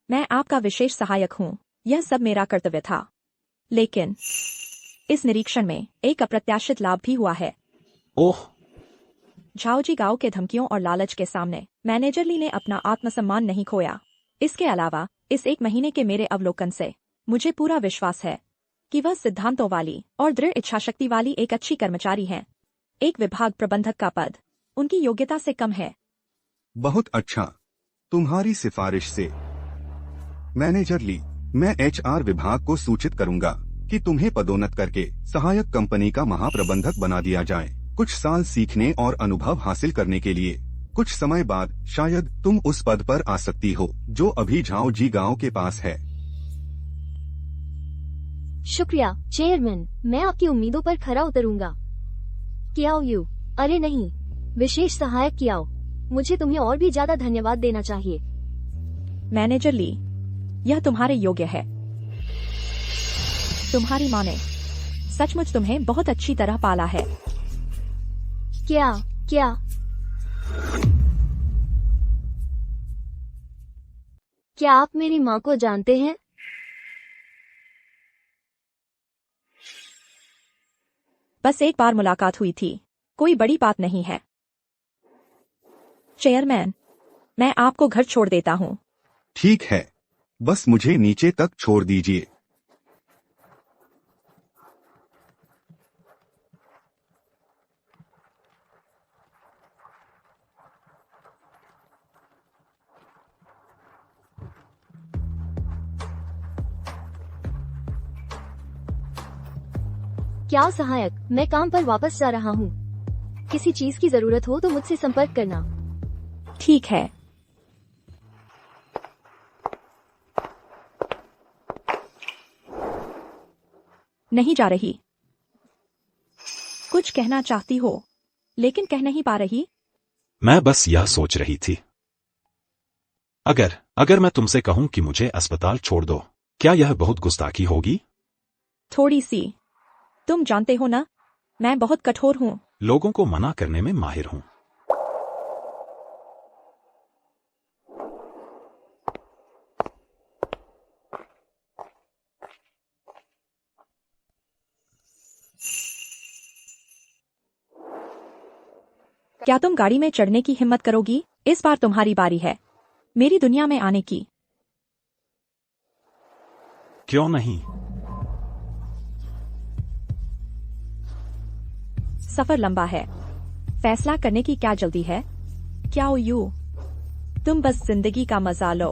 मैं आपका विशेष सहायक हूँ, यह सब मेरा कर्तव्य था। लेकिन इस निरीक्षण में एक अप्रत्याशित लाभ भी हुआ है। ओह! झाओजी गाओ के धमकियों और लालच के सामने मैनेजर ली ने अपना आत्मसम्मान नहीं खोया। इसके अलावा इस एक महीने के मेरे अवलोकन से मुझे पूरा विश्वास है कि वह सिद्धांतों वाली और दृढ़ इच्छाशक्ति वाली एक अच्छी कर्मचारी हैं। एक विभाग प्रबंधक का पद उनकी योग्यता से कम है। बहुत अच्छा, तुम्हारी सिफारिश से मैनेजर ली, मैं एचआर विभाग को सूचित करूंगा कि तुम्हें पदोन्नत करके सहायक कंपनी का महाप्रबंधक बना दिया जाए। कुछ साल सीखने और अनुभव हासिल करने के लिए कुछ समय बाद शायद तुम उस पद पर आ सकती हो जो अभी झाओ जी गांव के पास है। शुक्रिया चेयरमैन, मैं आपकी उम्मीदों पर खरा उतरूंगा। कियाओ यू, अरे नहीं, विशेष सहायक कियाओ, मुझे तुम्हें और भी ज्यादा धन्यवाद देना चाहिए। मैनेजर ली, यह तुम्हारे योग्य है। तुम्हारी माँ ने सचमुच तुम्हें बहुत अच्छी तरह पाला है। क्या आप मेरी माँ को जानते हैं? बस एक बार मुलाकात हुई थी, कोई बड़ी बात नहीं है। चेयरमैन, मैं आपको घर छोड़ देता हूँ। ठीक है, बस मुझे नीचे तक छोड़ दीजिए। क्या सहायक, मैं काम पर वापस जा रहा हूँ। किसी चीज की जरूरत हो तो मुझसे संपर्क करना। ठीक है। नहीं जा रही। कुछ कहना चाहती हो, लेकिन कह नहीं पा रही। मैं बस यह सोच रही थी, अगर मैं तुमसे कहूं कि मुझे अस्पताल छोड़ दो, क्या यह बहुत गुस्ताखी होगी? थोड़ी सी। तुम जानते हो ना, मैं बहुत कठोर हूँ। लोगों को मना करने में माहिर हूँ। क्या तुम गाड़ी में चढ़ने की हिम्मत करोगी? इस बार तुम्हारी बारी है मेरी दुनिया में आने की। क्यों नहीं? सफर लंबा है, फैसला करने की क्या जल्दी है? क्या यू, तुम बस जिंदगी का मजा लो।